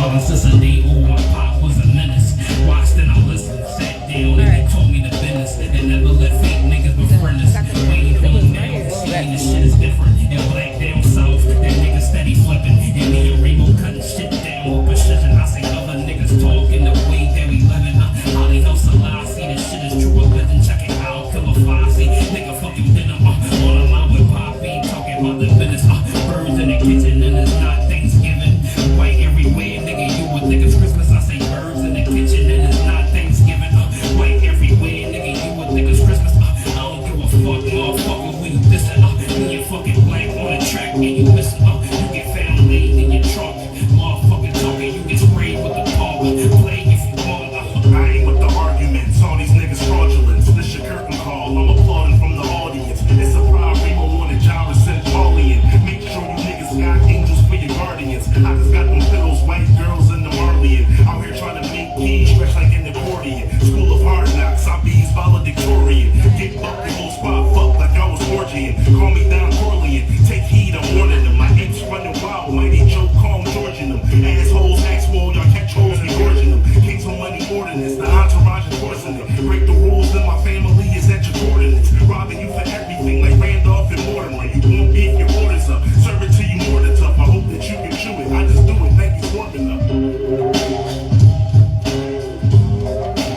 violence since a day old. My pop was a menace. Watched and I listened, sat down, and they told me the business. And never let fake niggas befriend us. Waiting for me now, seeing this shit is different. And black down south, that niggas steady flipping. And me and Remo cutting shit down with precision. I see other niggas talking the way that we living. How they know Selassie, this shit is true religion. Check it out, kill a Fosse. Nigga fucking dinner, on the line with Poppy. Talking about the business, birds in the kitchen, and it's not Thanksgiving. White everywhere, nigga, you would think it's Christmas. I say birds in the kitchen, and it's not Thanksgiving. White everywhere, nigga, you would think it's Christmas. I don't give a fuck, motherfucker, when you dissing. Me and fucking black on the track, and you missing. You get found laid in your trunk. Motherfucking talking, you get sprayed with the pump. Play if you want. I ain't with the arguments. All these niggas fraudulent. This your curtain call. I'm applauding from the audience. It's a pride Remo on a job of Centurion. Make sure you niggas got angels for your guardians. I just got them pillows, white girls in the Marlian. Out here trying to make keys stretch like an accordion. School of hard knocks, I be valedictorian. Get up the whole spot, fuck like I was Georgian. Call me Don Corleone. Take heed, I'm warning them. My apes running wild, mighty Joe calm Georgian them. Assholes, Axwell, y'all catch holes, we gorging them. Kings on money ordinance, the entourage is forcing it. Break the rules, and my family is at your coordinates. Robbing you for everything, like Randolph and Mortimer. You won't get your orders up. Serve it to you more than tough. I hope that you can chew it. I just do it. Thank you for warming up.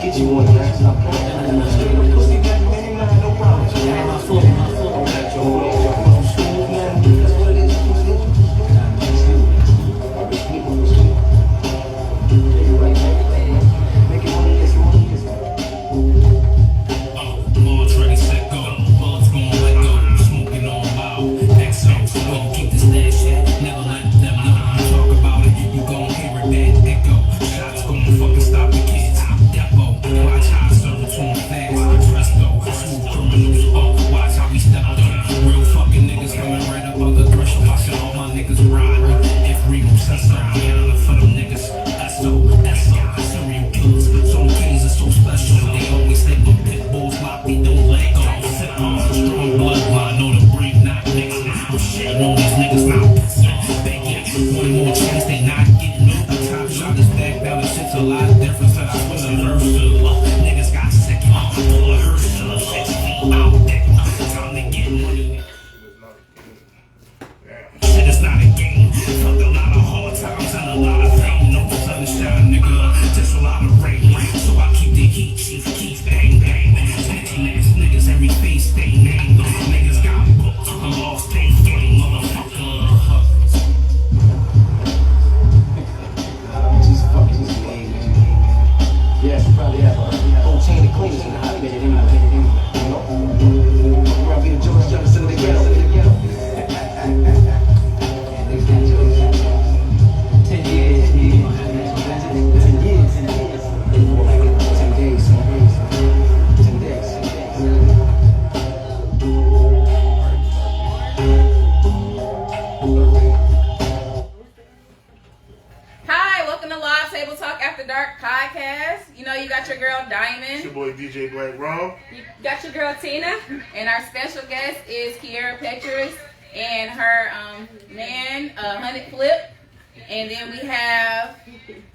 Get you one, man. Stop playing. Pussy back, man. No problem. My foot, my foot. That's what it is. Launch ready, set, go. Bullets gon' let go. Smoking on loud. XO, so we can keep this stash shit. Never let them know. You talk about it, you gon' hear it, that echo. Shots gon' fucking stop the kids. Depot. Watch how I serve it to them fast. Presto. Smooth criminals. Watch how we step up. Real fucking niggas coming right up on the threshold. I said all my niggas ride. If Remo says so, get on the for them niggas. SO, serial killers. Some keys are so special. They always say them pit bulls sloppy, don't let go. Sit on strong bloodline, know the break, not niggas. I'm shitting on these niggas now. They get one more chance, they not getting it. A top shot is back down, the shit's a lot different. So I was a versatile. Niggas got sick, full of Herschel, 6 feet out there. Time to get money. Shit is not a game. Fuck a lot of hard times and a lot of pain. No sunshine, nigga, just a lot of rain. So I keep the heat, chief, keep bang, bang. Snitching ass niggas, every face they name. Niggas got booked, lost they game, motherfucker. Just fucking game, man. Yeah, probably have a whole chain of cleaners in the hotbed anyway. You know? We're gonna be the George Jefferson of the ghetto. Niggas got jokes. 10 years. 10 years. More like 10 days. 10 days. Hi, welcome to Live Table Talk After Dark podcast. You know you got your girl It's Diamond, your boy DJ Black Rob. you got your girl Tina, and our special guest is Kiera Petrus and her man, Hunted Flip. And then we have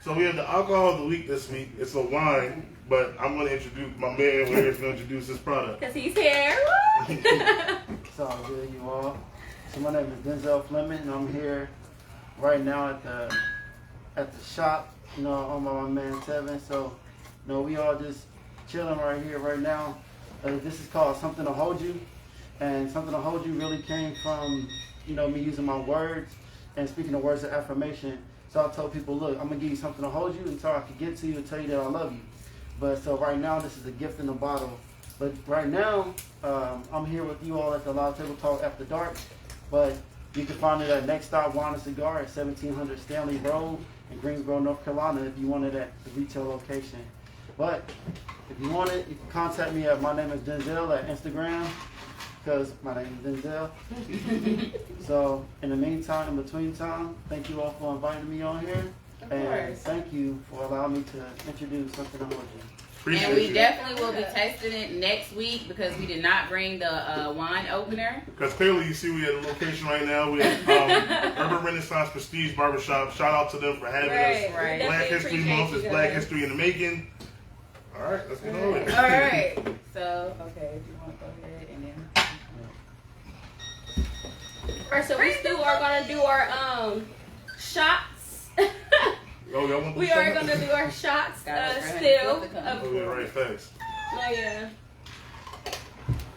So we have the alcohol of the week this week. It's a wine, but I'm going to introduce my man. We're here to introduce his product. because he's here. It's all good, you all. So my name is Denzel Fleming, and I'm here right now at the shop, you know, on my man Tevin. So, you know, we all just chilling right here right now. This is called Something to Hold You, and Something to Hold You really came from, you know, me using my words and speaking the words of affirmation. So I told people, look, I'm gonna give you something to hold you until I can get to you and tell you that I love you. But so right now, this is a gift in a bottle. But right now, I'm here with you all at the Live Table Talk After Dark. But you can find it at Next Stop Wine and Cigar at 1700 Stanley Road in Greensboro, North Carolina, if you want it at the retail location. But if you want it, you can contact me at my name is Denzel at Instagram, because my name is Denzel. So in the meantime, in between time, thank you all for inviting me on here. Of and course. thank you for allowing me to introduce Something to Hold You. Appreciate And we you. definitely will be tasting it next week because we did not bring the wine opener. Because clearly you see we at a location right now with Urban Renaissance Prestige Barbershop. Shout out to them for having us. Right. Black Definitely History appreciate Month you is Black guys. History in the making. All right, let's get on it. All right. So, okay, if you want to go ahead and then. Alright, so we still are gonna do our shots. Oh, y'all want to We are gonna do our shots Got it, still. right. Oh, yeah, right, thanks. Oh yeah.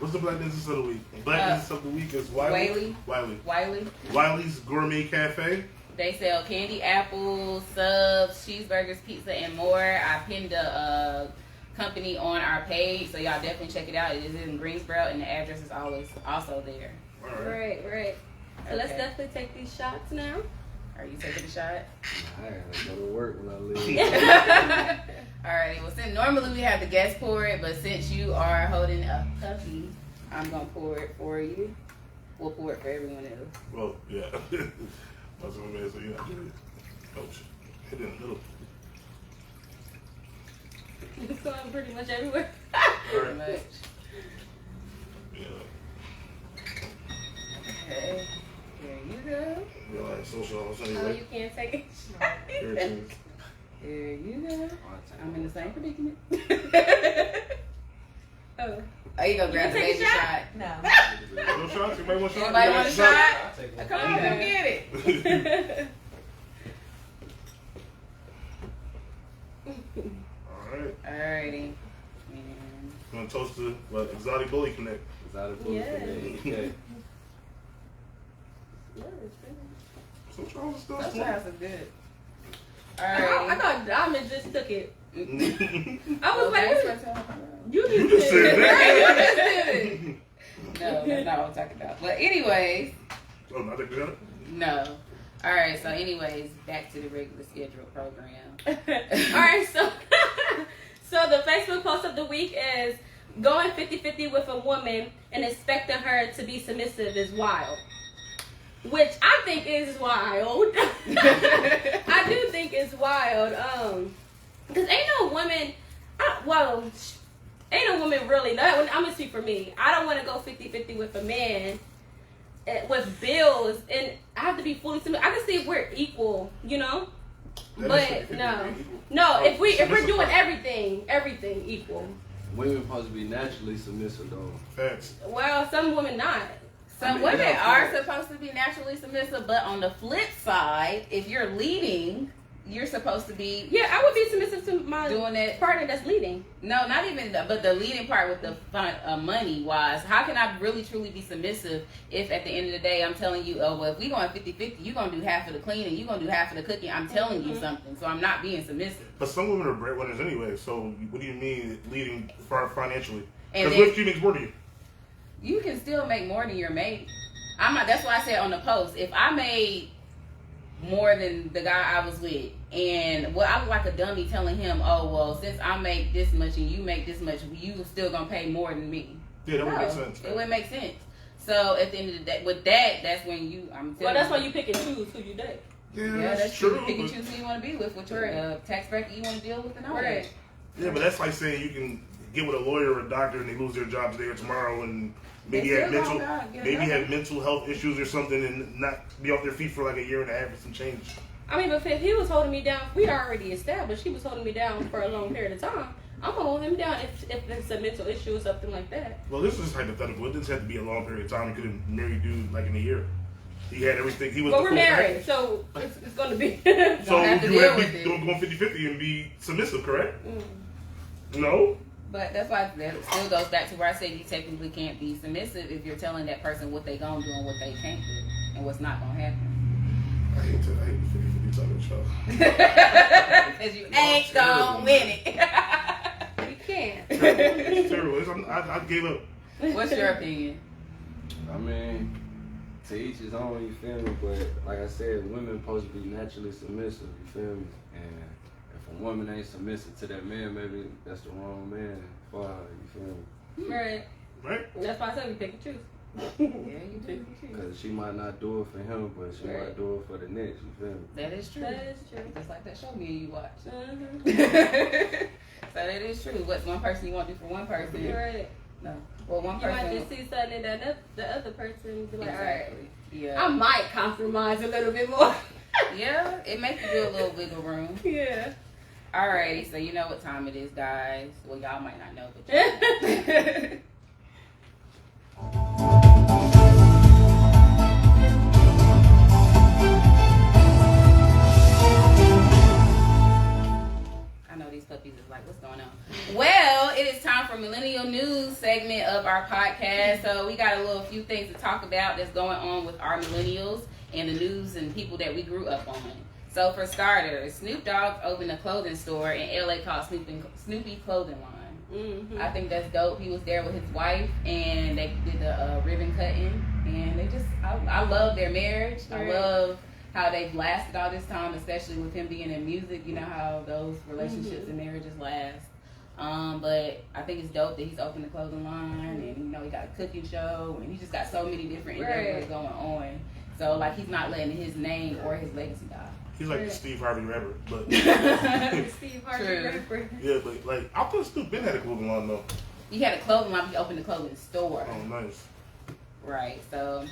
What's the Black Business of the Week? Black Business of the Week is Wiley. Wiley. Wiley's Gourmet Cafe. They sell candy apples, subs, cheeseburgers, pizza, and more. I pinned the company on our page, so y'all definitely check it out. It is in Greensboro, and the address is always also there. All right. Right. So let's Okay. definitely take these shots now. Are you taking a shot? I gotta go to work when I leave. Alrighty. Well, since normally we have the guests pour it, but since you are holding a puppy, I'm gonna pour it for you. We'll pour it for everyone else. Well, yeah. That's what I mean. So you not doing it. Oh, shit. Hit it in the middle. It's going pretty much everywhere. All Pretty right. much. Yeah. Okay. Here you go. We're like social hours Oh, anyway. you can't take it. Here it is. Here you go. I'm in the same predicament. Oh. Are you gonna grab the You take a baby shot? shot? No. No shots? Anybody want a shot? Anybody Yeah, want a shot? I'll take one. Come on, come get it. All right. Alrighty. And Gonna toast to what? Exotic Bully Connect. Is that a book Yeah. for me? Okay. So Charles is still those smoking. shots are good. I Alright. thought Diamond just took it. You I was like, Thanks what? for telling me. You just just said did that. No, that's not what I'm talking about. But anyways, Oh, not that good. no. Alright, so anyways, back to the regular scheduled program. All right, so so the Facebook post of the week is going 50-50 with a woman and expecting her to be submissive is wild. Which I think is wild. I do think it's wild. Because ain't no woman, ain't no woman really, I'm going to speak for me. I don't want to go 50-50 with a man with bills and I have to be fully submissive. I can see if we're equal, you know? But no, if we're doing everything equal. Women supposed to be naturally submissive though. Facts. Well, some women not. Some women are supposed to be naturally submissive, but on the flip side, if you're leading, you're supposed to be Yeah, I would be submissive to my doing it. partner that's leading. No, not even, but the leading part with the money wise. How can I really truly be submissive if at the end of the day I'm telling you, oh, well, if we going 50-50, you're going to do half of the cleaning, you're going to do half of the cooking. I'm telling you something, so I'm not being submissive. But some women are breadwinners anyway. So what do you mean leading financially? And Because then- what if she makes more than you? You can still make more than your mate. That's why I said on the post, if I made more than the guy I was with, and I was like a dummy telling him, oh, well, since I make this much and you make this much, you still gonna pay more than me. Yeah, that would No, make sense. It wouldn't make sense. So at the end of the day, with that, that's when Well, that's why you pick and choose who you date. Yeah, that's true. You pick and but- choose who you want to be with your tax bracket you want to deal with, and all Right. that. Yeah, but that's like saying you can get with a lawyer or a doctor and they lose their job today or tomorrow and maybe They have still mental gonna get maybe another. have mental health issues or something and not be off their feet for like a year and a half or some change. I mean, but if he was holding me down, we already established he was holding me down for a long period of time. I'm gonna hold him down if it's a mental issue or something like that. Well, this is hypothetical. It doesn't have to be a long period of time. He could have married dude like in a year. He had everything. He was. But the we're full married, package. so it's gonna be. So Don't have to you deal have to with be it. going 50-50 and be submissive, correct? Mm. No. But that's why that still goes back to where I said you technically can't be submissive if you're telling that person what they gonna do and what they can't do and what's not gonna happen. I hate the 50-50 talking show. Because you ain't gonna win it. You can't. It's terrible. I gave up. What's your opinion? I mean, to each his own, you feel me? But like I said, women supposed to be naturally submissive, you feel me? And if a woman ain't submissive to that man, maybe that's the wrong man for her, you feel me? Right. Right? That's why I said we pick and choose. Yeah, you do. Because she might not do it for him, but she Right. might do it for the next, you feel me? That is true. That is true. Just like that show me and you watch. Mhm. So that is true. What's one person you want to do for one person? You're right. No. Well, one You person. might just see something that the other person be like, Exactly. Yeah. I might compromise a little bit more. Yeah, it makes you do a little wiggle room. Yeah. Alrighty, so you know what time it is, guys. Well, y'all might not know, but you know. I know these puppies is like, what's going on? Well, it is time for Millennial News segment of our podcast. So we got a few things to talk about that's going on with our millennials and the news and people that we grew up on. So for starters, Snoop Dogg opened a clothing store in LA called Snoopy Clothing Line. Mm-hmm. I think that's dope. He was there with his wife and they did the ribbon cutting, and they just, I love their marriage. I love how they've lasted all this time, especially with him being in music. You know how those relationships and marriages last. But I think it's dope that he's opened the clothing line, and you know he got a cooking show, and he just got so many different endeavors going on. So like he's not letting his name or his legacy die. He's like the Steve Harvey rapper, but Steve Harvey rapper. Yeah, but like I thought Snoop Ben had a clothing line though. He had a clothing line. He opened a clothing store. Oh, nice. Right. So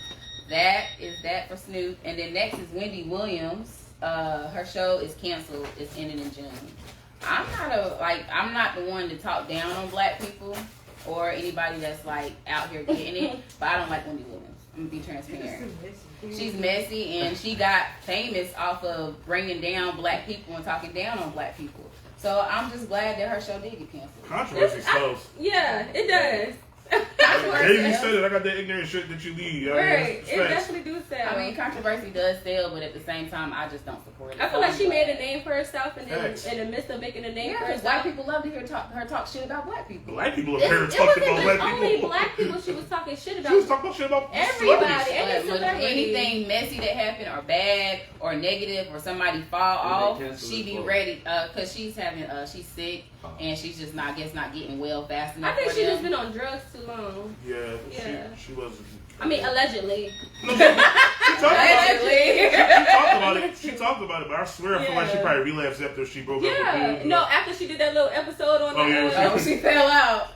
that is that for Snoop, and then next is Wendy Williams. Her show is canceled. It's ending in June. I'm not the one to talk down on black people or anybody that's like out here getting it, but I don't like Wendy Williams. I'm gonna be transparent. She's messy, and she got famous off of bringing down black people and talking down on black people. So I'm just glad that her show did get canceled. Controversy sells. Yeah, it does. Hey, you said it. I got that ignorant shit that you leave. Right, it definitely do sell. I mean, controversy does sell, but at the same time, I just don't support it. I feel like she made a name for herself, and then Thanks. in the midst of making a name for white herself, people love to hear her talk shit about black people. Black people it up here wasn't talking about black only people. black people she was talking shit about. She was talking about shit about Everybody, celebrities. any But celebrity. anything messy that happened or bad or negative or somebody fall off, she be ready because she's she's sick and she's just not getting well fast enough. I think for she's them. just been on drugs too long. Yeah. She was. I mean, allegedly. No, she talked Allegedly. about it. She talked about it, but I swear I feel like she probably relapsed after she broke up with Yeah, dude. no, after she did that little episode on She fell out.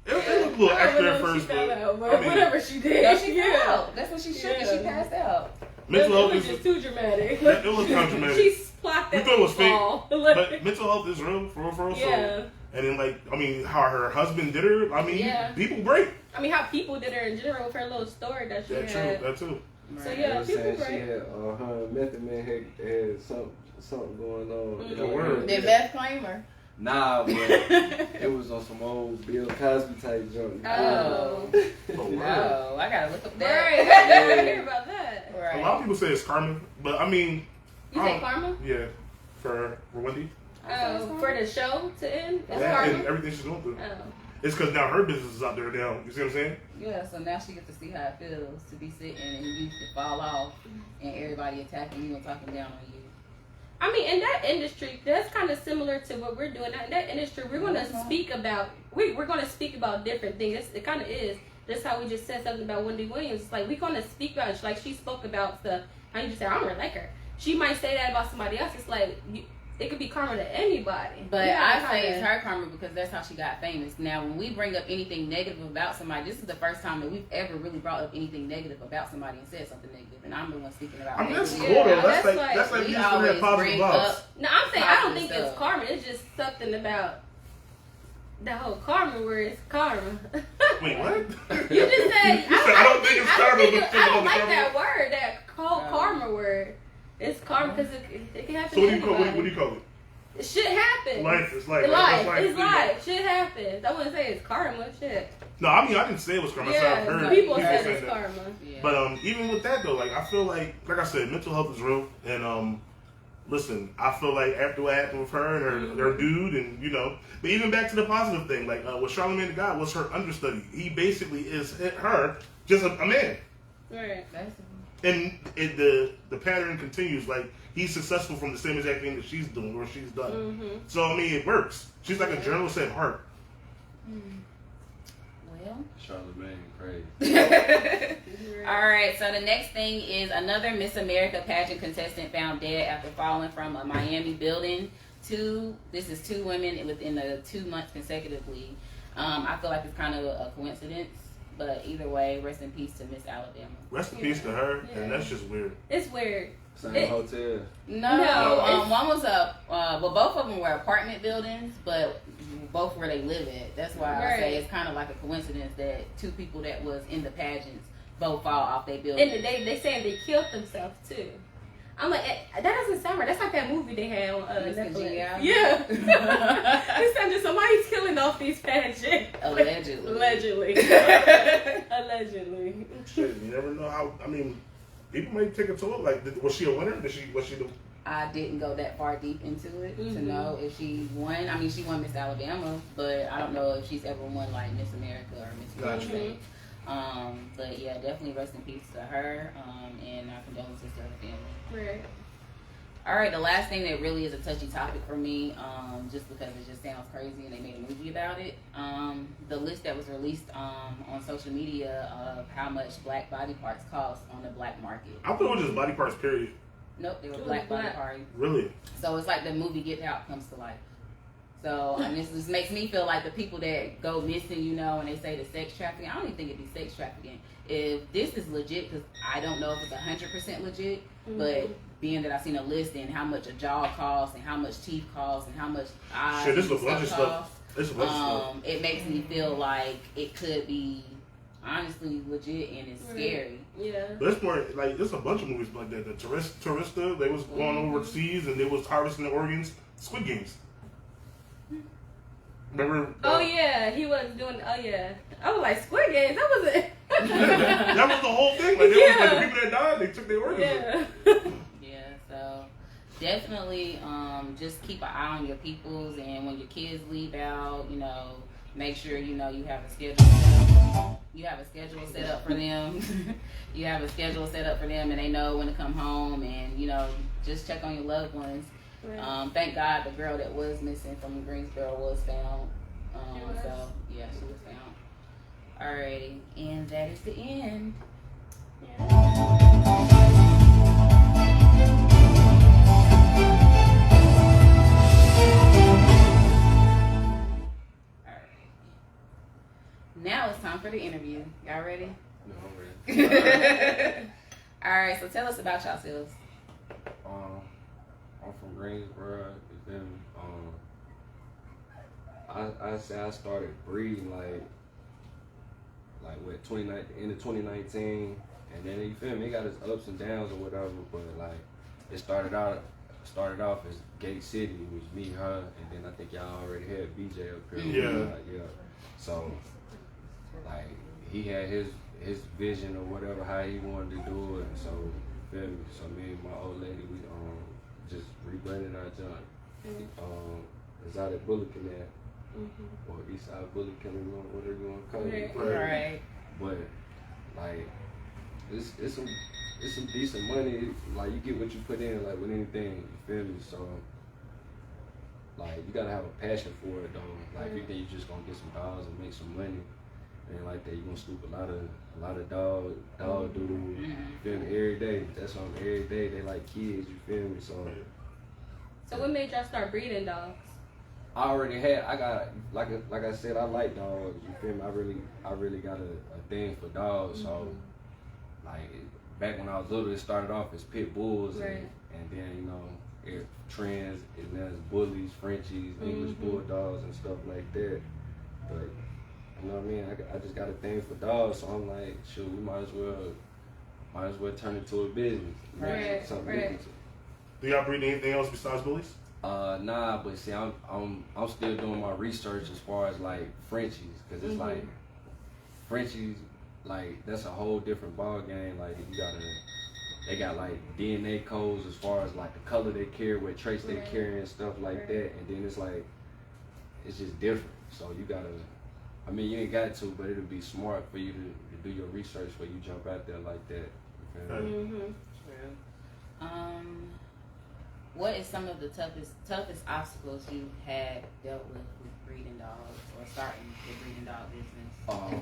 It was a little extra at first, but I mean, whatever she did. No, she fell out. That's when she shook and she passed out. mental It health was is just too dramatic. it was controversial. She splocked We that thought it was fake, ball. but mental health is real, for real. Yeah. So, and then like I mean, how her husband did her. I mean, people break. I mean, how people did her in general with her little story that she That had. too. That too. So You know yeah, what I'm people saying? break. She had her Method Man had something going on. The word. Did Beth claim her? Nah, but it was on some old Bill Cosby type junk. Oh. Oh, word. Oh, I gotta look up that. Right, I didn't hear about that. A Right. lot of people say it's karma, but I mean, You say karma? yeah, for Wendy. Oh, for the show to end? It's Yeah, karma? and everything she's going through. Oh. It's because now her business is out there now. You see what I'm saying? Yeah, so now she gets to see how it feels to be sitting and you to fall off and everybody attacking you and talking down on you. I mean, in that industry, that's kind of similar to what we're doing. In that industry, we're going to speak about we're going to speak about different things. It kind of is. That's how we just said something about Wendy Williams. It's like we're going to speak about it. Like she spoke about stuff. How you just say, I don't really like her. She might say that about somebody else. It's like it could be karma to anybody. But Yeah, I say it's her karma because that's how she got famous. Now, when we bring up anything negative about somebody, this is the first time that we've ever really brought up anything negative about somebody and said something negative. And I'm the one speaking about I mean, that's negative. cool though. That's that's like like- we we used to always have positive bring vibes. up No, I'm saying I don't positive think stuff. it's karma. It's just something about that whole karma word. It's karma. Wait, what? You just said I don't think it's karma, I but don't, think I don't about like karma. that word. That whole karma word. It's karma because it can happen. So what do to you call anybody. what do you call it? Shit happens. Life is life. It's life. Shit happens. I wouldn't say it's karma. Shit. No, I mean I didn't say it was karma. I said I've Yeah, heard people people said say it's that. karma. Yeah. But even with that though, like I feel like I said, mental health is real. And listen, I feel like after what happened with her and her dude, and you know, but even back to the positive thing, like with Charlamagne the God was her understudy. He basically is her, just a man. Right. And the pattern continues. Like he's successful from the same exact thing that she's doing or she's done. Mm-hmm. So I mean, it works. She's like a journalist at heart. Well. Charlamagne crazy. All right, so the next thing is another Miss America pageant contestant found dead after falling from a Miami building. This is two women within the 2 months consecutively. I feel like it's kind of a coincidence, but either way, rest in peace to Miss Alabama. Rest in peace to her, and that's just weird. It's weird. Same hotel. No, one was both of them were apartment buildings, but both where they live at. That's why I say it's kind of like a coincidence that two people that was in the pageants both fall off their building. And they saying they killed themselves too. I'm like, that doesn't sound right. That's like that movie they had on Netflix. Yeah. It sounded somebody's killing off these pageants. Allegedly. Allegedly. Allegedly. Shit, you never know how. I mean, people may take it to it. Like, was she a winner? Was she the? I didn't go that far deep into it to know if she won. I mean, she won Miss Alabama, but I don't know if she's ever won like Miss America or Miss USA. But yeah, definitely rest in peace to her, and our condolences to her family. Right. All right, the last thing that really is a touchy topic for me, just because it just sounds crazy and they made a movie about it. The list that was released on social media of how much black body parts cost on the black market. I thought it was just body parts, period. Nope, they were black body parts. Really? So it's like the movie Get Out comes to life. So, and this just makes me feel like the people that go missing, you know, and they say the sex trafficking, I don't even think it'd be sex trafficking. If this is legit, because I don't know if it's 100% legit, but being that I've seen a list and how much a jaw costs and how much teeth costs and how much eyes Shit, this is a and bunch of stuff stuff. It's a bunch of stuff. it makes me feel like it could be honestly legit and it's scary. Yeah. But it's more like there's a bunch of movies like that. The Tourista, they was going overseas and they was harvesting the organs. Squid Games. Remember? Oh yeah, he was doing. Oh yeah, I was like Squid Games. That was it. That was the whole thing. Like, they was, like the people that died, they took their organs. Yeah, so definitely just keep an eye on your peoples, and when your kids leave out, you know, make sure you know you have a schedule. You have a schedule set up for them. You have a schedule set up for them, and they know when to come home, and you know, just check on your loved ones. Right. Thank God the girl that was missing from Greensboro was found. So yeah, she was found. Alrighty, and that is the end. Now it's time for the interview. Y'all ready? No, I'm ready. Alright, so tell us about yourselves. I'm from Greensboro. You feel me? I say I started breeding like what end of 2019, and then you feel me? It got its ups and downs or whatever, but like it started off as Gate City, which me, her, and then I think y'all already had BJ up here. Yeah. So like he had his vision or whatever how he wanted to do it, and so you feel me? So me and my old lady, we just rebranded our joint. It's out at Bulletin at or Eastside Bulletin, whatever you want to call it. Right. But like it's some decent money. Like you get what you put in, like with anything. You feel me? So like you gotta have a passion for it though. Like you think you're just gonna get some dollars and make some money, and like that you're gonna scoop a lot of dog doodle. You feel me? Every day. That's on every day. They like kids. You feel me? So what made y'all start breeding dogs? I got like I said, I like dogs. You feel me? I really got a thing for dogs. So like back when I was little, it started off as pit bulls, and then you know it trends, and then it's bullies, Frenchies, English bulldogs, and stuff like that. But you know what I mean? I just got a thing for dogs, so I'm like, shoot, we might as well turn it to a business. Something Do y'all breed anything else besides bullies? Nah, but see, I'm still doing my research as far as like Frenchies, cause it's like Frenchies, like that's a whole different ball game. Like they got like DNA codes as far as like the color they carry, what traits they carry and stuff like that. And then it's like it's just different. So you gotta, I mean, you ain't got to, but it'll be smart for you to do your research before you jump out there like that. You feel me? What is some of the toughest obstacles you had dealt with breeding dogs or starting the breeding dog business?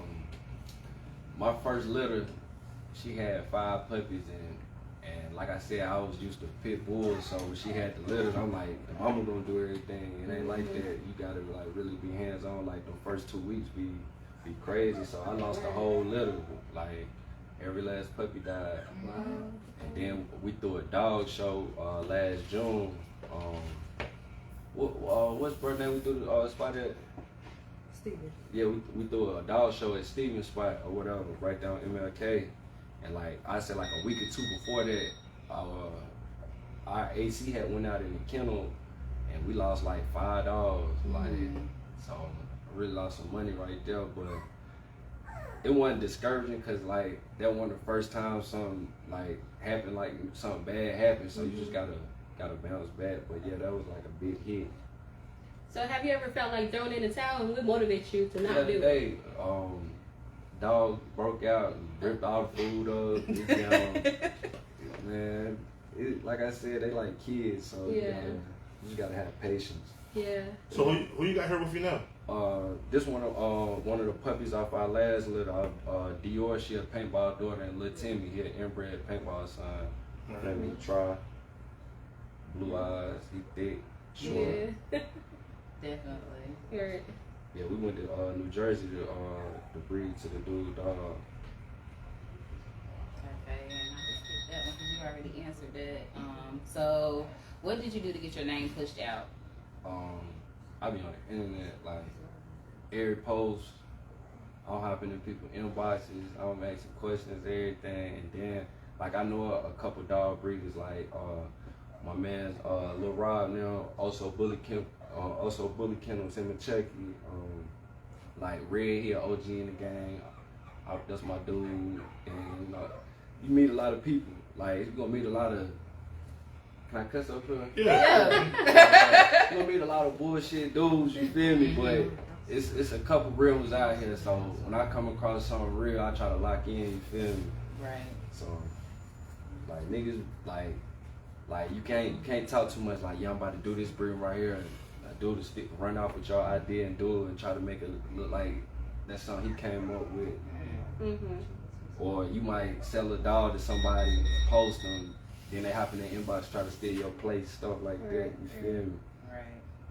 My first litter, she had 5 puppies, and And like I said, I was used to pit bulls, so when she had the litters, I'm like, the mama gonna do everything. It ain't like that. You gotta like really be hands on. Like the first 2 weeks be crazy. So I lost the whole litter. Like every last puppy died. And then we threw a dog show last June. What's birthday we threw the spot at? Steven. Yeah, we threw a dog show at Steven's spot or whatever, right down MLK. And like I said, like a week or 2 before that, our AC had went out in the kennel, and we lost like 5 dogs. Like, so I really lost some money right there. But it wasn't discouraging because like that wasn't the first time something like happened, like something bad happened. So you just gotta bounce back. But yeah, that was like a big hit. So have you ever felt like throwing in the towel, and what motivates you to not do it? Day, dog broke out and ripped all the food up. Man, like I said, they like kids, so you just gotta have patience. Yeah. So who you got here with you now? This one of the puppies off our last litter, Dior, she a paintball daughter, and Lil Timmy, he an inbred paintball son. Let me try. Blue eyes, he thick, short. Yeah. Definitely. Right. Yeah, we went to New Jersey to breed to the dude dog. Okay, and I just skipped that one because you already answered that. So what did you do to get your name pushed out? I be on the internet, like every post, I'll hop into people's inboxes, I'll make some questions, everything, and then like I know a couple dog breeders, like my man's Lil Rob now, also Bully Kennels in Kentucky, like Red, he an OG in the gang. That's my dude, and you know, you meet a lot of people. Like you're gonna meet a lot of. Can I cuss up here? Yeah. You're gonna meet a lot of bullshit dudes. You feel me? But it's a couple real ones out here. So when I come across something real, I try to lock in. You feel me? Right. So like niggas, like you can't talk too much. Like yeah, I'm about to do this breed right here. And do the stick, run off with your idea and do it and try to make it look like that's something he came up with. Or you might sell a dog to somebody, post them, then they hop in the inbox, try to steal your place, stuff like that. You feel me? Right.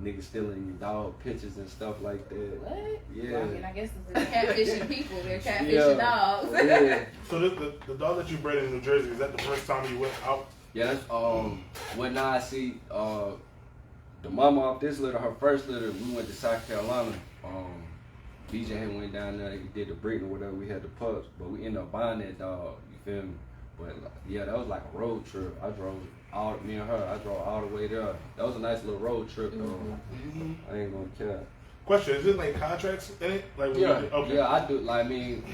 Niggas stealing your dog pictures and stuff like that. What? Yeah. Well, I mean, I guess they're catfishing people. They're catfishing dogs. Yeah. So the dog that you bred in New Jersey, is that the first time you went out? Yeah, that's when I see the mama off this litter, her first litter, we went to South Carolina. BJ had went down there, he did the breeding or whatever, we had the pups, but we ended up buying that dog, you feel me? But yeah, that was like a road trip. I drove all the way there. That was a nice little road trip though. I ain't gonna care. Question, is it like contracts in it? Like Yeah, I do. Like I mean,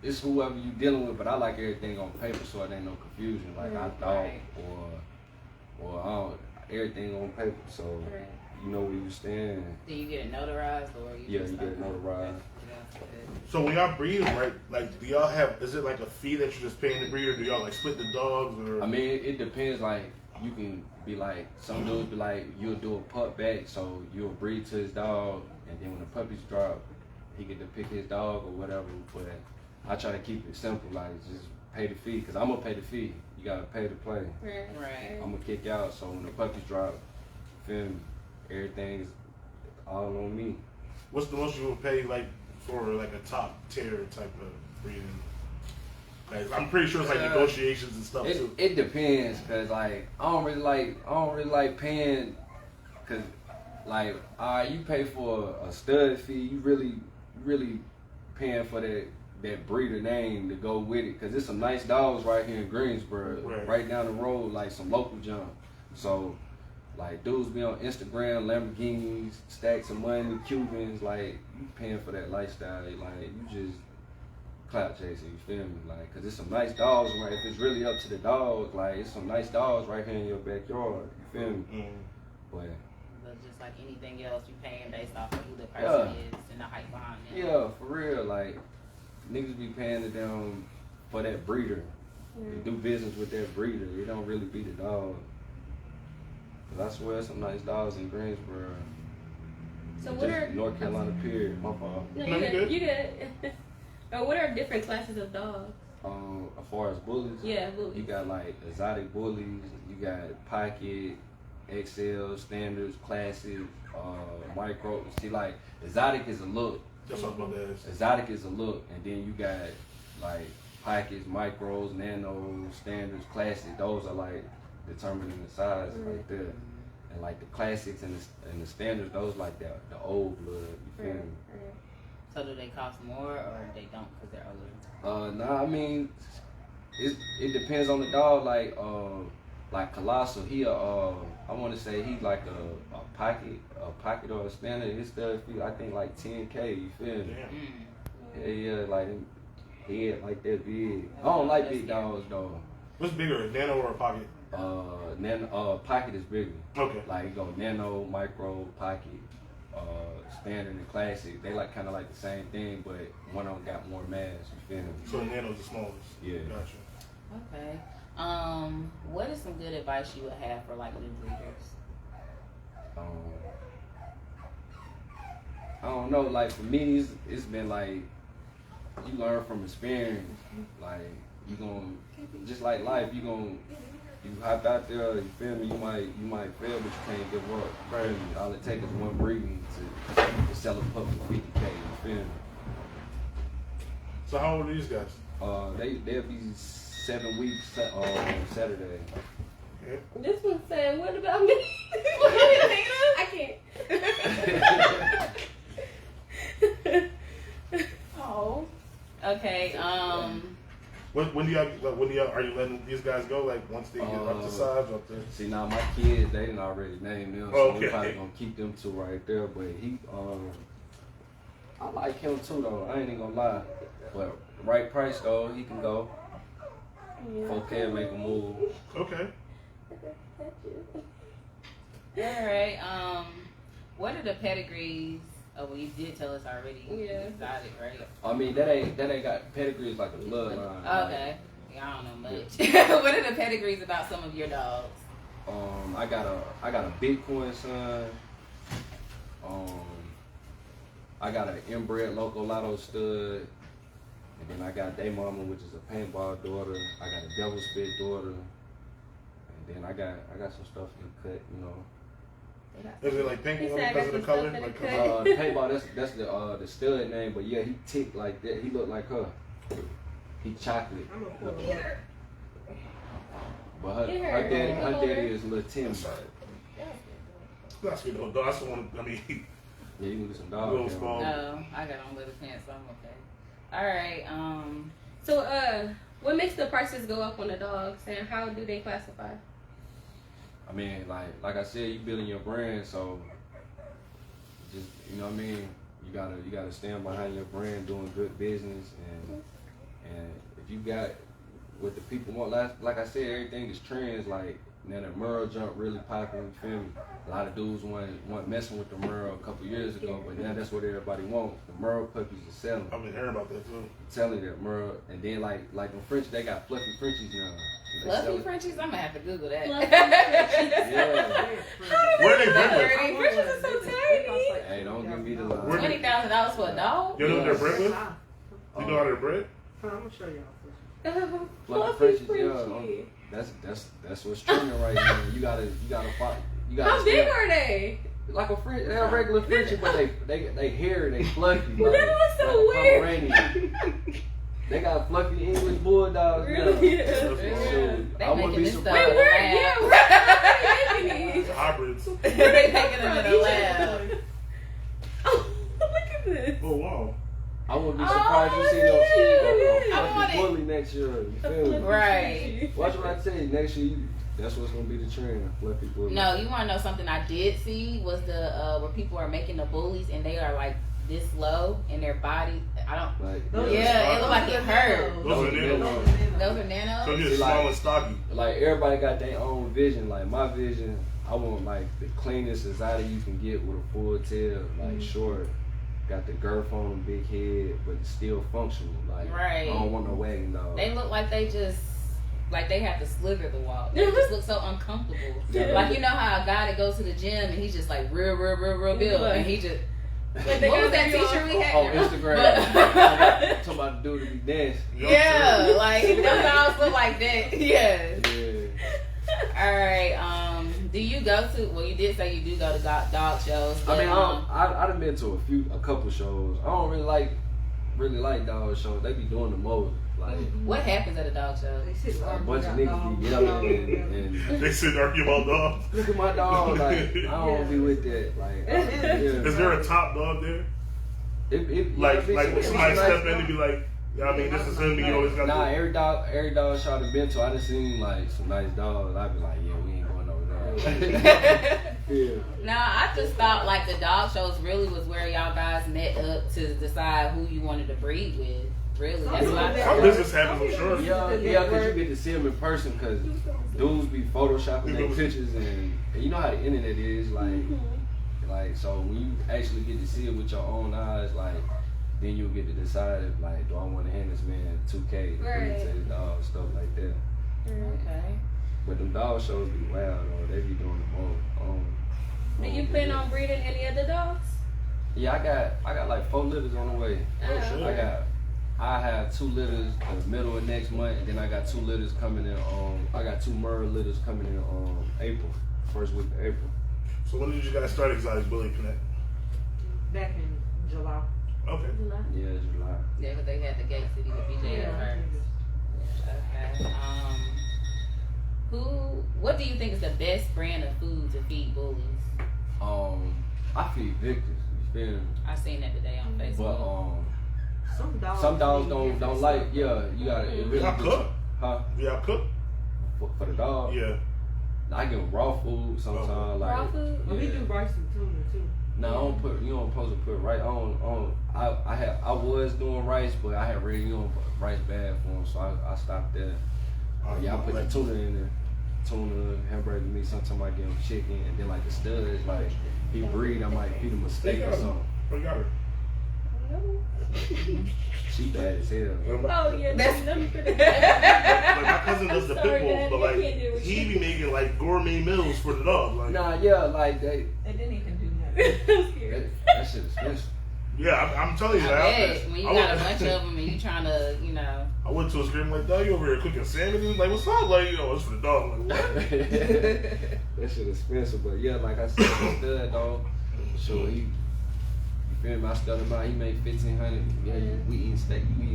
it's whoever you dealing with, but I like everything on paper so it ain't no confusion. Like I thought or I don't, everything on paper, so you know where you stand. Do you get it notarized or you just you get it notarized. So when y'all breed them, right? Like, do y'all have? Is it like a fee that you're just paying the breeder? Do y'all like split the dogs or? I mean, it depends. Like you can be like some dudes be like you'll do a pup back, so you'll breed to his dog, and then when the puppies drop, he get to pick his dog or whatever. But I try to keep it simple, like just pay the fee, cause I'm gonna pay the fee. You gotta pay to play. Right. I'm gonna kick out, so when the puppies drop, feel me, everything's all on me. What's the most you would pay like for like a top tier type of breeding? Like, I'm pretty sure it's like negotiations and stuff too. It depends, cause like I don't really like paying, cause like you pay for a stud fee, you really paying for that breeder name to go with it, cause there's some nice dogs right here in Greensboro, right down the road, like some local junk. So like dudes be on Instagram, Lamborghinis, stacks of money, Cubans, like you paying for that lifestyle, like you just clout chasing, you feel me? Like, cause there's some nice dogs, right? If it's really up to the dogs, like it's some nice dogs right here in your backyard, you feel me? But just like anything else, you paying based off of who the person is and the hype behind them. Yeah, for real, like niggas be paying them for that breeder. They do business with that breeder. It don't really be the dog. Cause I swear some nice dogs in Greensboro. So what are North Carolina period, my fault. No, you good. Or what are different classes of dogs? As far as bullies, Yeah, bullies. you got like exotic bullies. You got pocket, XL, standards, classic, micro. See, like exotic is a look. That's what I'm about to ask. Exotic is a look, and then you got like pockets, micros, nanos, standards, classic. Those are like determining the size right there. And like the classics and the standards, those like the old blood. You feel me? So do they cost more or they don't because they're older? Nah, I mean, it depends on the dog. Like Colossal, he I want to say he's like a pocket or a standard. His stuff, I think like 10K. You feel me? Damn. Yeah, like head like that big. I don't like big dogs though. What's bigger, a nano or a pocket? Pocket is bigger. Okay. Like you go nano, micro, pocket, standard and classic. They like kind of like the same thing, but one of them got more mass. You feel me? So the nano's the smallest. Yeah. Gotcha. Okay. What is some good advice you would have for like new breeders? I don't know. Like for me, it's been like you learn from experience. Like you gonna just like life. You hop out there. You feel me? You might fail, but you can't give up. Right. All it takes is one breeding to sell a pup for 50K. You feel me? So how old are these guys? They'll be 7 weeks on Saturday. Okay. This one's saying, what about me? I can't. Oh. Okay. When do y'all are you letting these guys go? Like once they get up to size, up to. See now my kids, they didn't already name them, so Okay. we probably gonna keep them two right there. But he, I like him too though. I ain't even gonna lie. But right price though, he can go. 4K make a move. Okay. All right. What are the pedigrees? Oh, well, you did tell us already. Yeah. Exotic, right? I mean that ain't got pedigrees like a bloodline. Okay. Yeah, I don't know much. What are the pedigrees about some of your dogs? I got a Bitcoin son. I got an inbred Loco Lotto stud. And then I got Day Mama, which is a paintball daughter. I got a Devil Spit daughter. And then I got some stuff in the cut, you know. Is it like pink He one said I because of got the some color? stuff in Like, the cause cut. Paintball, that's the stud name, but yeah, he ticked like that. He looked like her. He chocolate. But her daddy is Lil Tim. that's good though. That's the one. I mean, Yeah, you can get some little dogs. small. No, I got on little pants, so I'm okay. All right. So, what makes the prices go up on the dogs, and how do they classify? I mean, like I said, you building your brand, so just you know what I mean. You gotta stand behind your brand, doing good business, and if you got what the people want, like I said, everything is trends. Like now the Merle jump really popping. You feel me? A lot of dudes weren't messing with the Merle a couple years ago, but now that's what everybody wants. The Merle puppies are selling. I've been hearing about that too. I'm telling you that Merle, and then like the French, they got fluffy Frenchies now. They Fluffy sell it. Frenchies? I'm gonna have to Google that. Yeah. Where are they bred with? Dirty. Frenchies are so tiny. Hey, don't give me the line. Where $20,000 for a dog? You know what they're bred with? You know how they're bred? I'm gonna show y'all. Fluffy Frenchies, yeah. That's what's trending right now. You gotta fight. You gotta. How big are they? Like a French, they're a regular Frenchie, but they hair, they fluffy. Like, That was so like a weird. Pomeranian. They got fluffy English bulldogs now. Really? That's Shoot, They I wouldn't making be this stuff. Wait, surprised. where are you making these? Hybrids. They making them in a lab. Oh, look at this. Oh wow. I wouldn't be Oh, surprised you see look no at it. I want fluffy it. bully next year. You feel me? Right. Watch what I tell you. Next year, that's what's gonna be the trend. Fluffy bully. No, you want to know something I did see was the where people are making the bullies and they are like this low in their body. I don't. Like, Yeah, it looked like it hurt. Those are nanos. Those are So nanos. you're small and stocky. Like everybody got their own vision. Like my vision, I want like the cleanest exotic you can get with a full tail, like short, got the girth on them, big head, but it's still functional. Like Right. I don't want no wagon dog. They look like they just like they have to slither the walk. They just look so uncomfortable. Yeah. Like you know how a guy that goes to the gym and he's just like real build, and he just Like they What was got that video teacher we had? On Instagram. But- Talking about the dude to be dancing. Yeah, like them dogs look like that. Yeah. Yeah. All right. Do you go to? Well, you did say you do go to dog shows. I But, mean, I done been to a couple shows. I don't really like dog shows. They be doing the most. Like what happens at a dog show? a bunch of niggas be yelling and They sit and argue about dogs. look at my dog. Like I don't be with that. Like Is there a top dog there? Like when somebody step in and be like, yeah, I mean, this is him. You always got Nah, to. every dog show I've been to, I done seen like some nice dogs. I be like, yeah, we ain't going over there. Yeah. No, I just thought like the dog shows really was where y'all guys met up to decide who you wanted to breed with. Really, that's what I Some thought. business happens, I'm sure. Yeah, because you get to see them in person. Because dudes be photoshopping their pictures, and you know how the internet is. Like so when you actually get to see it with your own eyes, like then you'll get to decide if like, do I want to hand this man $2K to breed to his dog, stuff like that. Okay. But them dog shows be wild, though. They be doing the most. Do you plan on breeding any other dogs? Yeah, I got like 4 litters on the way. I have 2 litters in the middle of next month, and then I got 2 litters coming in. I got 2 Merle litters coming in April, first week of April. So when did you guys start Exotic Bully Connect? Back in July. Okay. Yeah, July. Yeah, because they had the Gate City with BJ at first. Okay. What do you think is the best brand of food to feed bullies? I feed victims. You feel me? I seen that today on Facebook. But some dogs don't like. Yeah, you gotta. It really Y'all cook? Huh? Y'all cook? For the dog. Yeah. I give them raw food sometimes. Like Raw food? But we do rice and tuna too. No, I don't put. You don't supposed to put rice on. I was doing rice, but I had really rice bad for him, so I stopped there. Yeah, I put the tuna in there. Tuna, hamburger meat. Sometimes I give him chicken, and then like the studs, like he breed, I might feed him a steak or something. Oh, you got her. She bad as hell. Oh yeah, let me put it. Like my cousin does the I'm sorry, pit bulls, Dad, but I like can't do it with he you. be making like gourmet meals for the dog. Like Nah, yeah, like they. And then he can do that. I'm scared. That shit expensive. yeah, I'm telling you I that. bet when you got a bunch of them and you trying to, you know. I went to a scream like, dog, you over here cooking salmon? He was like, what's up? Like, it's for the dog. I'm like, what? That shit expensive, but yeah, like I said, the stud dog. So he, you feel me? I studied him out. He made $1,500. Yeah, we eating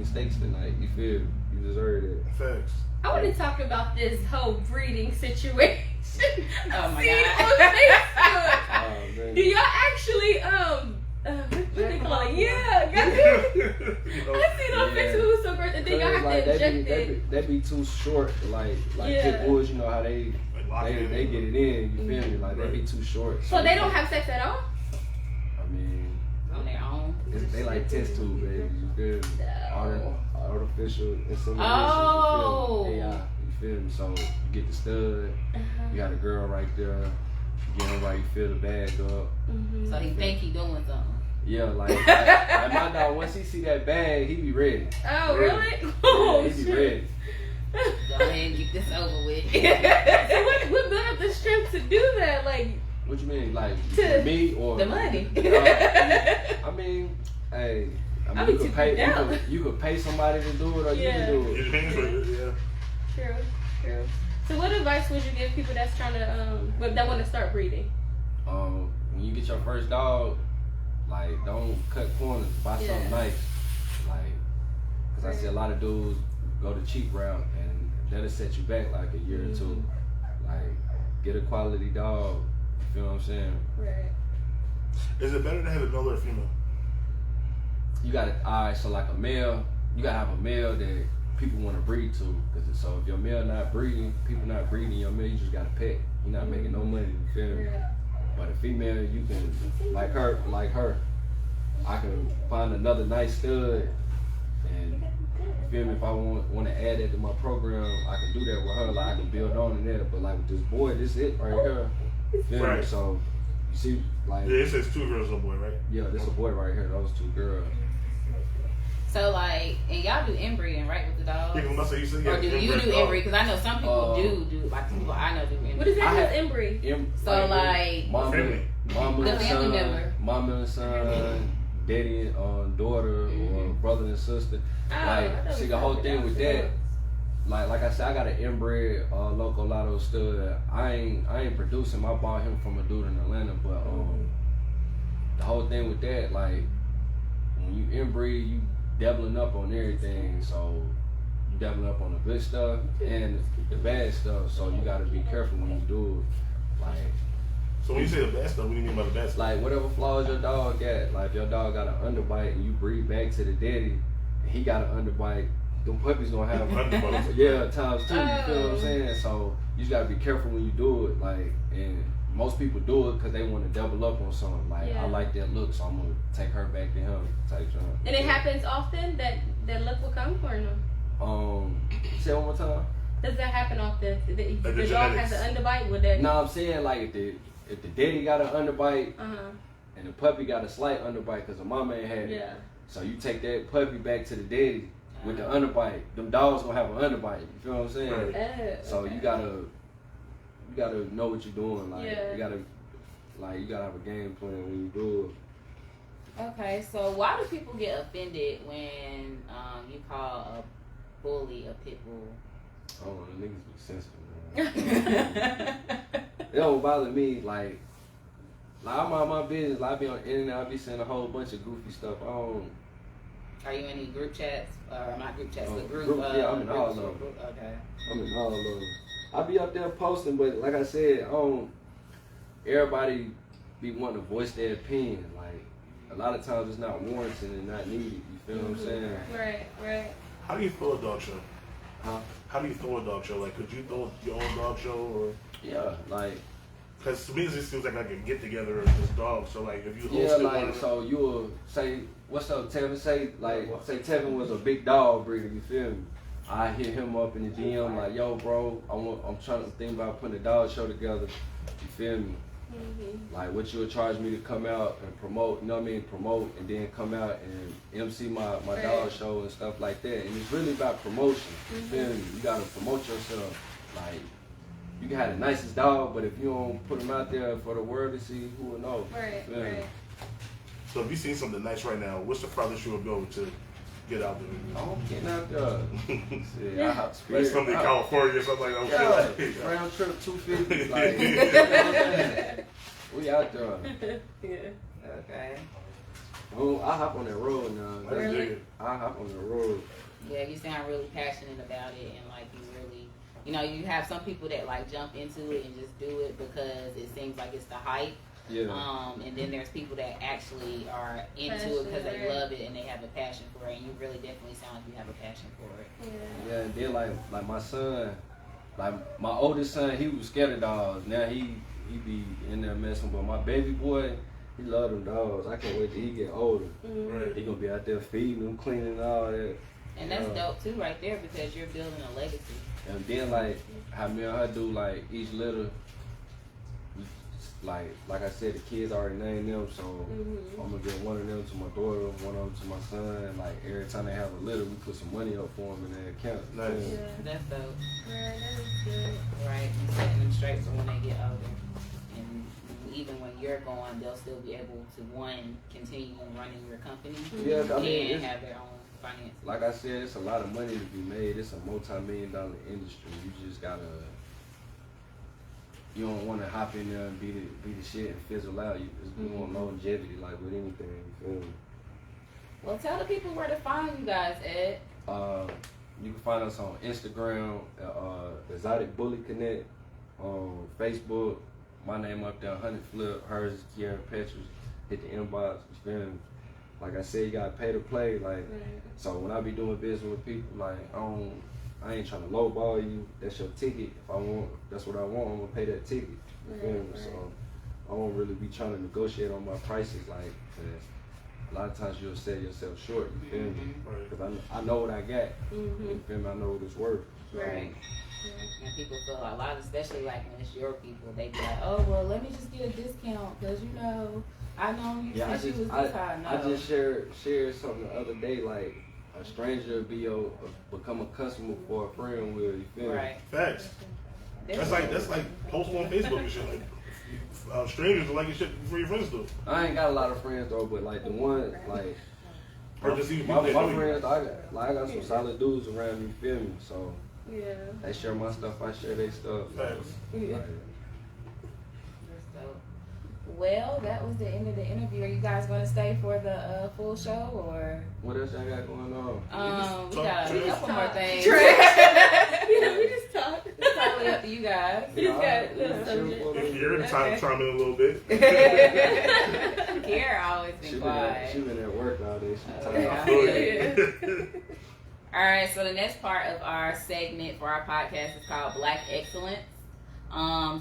steaks tonight. You feel me? You deserve it. Facts. I want to talk about this whole breeding situation. Oh my See, God. on Facebook. Oh man. Do y'all actually what they call it? Yeah, got it. You know, I seen on Yeah. Facebook it was so great, and then y'all have Like, to inject it. they be too short. Like Yeah. pit bulls, you know how they like lock it in. they get it in. You feel me? Like they be too short. So they don't have sex at all? I mean, On their own. they like test tube babies. You feel me? Artificial insemination. Oh. You feel me? AI. You feel me? So you get the stud. You got a girl right there. You get him right. You fill the bag up. Mm-hmm. So he think he doing something. Yeah, like my dog. Once he see that bag, he be ready. Oh, really? Yeah, Oh, he be shit. ready. Go ahead and get this over with. So what built up the strength to do that? Like, What you mean, like To- me or The money. I mean, hey, I you mean, could to pay. be down. You could pay somebody to do it, or you Yeah. can do It it. depends, yeah. true. So what advice would you give people that's trying to, that want to start breeding? When you get your first dog, like don't cut corners. Buy something Yeah. nice, like, cause I see a lot of dudes go the cheap route, and that'll set you back like a year or two. Like, get a quality dog. You feel what I'm saying? Right. Is it better to have a male or a female? You gotta, alright, so like a male, you gotta have a male that people want to breed to. So if your male not breeding, people not breeding your male, you just gotta pet. You're not making no money, you feel me? Right. But a female, you can, like her, I can find another nice stud, and you feel me, if I want to add that to my program, I can do that with her, like I can build on in there. But like with this boy, this it right here, you feel me? Right. So, you see, like, Yeah, it says 2 girls and a boy, right? yeah, this a boy right here, those 2 girls. So like, and y'all do inbreeding, right, with the dogs? Yeah, 'cause when I say you said Or do you do inbreed? Because I know some people do. Like people I know do inbreed. What does that I mean, have- inbreed? So like, mama, Family. mama, The family son, member. mama and son, daddy and daughter, or brother and sister. Like, see, the whole thing with that, like I said, I got an inbred local lotto stud. I ain't producing. I bought him from a dude in Atlanta, but the whole thing with that, like, when you inbreed, you doubling up on everything. So you doubling up on the good stuff and the bad stuff. So you gotta be careful when you do it. Like, So when you say the bad stuff, what do you mean by the bad stuff? like whatever flaws your dog got. Like if your dog got an underbite and you breed back to the daddy, and he got an underbite, them puppies gonna have Underbites. yeah, times two. You feel what I'm saying? So you just gotta be careful when you do it. Like, and most people do it because they want to double up on something. Like, I like that look, so I'm gonna take her back to him type job. And it happens often that look will come or no? Say it one more time. Does that happen often? The the dog genetics. has an underbite with that? No, I'm saying like if the daddy got an underbite Uh-huh. and the puppy got a slight underbite because the mama ain't had it. Yeah. So you take that puppy back to the daddy with the underbite. Them dogs gonna have an underbite. You feel what I'm saying? Right. So you gotta know what you're doing. Like Yeah. you gotta have a game plan when you do it. Okay, so why do people get offended when you call a bully a pit bull? I don't know, the niggas be sensitive, man. It don't bother me, like I'm on my business. Like, I be on the internet, I be seeing a whole bunch of goofy stuff. I don't. Are you in any group chats? Or not group chats, but Group, group yeah, I'm in all of groups? them. Okay. I'm in all of them. I be up there posting, but like I said, I don't. Everybody be wanting to voice their opinion. Like, a lot of times it's not warranted and not needed. You feel what I'm saying? Right. How do you throw a dog show? Huh? How do you throw a dog show? Like, could you throw your own dog show, or? Yeah, like. Because to me, it just seems like a get together of just dogs. So like, if you Yeah, hosted like, one, so you will say, what's up, Tevin? Say Tevin was a big dog breeder, you feel me? I hit him up in the DM, like, yo, bro, I'm trying to think about putting a dog show together, you feel me? Like, what you would charge me to come out and promote, you know what I mean? Promote and then come out and MC my dog show and stuff like that. And it's really about promotion, you feel me? You gotta promote yourself. Like, you can have the nicest dog, but if you don't put them out there for the world to see, who will know? Right. so if you see something nice right now, what's the farthest you would go to get out there? I'm getting out there. Shit, I hop Like Spirit. something in California or something like that. Yeah, round trip 250. Like, you know what I'm saying? We out there. Okay. Oh, I hop on that road now. Let's dig it. I hop on the road. Yeah, you sound really passionate about it, and like you really, you know, you have some people that like jump into it and just do it because it seems like it's the hype. Yeah. And then there's people that actually are into it because they love it and they have a passion for it. And you really definitely sound like you have a passion for it. Yeah, and then like my son, like my oldest son, he was scared of dogs. Now he be in there messing, but my baby boy, he love them dogs. I can't wait till he get older. Right. He gonna be out there feeding them, cleaning all that. And that's dope too, right there, because you're building a legacy. And then like how me and her do like each litter, like I said, the kids already named them, so I'm gonna get one of them to my daughter, one of them to my son. Like every time they have a litter, we put some money up for them in their account. Nice. Yeah. That's dope. Right, that is good. Right, and setting them straight for when they get older. And even when you're gone, they'll still be able to, one, continue running your company Yeah, I mean, and it's, have their own finances. like I said, it's a lot of money to be made. It's a multi-million-dollar industry. You just gotta. You don't want to hop in there and be the shit and fizzle out. You want longevity, like with anything. You feel me? Well, tell the people where to find you guys, Ed. You can find us on Instagram, Exotic Bully Connect, on Facebook. My name up there, 100 Flip. Hers is Kiara Petrus. Hit the inbox. You feel me? Like I said, you gotta pay to play. Like, so when I be doing business with people, like I ain't trying to lowball you. That's your ticket. If I want, that's what I want. I'm gonna pay that ticket. You feel me? So I won't really be trying to negotiate on my prices. Like, 'cause a lot of times you'll sell yourself short. You feel me? Right. Because I know what I got. You feel me? I know what it's worth. Right. And people feel a lot, especially like when it's your people, they be like, oh, well, let me just get a discount because, you know, I know you Yeah, said she was this high. No. I just shared something the other day. Like, a stranger become a customer for a friend will. You feel me? Right. Facts. That's like post on Facebook and shit. Like, strangers are liking shit before your friends do. I ain't got a lot of friends though, but like the one like Or just even my people that know you. friends, I got some solid dudes around me, feel me? So Yeah. they share my stuff, I share their stuff. Facts. Yeah. Like, Well, that was the end of the interview. Are you guys going to stay for the full show or? what else y'all got going on? We got a couple more things. Yeah, we just talked. It's totally up to you guys. We just got Yeah, little subject. If you're the time to chime in a little bit. Kiara always been quiet. She been at work all day. She Okay. tired. All right, so the next part of our segment for our podcast is called Black Excellence.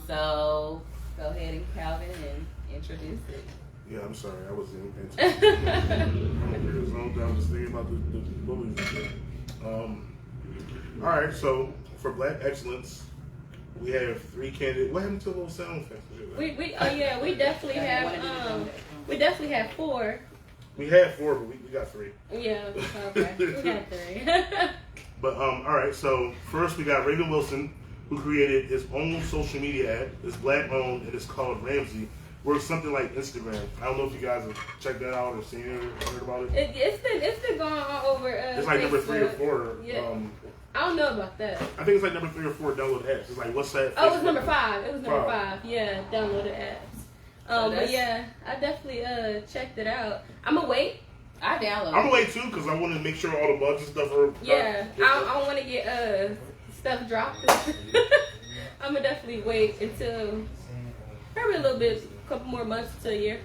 So go ahead and Calvin and introduce it. Yeah, I'm sorry, I wasn't into it. I'm just thinking about the movies and shit. Alright, so for Black Excellence, we have 3 candidates. What happened to a little sound effects? We definitely have 4. We had 4, but we got 3. Yeah, okay. We got 3. But alright, so first we got Raven Wilson, who created his own social media app. It's black owned and it's called Ramsey. Works something like Instagram. I don't know if you guys have checked that out or seen it or heard about it. It's been going on over. It's like number 3 or 4. Yeah. I don't know about that. I think it's like number 3 or 4 download apps. It's like WhatsApp. Oh, it was Facebook. number 5. It was number 5. 5. Yeah, downloaded apps. But that's- yeah, I definitely checked it out. I'ma wait. I downloaded. I'm gonna wait too because I want to make sure all the bugs and stuff are. Yeah, I don't want to get stuff dropped. I'm gonna definitely wait until probably a little bit, a couple more months to a year.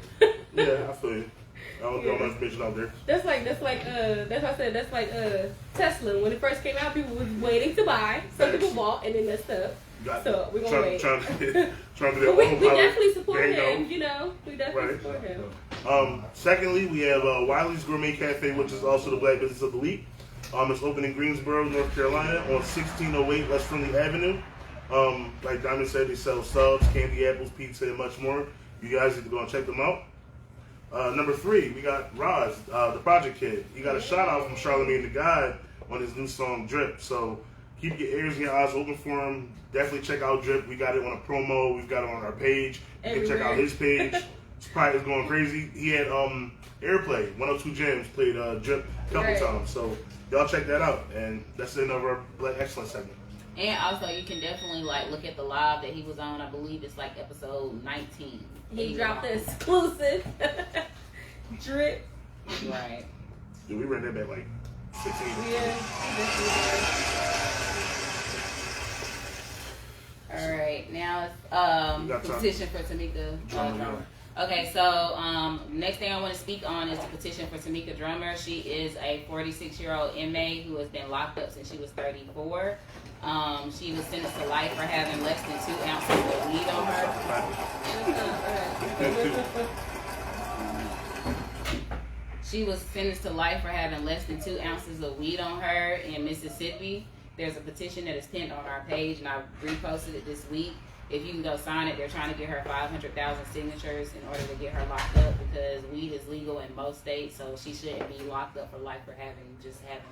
Yeah, I feel you. I don't know much information out there. That's why I said that's like Tesla. When it first came out, people was waiting to buy. Some people bought and then messed up. So we're gonna wait. Trying to do that. But we definitely support him. You know, we definitely Right. support him. Secondly, we have Wiley's Gourmet Cafe, which is also the Black Business of the Week. It's open in Greensboro, North Carolina, on 1608 West Friendly Avenue. Like Diamond said, they sell subs, candy apples, pizza, and much more. You guys need to go and check them out. Number 3, we got Roz, the Project Kid. He got a shout out from Charlamagne the God on his new song Drip. So keep your ears and your eyes open for him. Definitely check out Drip. We got it on a promo. We've got it on our page. You can check out his page. It's going crazy. He had Airplay, 102 Gems, played Drip a couple times. So y'all check that out. And that's the end of our Black Excellence segment. And also, you can definitely look at the live that he was on. I believe it's episode 19. He dropped the exclusive drip. Right. Dude, we ran that back like 16 years. Yeah. All right. Now You got it's time. petition for Tamika Drummer, Drummer. Okay, so next thing I want to speak on is the petition for Tamika Drummer. She is a 46-year-old inmate who has been locked up since she was 34. She was sentenced to life for having less than 2 ounces of weed on her. She was sentenced to life for having less than 2 ounces of weed on her in Mississippi. There's a petition that is pinned on our page, and I reposted it this week. If you can go sign it, they're trying to get her 500,000 signatures in order to get her locked up because weed is legal in most states, so she shouldn't be locked up for life for having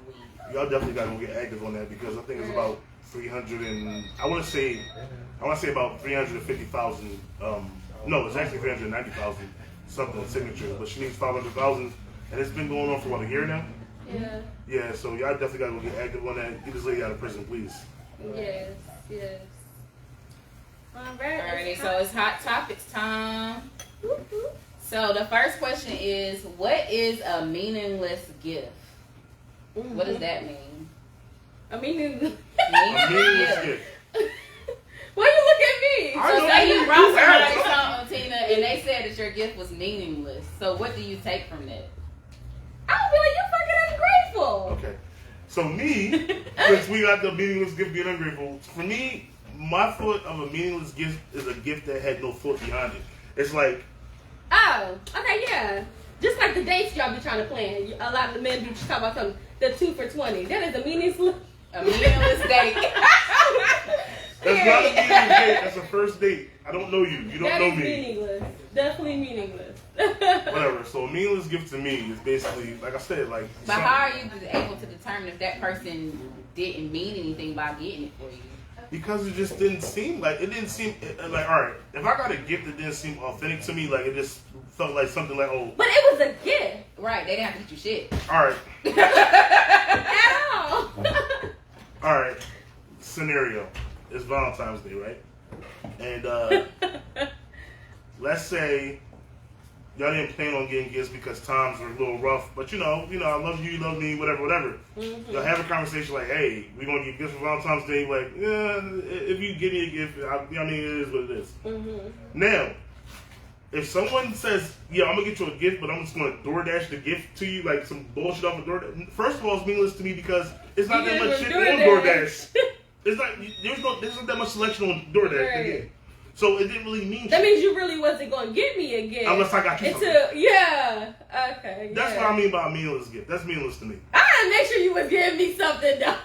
weed. Y'all definitely got to get active on that because I think it's about 300 and I want to say about 350,000. No, it's actually 390,000 something signatures, but she needs 500,000, and it's been going on for what, a year now. Yeah. Yeah, so y'all definitely got to go get active on that. Get this lady out of prison, please. Yes. Yes. Alrighty, so it's hot topics time. So the first question is, what is a meaningless gift? What does that mean? I mean, Meaningless gift. why you look at me? I So know say you brought have somebody something. something, Tina, and they said that your gift was meaningless. So what do you take from that? I would be like, you fucking ungrateful. Okay. So me, since we got the meaningless gift being ungrateful, for me, my thought of a meaningless gift is a gift that had no thought behind it. It's like, Oh, okay, yeah. Just like the dates y'all be trying to plan. A lot of the men do talk about something. The 2 for $20. That is a meaningless. A meaningless date. that's not a meaningless date. That's a first date. I don't know you. You don't That know is me. meaningless. Definitely meaningless. Whatever. So a meaningless gift to me is basically, like I said, like. But how are you able to determine if that person didn't mean anything by getting it for you? Because it just didn't seem like all right. If I got a gift that didn't seem authentic to me, like it just felt like something like But it was a gift. Right, they didn't have to get you shit. all right, At all. all right. Scenario: it's Valentine's Day, right? And let's say y'all didn't plan on getting gifts because times were a little rough, but you know, I love you, you love me, whatever. Mm-hmm. Y'all have a conversation like, hey, we're gonna give gifts for Valentine's Day. Like, yeah, if you give me a gift, I mean, it is what it is. Mm-hmm. Now, if someone says, yeah, I'm gonna get you a gift, but I'm just gonna DoorDash the gift to you, like some bullshit off of DoorDash. First of all, it's meaningless to me because it's not that much shit on DoorDash. It's not. There's not that much selection on DoorDash. Right. Again. So it didn't really mean That shit. means you really wasn't going to get me a gift. Unless I got you something. Yeah. Okay. That's yeah. what I mean by a meaningless gift. That's meaningless to me. I gotta make sure you was giving me something though. Cause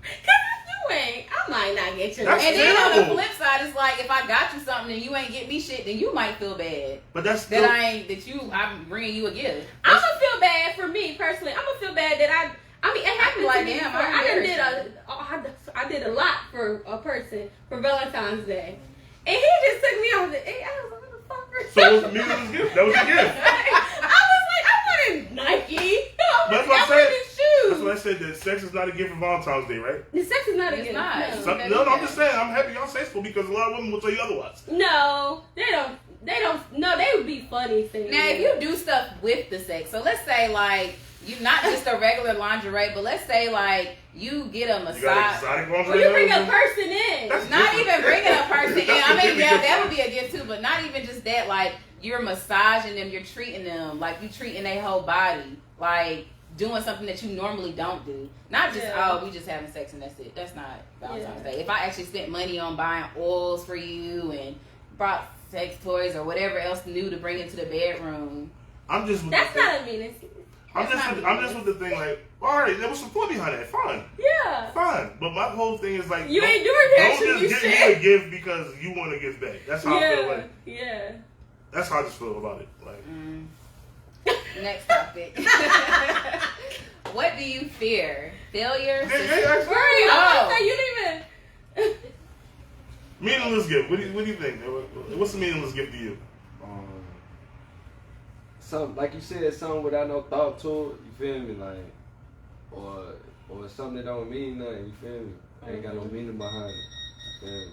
if you ain't, I might not get you. That's And then on the terrible. flip side, it's like if I got you something and you ain't get me shit, then you might feel bad But that's that still, I'm bringing you a gift. I'm gonna feel bad for me personally. I'm gonna feel bad that I mean, it happened like, to me damn, before. I'm I did a lot for a person for Valentine's Day, and he just took me on the. I was like, what the fuck? so it was a meaningless gift. That was a gift. I was like, I wanted Nike. That's what I I said. wanted shoes. That's what I said. That sex is not a gift for Valentine's Day, right? The sex is not a It's gift. not. No. No, I'm just saying. I'm happy y'all sexful because a lot of women will tell you otherwise. No, they don't. They don't. No, they would be funny things. Now, if you do stuff with the sex, so let's say like you not just a regular lingerie, but let's say like you get a You got massage. exotic Well, lingerie. you bring a now? person in. That's Not different. even bringing a person in. That's I mean, completely yeah, that different. would be a gift too, but not even just that. Like you're massaging them, you're treating them, like you treating their whole body, like doing something that you normally don't do. Not just Yeah. we just having sex and that's it. That's not Valentine's Yeah. Day. If I actually spent money on buying oils for you and brought sex toys or whatever else new to bring into the bedroom. I'm just. With That's the thing. not a meaning. I'm just with the thing like, all right, there was some fun behind that. Fine. Yeah. Fine. But my whole thing is like, You don't- ain't doing that Don't shit, just you get shit. me a gift because you want to give back. That's how I feel Yeah. like. Yeah. That's how I just feel about it. Like, Next topic. What do you fear? Failure? hey, actually, Right. Oh. Oh. You didn't even. meaningless gift. What do you think? What's a meaningless gift to you? Something like you said, something without no thought to it. You feel me? Like, or something that don't mean nothing. You feel me? Ain't got no meaning behind it. You feel me?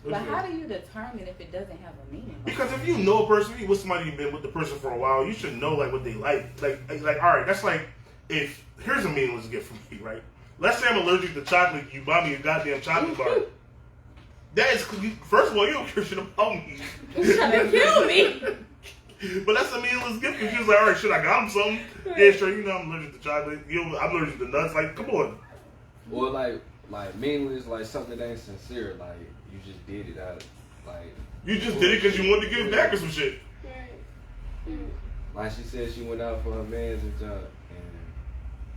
What But you how think? do you determine if it doesn't have a meaning? Because if you know a person, if you with somebody you've been with the person for a while, you should know like what they like. Like all right, that's like if here's a meaningless gift from me, right? Let's say I'm allergic to chocolate, you buy me a goddamn chocolate bar. That is, first of all, you don't care shit about me. You're trying to kill me. But that's a meaningless gift because she was like, all right, shit, I got him something. Yeah, sure, you know I'm allergic to chocolate. I'm allergic to nuts. Like, come on. Or like meaningless, like something that ain't sincere. Like you just did it out of like. You just did it because you wanted to give back or some shit. Like she said, she went out for her man's job,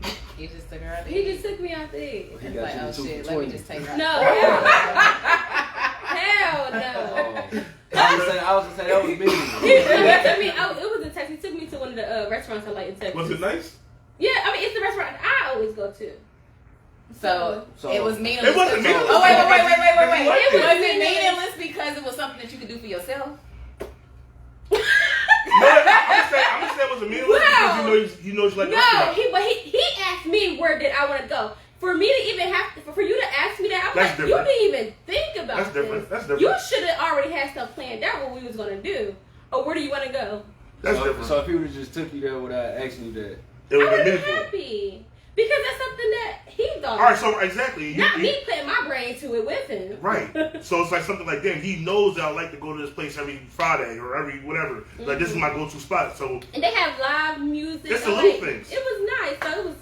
and You just took her out. He just took me out the egg. he It's got like, you oh the 2 shit, for let me 20. just take her No, out. hell no. I was gonna say that was He meaningless. took me. It was in Texas. He took me to one of the restaurants I like in Texas. Was it nice? Yeah, I mean it's the restaurant I always go to. So, So- it was meaningless. It wasn't meaningless. Oh, wait. It Was was it meaningless because it was something that you could do for yourself? No, I'm just saying it was a meaningless Wow. because you know you like No, restaurants. he asked me where did I want to go. For me to even for you to ask me that, I'm That's like, different. you didn't even think about That's different. this. That's different. You should have already had stuff planned out what we was gonna do. Or where do you want to go? That's so, different. So if he would have just took you there without asking you that, It would I have would been be meaningful. happy because that's something that he thought. All right, so exactly. Not me putting my brain to it with him. Right. So it's like something like, damn, he knows that I like to go to this place every Friday or every whatever. Like, this is my go-to spot. So And they have live music. It's the and, little things. It was nice. So it was.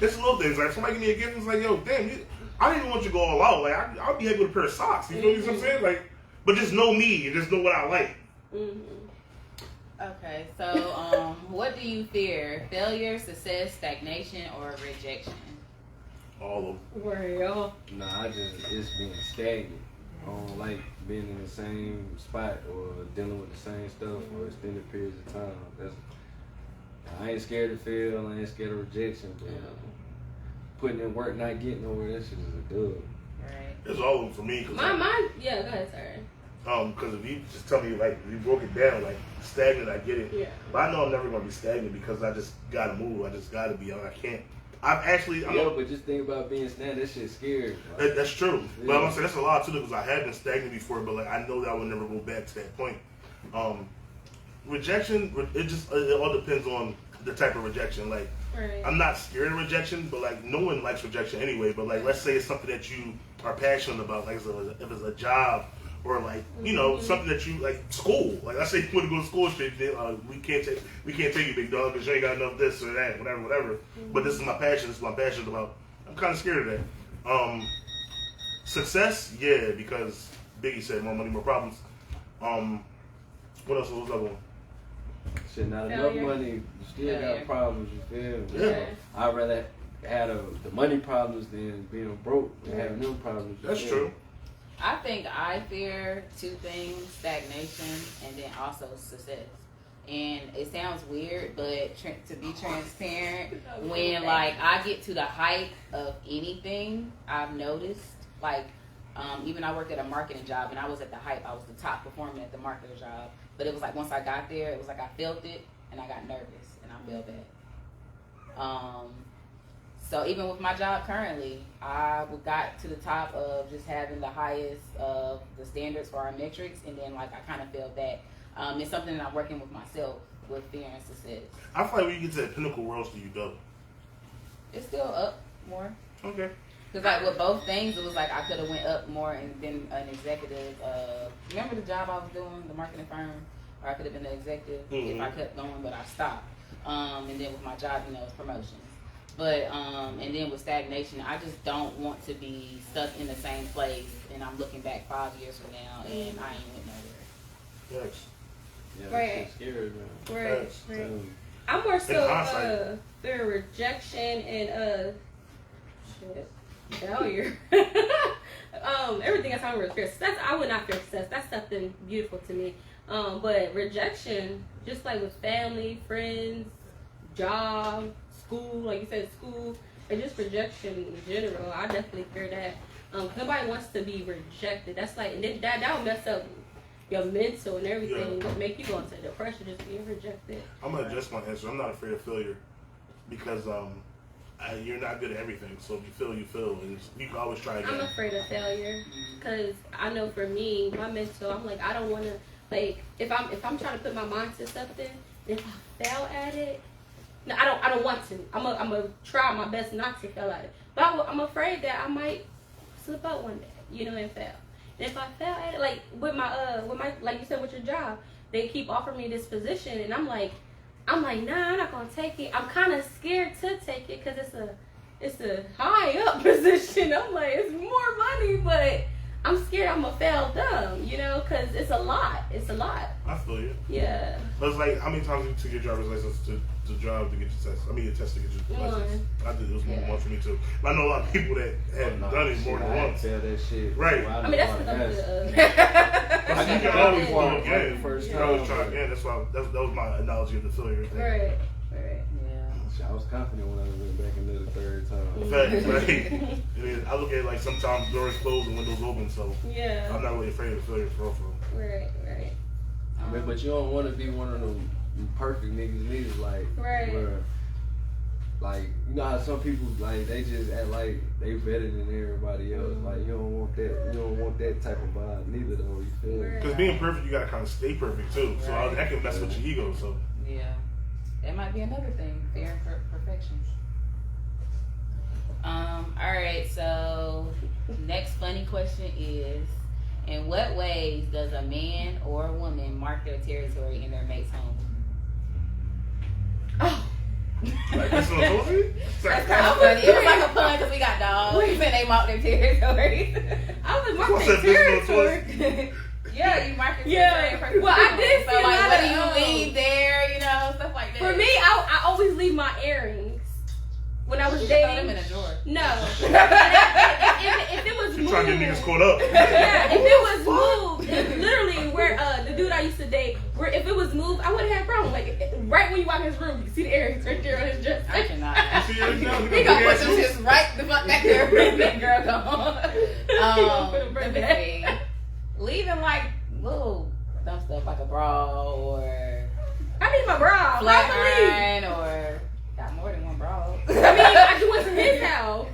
it's little things. Like, somebody give me a gift and it's like, yo, damn, I didn't even want you to go all out. Like, I'll be happy with a pair of socks. You feel me? What I'm saying? Like, but just know me and just know what I like. Okay, so what do you fear? Failure, success, stagnation, or rejection? All of them. Well, nah, it's being stagnant. I don't like being in the same spot or dealing with the same stuff for extended periods of time. I ain't scared to fail. I ain't scared of rejection. But putting in work, not getting nowhere, that shit is a dub. Right. It's all of them for me. Cause Mine, yeah, go ahead, sorry. Because if you just tell me, like, if you broke it down, like, stagnant, I get it. Yeah. But I know I'm never going to be stagnant because I just got to move. I just got to be. I can't. I'm but just think about being stagnant. That shit's scary. That's true. Yeah. But I'm going to say that's a lot, too, because I have been stagnant before, but, like, I know that I would never go back to that point. Rejection, it all depends on the type of rejection. Like, Right. I'm not scared of rejection, but, like, no one likes rejection anyway. But, like, let's say it's something that you are passionate about, like, if it's a job, or like something that you like school. Like I say, you want to go to school, shit. We can't take you, big dog, because you ain't got enough this or that, whatever. Mm-hmm. But this is my passion. This is what I'm passionate about. I'm kind of scared of that. Success, yeah, because Biggie said more money, more problems. What else was that one? Shit, not Failure. enough money. You still Failure. got problems. You feel me? Yeah. I'd rather have the money problems than being broke and having them problems. You That's feel true. me? I think I fear two things: stagnation and then also success. And it sounds weird, but to be transparent, when like I get to the height of anything, I've noticed like even I worked at a marketing job and I was at the height. I was the top performer at the marketing job. But it was like once I got there, it was like I felt it and I got nervous and I felt that. So even with my job currently, I got to the top of just having the highest of the standards for our metrics, and then like I kind of felt that it's something that I'm working with myself with fear and success. I feel like when you get to that pinnacle, where else do you go? It's still up more. Okay. Cause like with both things, it was like I could have went up more and been an executive. Remember the job I was doing, the marketing firm, or I could have been an executive if I kept going, but I stopped. And then with my job, it's promotions. But and then with stagnation, I just don't want to be stuck in the same place. And I'm looking back 5 years from now, and I ain't went nowhere. Yes. Yeah, Right. that shit's scary, man. Right. Yes. Right. Um, I'm more so hindsight. fear of rejection and failure. Everything else I'm really fear success. I would not fear success. That's something beautiful to me. But rejection, just like with family, friends, job, school, like you said, school, and just rejection in general, I definitely fear that. Nobody wants to be rejected. That's like, and then that will mess up your mental and everything. Yeah. Make you go into depression just being rejected. I'm gonna adjust my answer. I'm not afraid of failure because you're not good at everything. So if you fail, you fail, and you can always try again. I'm afraid of failure because I know for me, my mental, I'm like, I don't want to, like, if I'm trying to put my mind to something, if I fail at it, no, I don't want to. I'm gonna try my best not to fail at it, but I'm afraid that I might slip up one day, and fail. And if I fail at it, like with my like you said with your job, they keep offering me this position, and I'm like, nah, I'm not gonna take it. I'm kind of scared to take it because it's a high up position. I'm like, it's more money, but I'm scared I'm gonna fail dumb, because it's a lot. It's a lot. I feel you. Yeah. But it's like, how many times you took your driver's license to drive to get your test? I mean, your test to get your license. I did. It was one for me too. But I know a lot of people that have done it more than I once. tell that shit. Right. Well, I mean, that's because I'm good. But you can always Well, go again. the first You can always time. try again. That's why that was my analogy of the failure thing. Right. I was confident when I went back into the third time. Facts, right? I mean, I look at it like sometimes doors close and windows open, so Yeah. I'm not really afraid of failure for real. Right. I mean, but you don't want to be one of them perfect niggas neither, like, Right. where, like, you know how some people, like, they just act like they better than everybody else. Like, you don't want that. You don't want that type of vibe neither, though. You feel me? Right. Because being perfect, you gotta kind of stay perfect too. So Right. that can mess with your ego. So Yeah, that might be another thing. Fear and perfection. All right. So next funny question is: in what ways does a man or a woman mark their territory in their mate's home? Oh. like this one told you. That's kind of funny. It was like a pun because we got dogs and they mark their territory. I was What's marking that business territory. Yeah, you mark your Yeah. territory. Well, I did So see a like, lot what of, do you leave there? Stuff like that. For me, I always leave my earrings when I was you dating. throw them in a drawer. No. if it was You moved, trying to get niggas caught up. yeah, if it was moved, it's literally where the dude I used to date, where if it was moved, I wouldn't have a problem. Like right when you walk in his room, you see the earrings right there on his dress. I cannot. You see yours now? He gonna put them just right the fuck back there when that girl gone. Put a let me see. Leaving like little dumb stuff like a bra or I need my bra. flat Probably. iron or got more than one bra. I mean, I do it to his house.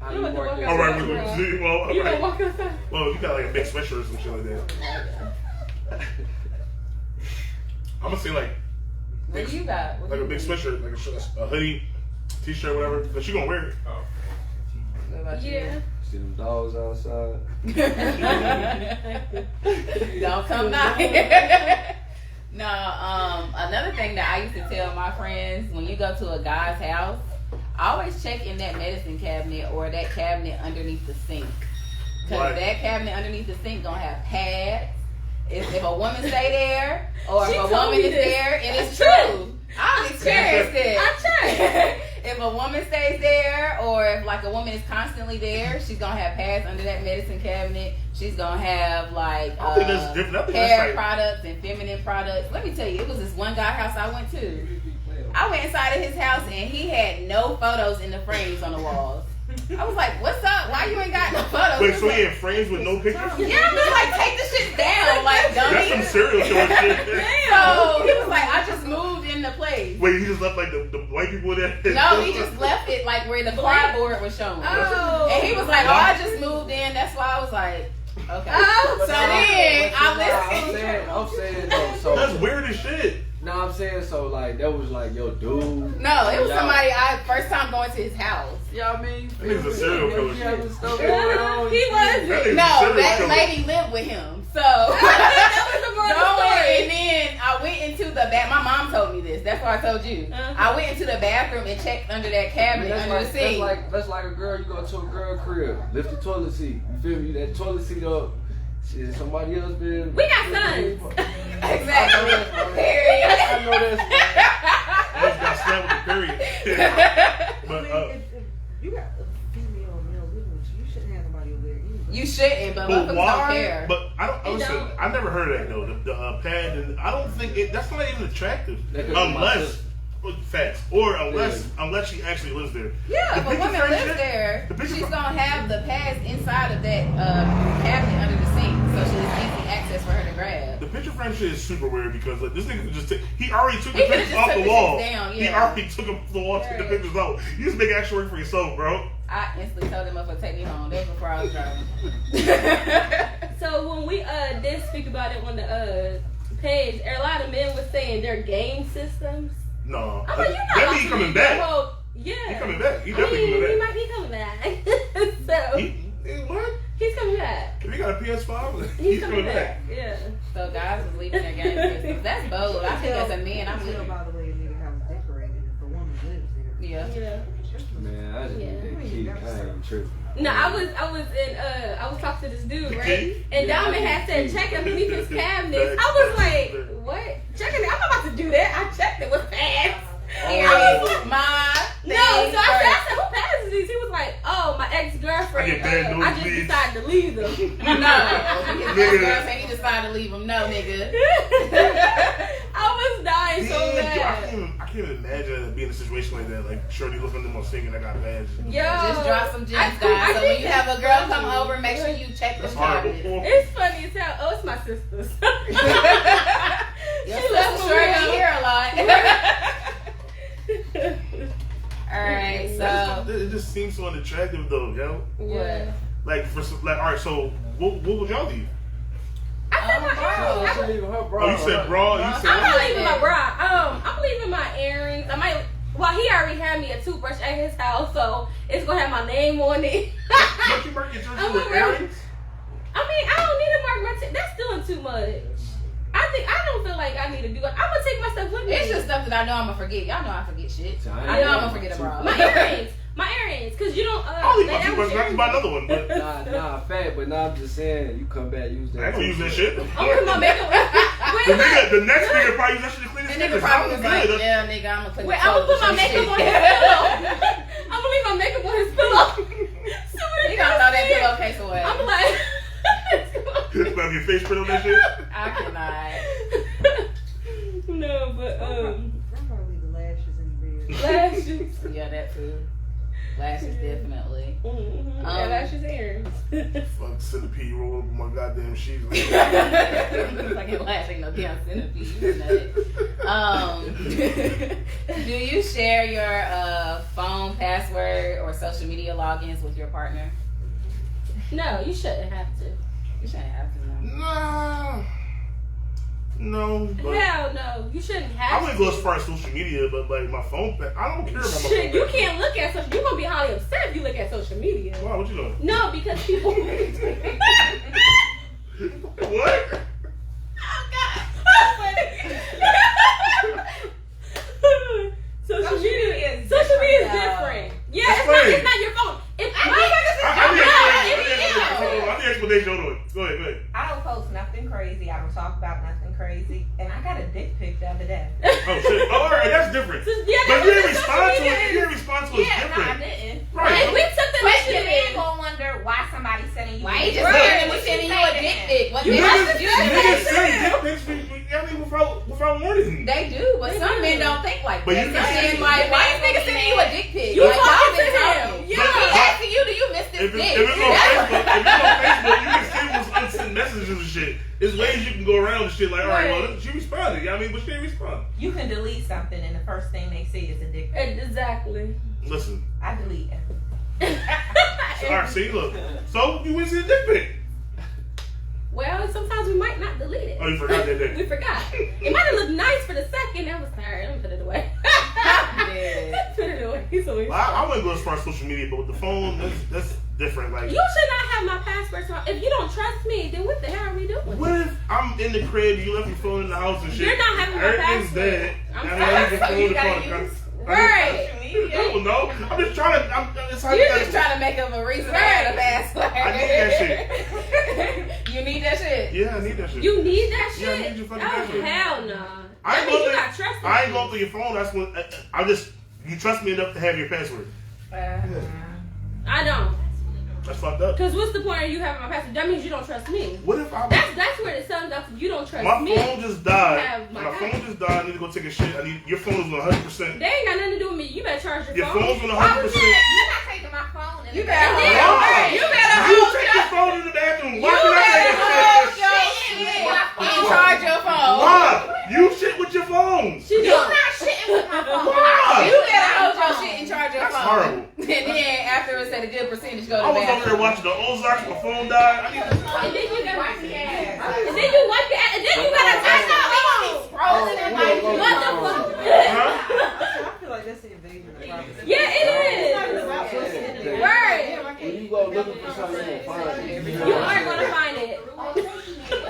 How You you want to work walk this All right, outside, out? well, bro. well, You gonna walk outside? well, you got like a big sweatshirt or some shit like that. I'm gonna say like What do you got? What a do big you- sweatshirt, like a hoodie, t-shirt, whatever. But she gonna wear it. What about you? Yeah. See them dogs outside. Don't come knocking. No, another thing that I used to tell my friends, when you go to a guy's house, always check in that medicine cabinet or that cabinet underneath the sink. Because Right. that cabinet underneath the sink gonna have pads. If a woman stay there, or She if a told woman me is this. there, and it's I true. I've experienced it. I checked. If a woman stays there, or if like a woman is constantly there, she's gonna have pads under that medicine cabinet. She's gonna have like I think that's different. I think hair that's like, products and feminine products. Let me tell you, it was this one guy house I went to. I went inside of his house and he had no photos in the frames on the walls. I was like, "What's up? Why you ain't got no photos?" wait, He so was he like, had frames with no pictures? yeah, I'm just like, take the shit down, like That's some dummy. serial killer shit. So he was like, I just moved into place. Wait, he just left like the white people there? No, he just left it like where the clipboard was showing. Oh. And he was like, "Oh, I just moved in." That's why I was like, "Okay." Oh, So then I'm I listened. saying though. So That's weird as shit. nah, I'm saying so like that was like your dude. No, it was Y'all- somebody I first time going to his house. Yeah, I mean, That nigga's a serial killer. He having stuff going on. He wasn't. That nigga's a No, serial that killer. lady lived with him. So That was the moral of the Don't worry. story. And then I went into the bath. My mom told me this. That's why I told you. Uh-huh. I went into the bathroom and checked under that cabinet That's under like, the sink. that's like a girl, you go to a girl crib, lift the toilet seat, you feel me? That toilet seat up, shit, somebody else been. We got sons. Exactly. Period. I know that's Almost got slapped with the period. I But mean, if you got a female or male living with you, you shouldn't have nobody over there either. You shouldn't, but But motherfuckers don't why? care. But I don't. They Listen, don't. I never heard of that though. The pad, and I don't think that's not even attractive That could be my unless sister. facts or unless she actually lives there. Yeah, if The a picture woman frame lives shit- there, the picture she's frame- gonna have the pads inside of that cabinet under the sink, so she has easy access for her to grab. The picture frame shit is super weird because like this nigga could just take. He already took the He could've pictures just off took the the wall. shit down, He yeah. already took them off the wall, took the Right. pictures out. You just make extra work for yourself, bro. I instantly told him to take me home. That was before I was driving. So when we did speak about it on the page, a lot of men were saying their game systems. No, I'm like, you're not that about mean he to coming leave back. your whole- yeah. He coming back. He I definitely mean, he coming might back. be coming back. So What? he's coming back. If he got a PS5, He's coming back. Yeah. So guys was leaving their game systems. That's bold. I think as a man, I'm You can with tell by the way a nigga house decorated if a woman lives there. Yeah. Yeah. Man, I just Yeah. need that key. I ain't tripping. No, I was talking to this dude, right? Okay. And Yeah, Diamond I had think- said check underneath his cabinets. I was like, what? Checking it? I'm about to do that. I checked it with pads. Period. My No, so thing I first. said, who passes these? He was like, oh, my ex-girlfriend. I get bad I just nosebleeds. decided to leave them. No, because girl said he decided to leave him. No, nigga. I was dying so Damn, bad. I can't even imagine being in a situation like that. Like, Shorty looking at them on singing, I got pads. Yo, Just drop some gems, I guys. So when think you have a girl it's come funny. over, make sure you check the That's cabinet. horrible. It's funny as hell. Oh, it's my sister's. Your She left sister for sure real. ain't here a lot. Alright, so It just seems so unattractive though, yo. Yeah. Like all right. So what would y'all leave? I said my bro. earrings. She leaving her bra. Oh, you said bra. You said I'm not leaving my bra. I'm leaving my earrings. I might. Well, he already had me a toothbrush at his house, so it's gonna have my name on it. Don't you mark your I'm jersey with a real- earrings? I mean, I don't need to mark my. That's doing too much. I don't feel like I need to do it. I'm gonna take my stuff with me. it's just stuff that I know I'm gonna forget. Y'all know I forget shit. I I know I'm gonna forget a bra. my earrings, cause you don't. I'll leave they my never toothbrush. I share can buy another one, but Nah, fat, but now I'm just saying, you come back, use that. I can use that shit. I'm gonna put my makeup. The Wait, look. the next nigga probably use that shit to clean his And nigga fingers. probably was like, Good. yeah, nigga, I'm gonna clean Wait, the I'm gonna put my toilet makeup shit. on his pillow. I'm gonna leave my makeup on his pillow. So when He it gonna comes throw that in, pillowcase away. I'm like, Have your face print on that shit. I cannot. no, but I'll probably leave the lashes in the bed. lashes. Yeah, that too. Lashes, definitely. Mm-hmm. Eyelashes, earrings. Fuck centipede roll up with my goddamn sheets. Fucking lash ain't no damn centipede. You know that. Do you share your phone password or social media logins with your partner? No, you shouldn't have to. You shouldn't have to. No. Nah. No. But Hell no, you shouldn't have I to. wouldn't go as far as social media, but like my phone, I don't care about my phone. Shit, you can't look at social. You're gonna be highly upset if you look at social media. Wow, what you doing? No, because people. What? Social media is different. Yeah, it's not your phone. I need explanation. Hold on. Go ahead. I don't post nothing crazy. I don't talk about nothing crazy. And I got a dick pic the other day. Oh shit! Oh, all right, that's different. Yeah, But you didn't respond to it. You didn't respond to it. It's Yeah, no, I different. didn't. Right. We took the But you initiative. then gonna wonder why somebody's sending you. Why you this. just Right. sending you a dick pic? What You the niggas you send dick pics without warning. They do, but some men don't think like But that. you Some can men see- like, why is nigga sending you a dick pic? You Like, y'all talking been to him. talking. Yeah. He asking you, do you miss this If dick? it's on Facebook, you can see what's unsent messages and shit. There's ways you can go around and shit like, all right, well, she responded. You know what I mean? But she didn't respond. You can delete something and the first thing they see is a dick pic. Exactly. Listen. I delete everything. All right, see, look. So you went to the dick pic. Well, sometimes we might not delete it. Oh, you forgot that day. We forgot. It might have looked nice for the second. I was tired. I'm gonna put it away. Yeah. Put it away. So Well, I wouldn't go as far as social media, but with the phone, that's different. Like, you should not have my password. So if you don't trust me, then what the hell are we doing? what if I'm in the crib, you left your phone in the house and shit? You're not having my Everything's password. dead. I'm and sorry. I use your So phone you to gotta call the use- Right. I don't know. I'm just trying to. It's how You're you just gotta- trying to make up a reason to have a password. I need that shit. You need that shit? Yeah, I need that shit. You need that shit? Yeah, I need your fucking oh, password. hell no. I That ain't means going you through- got trust in I ain't me. going through your phone. That's when you trust me enough to have your password. I don't. That's fucked up. Because what's the point of you having my password? That means you don't trust me. What if I? That's where it sums up to you don't trust My me. phone just died. have my My phone password. just died. I need to go take a shit. Your phone is on 100%. They ain't got nothing to do with me. You better charge your Your phone. phone's on Why would 100%. you're not taking my phone? You better And then- hold Why? it. You better You hold take your your phone in the bathroom. Why You can I better take hold a your shit? shit and charge your phone. Why? You shit with your phone. She You're don't. not shitting with my phone. Why? You better hold your shit and charge your That's phone. horrible. And then afterwards, at a good percentage, go to I the was over there bathroom. watching the Ozarks. My phone died. I need to. And then you got Wipe your ass. And then you wipe your ass. And then you gotta touch the phone. Frozen in my What the fuck? Huh? I feel like that's the invasion of privacy. Yeah, it is. Right. When you go looking for something, you find it. You are gonna find it.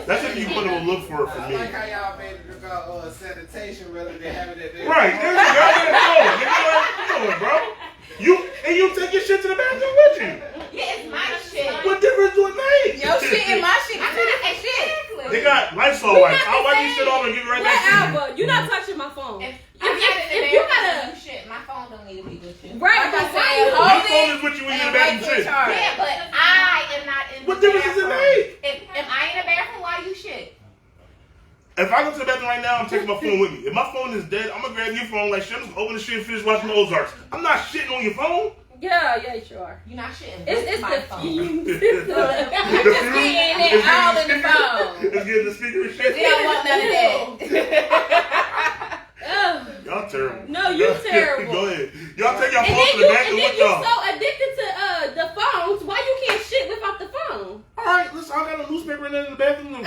That's if you want to look for it for me. I like how y'all made it about sanitation rather than having it there. Right. There you go. Nigga, what you doing, bro? You take your shit to the bathroom with you. Yeah, it's my shit. What difference do it make? Your shit and my shit is two different shit. They got Lysol wipes. I'll wipe your shit off and give it right back to you. Whatever. You're not touching my phone. If If you gotta. shit, my phone don't need to be with you. Right, Like I but why said, you- hold Your it phone is with you when you're in the and wait bathroom till shit. charge. Yeah, but I am not in What the difference does it bathroom. make? Am I in the bathroom while you shit? If I go to the bathroom right now, I'm taking my phone with me. If my phone is dead, I'm gonna grab your phone like shit. I'm just open the shit and finish watching the Ozarks. I'm not shitting on your phone. Yeah, you are. You're not shitting. It's my the phone. fumes. You just getting it all in the phone. It's getting the speaker and shit. We don't want none of that. Ugh. Y'all terrible. No, you terrible. Go ahead. Y'all take your And phone then to you the bathroom with y'all. so addicted to the phones. Why you can't shit without the phone? All right, listen. I got a newspaper in there in the bathroom.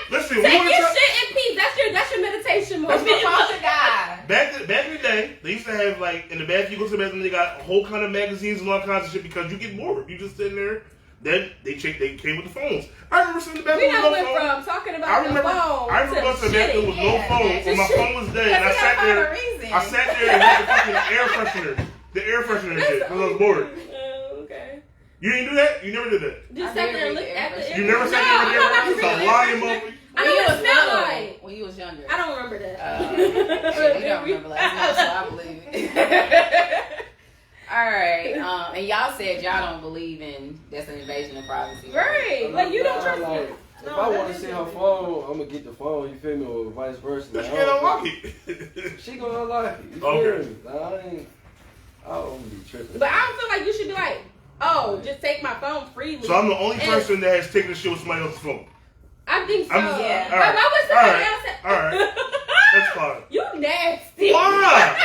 Listen, we Take want your to shit in peace. That's your meditation That's moment. my Supposed to die. back in the day, they used to have like in the bathroom. You go to the bathroom, they got a whole kind of magazines and all kinds of shit because you get bored. You just sitting there. Then they came with the phones. I remember sitting in the We bathroom done with went no phone. from talking I about the remember phone going to the bathroom shitting. with no phone when my phone was dead, and I Because sat we gotta there. find a reason. I sat there and had the fucking air freshener, and shit, because I was bored. Okay. You didn't do that? You never did that. Just I sat did there and read looked the at the air You never sat there with No, I'm not the air about to freshener. Lying read motherfucker. I know what it smelled like. When you was younger. I don't remember that. Shit, you don't remember last night, so I believe it. All right, and y'all said y'all don't believe in that's an invasion of privacy. Right. Like you don't trust me. Like, if I want to see her phone, I'm gonna get the phone. You feel me, or vice versa. But Like, you can't unlock it. She gonna unlock it. You feel Okay. me? Like, don't be tripping. But I don't feel like you should be like, oh, just take my phone freely. So I'm the only person that has taken a shit with somebody else's phone. I think so. Yeah. All right. Why would somebody else All right. That's fine. You nasty. Why?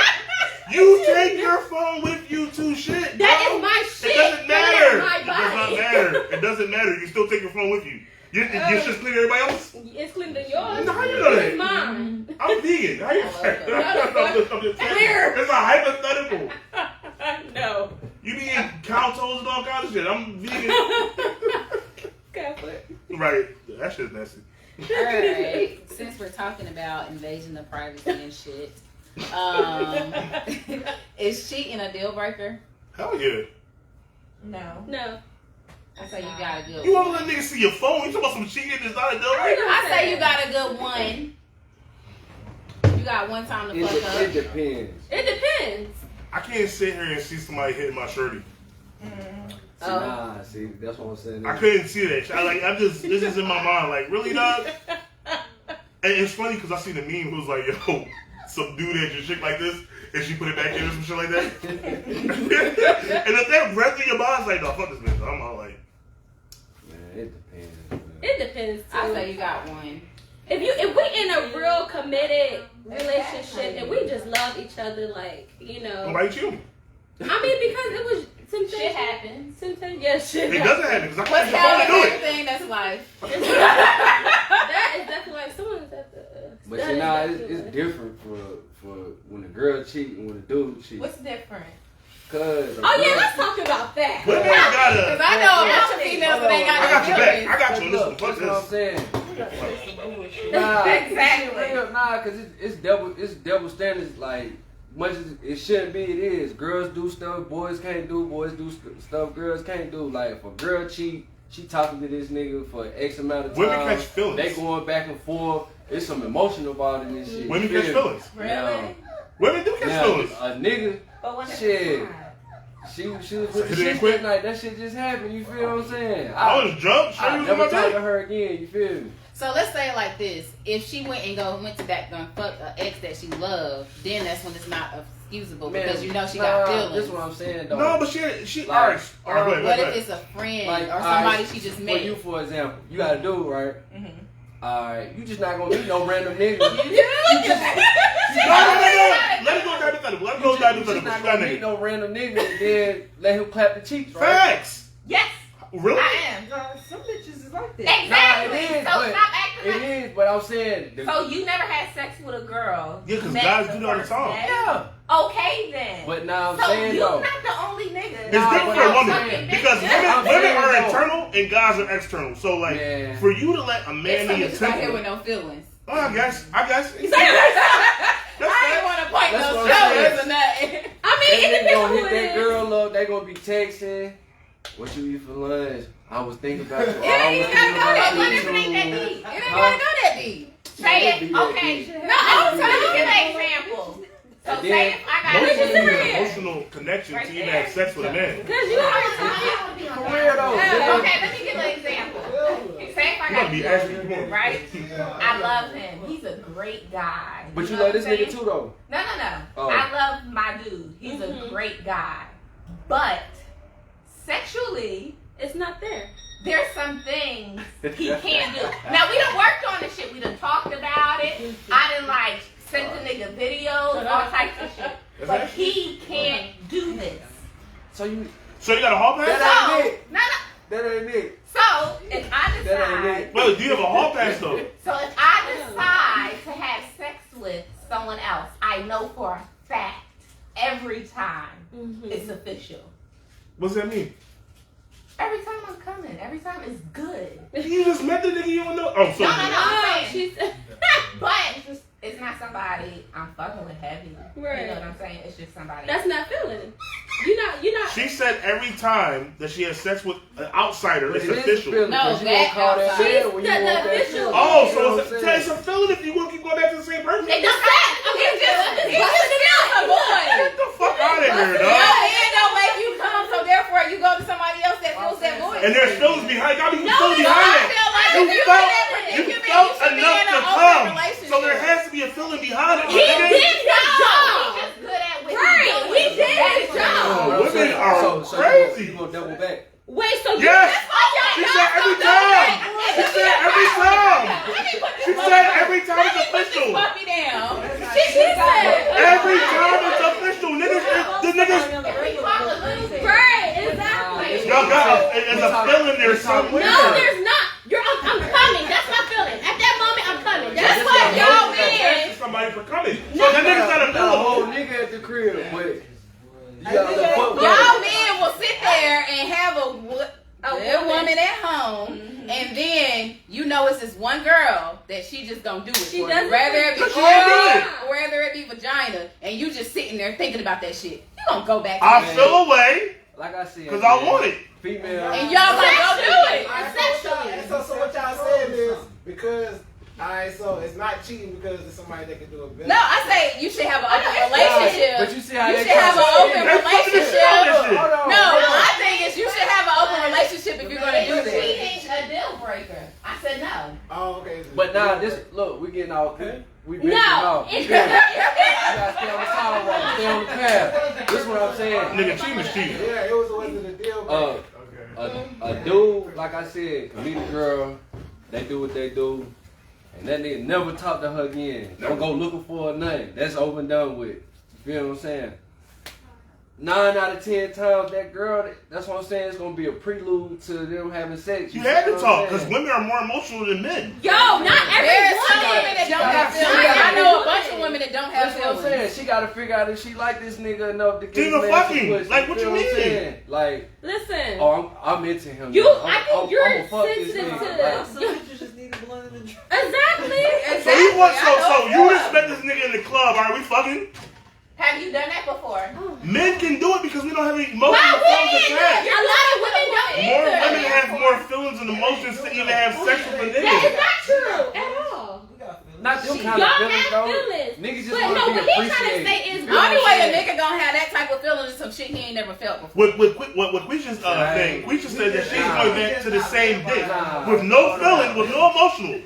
You take your phone with you to shit. That bro. is my shit. It doesn't matter. That It is my does not body. matter. It doesn't matter. You still take your phone with you. Your shit's cleaner than everybody else? It's cleaner than yours. No, how you know that? It's mine. I'm vegan. How you I love say? that. I'm just saying. It's a hypothetical. No. You be eating cow toes and all kinds of shit. I'm vegan. Right. That shit's nasty. Alright, since we're talking about invasion of privacy and shit, is cheating a deal breaker? Hell yeah. No. No. I say you got a good You one. want to let niggas see your phone? You talking about some cheating that's not a deal breaker? I say you got a good one. You got one time to fuck It up. depends. It depends. I can't sit here and see somebody hitting my shirty. See, nah, see, that's what I'm saying. I couldn't see that. This is in my mind. Like, really, dog? And it's funny because I seen the meme who was like, yo, some dude had your shit like this, and she put it back in or some shit like that. And if that breath in your mind, it's like, no, fuck this bitch. I'm all like, Man, it depends. Man. It depends too. I say you got one. If we in a real committed relationship and we just love each other, like, you know. nobody cheating. I mean, because it was temptation. Shit happens. Temptation, yeah, shit. It doesn't happen because I What's can't hell do is it. everything? That's life. That is definitely like someone's at the. But that see, is nah, definitely it's like- different for when a girl cheat and when a dude cheat. What's different? Cause Oh yeah, let's talk about that. Women Because gotta. I know a bunch of females that ain't I got got no your back. I feelings. got you on this one. Look, Fuck that's what I'm this. saying. You gotta say some bullshit. Nah, Exactly. Nah, cause it's double standards. Like much as it shouldn't be, it is. Girls do stuff boys can't do. Boys do stuff girls can't do. Like if a girl cheat, she talking to this nigga for X amount of time. Women catch feelings. They going back and forth. There's some emotion involved in this shit. Women You catch feel me? feelings. Really? Women do catch Now, feelings. a nigga, But when Shit. it's she was So with hit the it shit and quit? that night. That shit just happened. You feel what I'm saying? I was drunk. Sure, I you was never on my talk to back. her again. You feel me? So let's say it like this: if she went to that gun fuck an ex that she loved, then that's when it's not excusable because you know she got feelings. That's what I'm saying, though. No, but she Like, all right, go ahead, What go if ahead. it's a friend Like, or somebody alright, she just For met? you, for example, you got a dude, right? Mm-hmm. Alright, you just not gonna meet no random nigga. No. Let it go hypothetical. Let it go You just hypothetical. not That gonna meet nigga. no random nigga and then let him clap the cheeks, right? Facts. Yes, Really? I am. Some bitches is like that. Exactly. Nah, it is, so but stop acting It like. is, but I'm saying. So you never had sex with a girl? Yeah, 'cause met guys the do that all the first time. day? Yeah. Okay then. But now I'm so saying, you're though. not the only nigga. It's Nah, different but for a I'm woman saying- because I'm women saying, are though. internal and guys are external. So like, Man. for you to let a There's man some in your bitches out here with temple, no feelings. oh, I guess. I That's didn't fact. want to point That's no what I'm saying. shoulders or nothing. I mean, That it nigga depends gonna who hit it that is. girl up. They gonna be texting. What you eat for lunch? I was thinking about you. It ain't even gotta go that deep. What if it ain't that deep? It ain't gotta go that deep. Say it. It be that Okay. deep. No, I'm trying to give an example. So And say then- if I got Most a women need an friend. emotional connection to even have sex with a man. Cause you know For real though. Okay, let me give an example. Say if I You got gotta be asking for more. right? I love him. He's a great guy. But you know love what this I'm nigga saying? too though. No. Oh. I love my dude. He's a great guy. But sexually, it's not there. There's some things he can't do. Now we done worked on this shit. We done talked about it. I done like sent the nigga videos, all types of shit. But he can't do this. So you So you got a hall pass? That So, ain't it. no. That ain't it. So if I That ain't decide, it. Well, do you have a hall pass though? so if I decide to have sex with someone else, I know for a fact every time it's official. What's that mean? Every time I'm coming, every time it's good. You just met the nigga you don't know. Oh, so No, I'm saying, She's but it's not somebody I'm fucking with heavy. Right. You know what I'm saying? It's just somebody. That's not feeling. You're not. She said every time that she has sex with an outsider, it's It is official. feeling, No, 'cause you gonna that call that outside. bed when you She's want the that official. shit. Oh, You know so what it's I'm a saying? feeling if you won't keep going back to the same person. It don't matter. It's a boy. Get the fuck out of here, Your dog. hand don't make you come, so therefore you go to somebody else that feels that void. And there's feelings behind. Gotta be No, feelings no, behind I it. feel like You if you felt, can be- you you can be- felt you should be enough in to an open come, relationship. so there has to be a feeling behind it. He my nigga. did his job. He's just good at what Right, he's doing. he did That's his what job. are So crazy. you gonna double back? Wait, so Yes. that's why y'all She y'all said every so dumb. time. She said every time. She said every time Let it's me put this official. puppy down. She said. Every time it's official. Niggas, the niggas, Right, exactly. y'all got it's a feeling there somewhere. No, there's not. I'm coming. That's my feeling. At that moment, I'm coming. That's That's why why y'all men. men. Somebody for coming. So that nigga's not a Got a whole feeling. nigga at the crib, but you gotta let fuck with Y'all her. men will sit there and have a woman at home, and then you know it's this one girl that she just gonna do it She for doesn't- you. Whether it be She ain't do oral, whether it be vagina, and you just sitting there thinking about that shit. You gonna go back to I that. feel away Like I said, because I man, want it. Female. And y'all gonna go do it. So what y'all saying is because alright, so it's not cheating because it's somebody that can do it better. No, I say you should have an open relationship. But you see how You they should have an try to open That's fucking the shit relationship. out of this shit. Hold on. No, hold on. my thing is you should have an open relationship if you're gonna do that. Cheating a deal breaker. I said no. Oh, okay. But nah, this look, we getting all we venturing No. off. You gotta stay on the sidewalk, stay on the path. This is what I'm saying. Nigga, cheating is cheating. Yeah, it wasn't a deal breaker. A dude, like I said, can meet a girl, they do what they do, and that nigga never talk to her again. Don't go looking for her nothing. That's over and done with. You feel what I'm saying? 9 out of 10 times that girl, that's what I'm saying, it's gonna be a prelude to them having sex. You had to feel what talk I'm because saying? women are more emotional than men. Yo, not every There's some women woman. that don't have She feelings. got- I know a bunch of women that don't have That's what I'm feelings. saying. She gotta figure out if she like this nigga enough to get Nigga his man some fucking. pussy. Like, what you feel mean? I'm saying? Like, Listen. oh, I'm into him. You, now. I think you're I'ma fuck this sensitive nigga. to Like, Some bitches just need a blunt in the drink. Exactly. So you want I know so a you girl. respect this nigga in the club? Are we fucking? Have you done that before? Men can do it because we don't have any emotional Why feelings women? attached. A lot of women don't More either. women have more feelings and emotions to even have sex with a That is nigga. not true at all. We got feelings. not them kind Y'all of feelings, have though. feelings. Niggas just But want no, to what be he's trying to appreciated. say is The only way a nigga gonna have that type of feelings is some shit he ain't never felt before. With Quisha's thing, Quisha said that she's going back to the same dick with no feeling, with no emotional,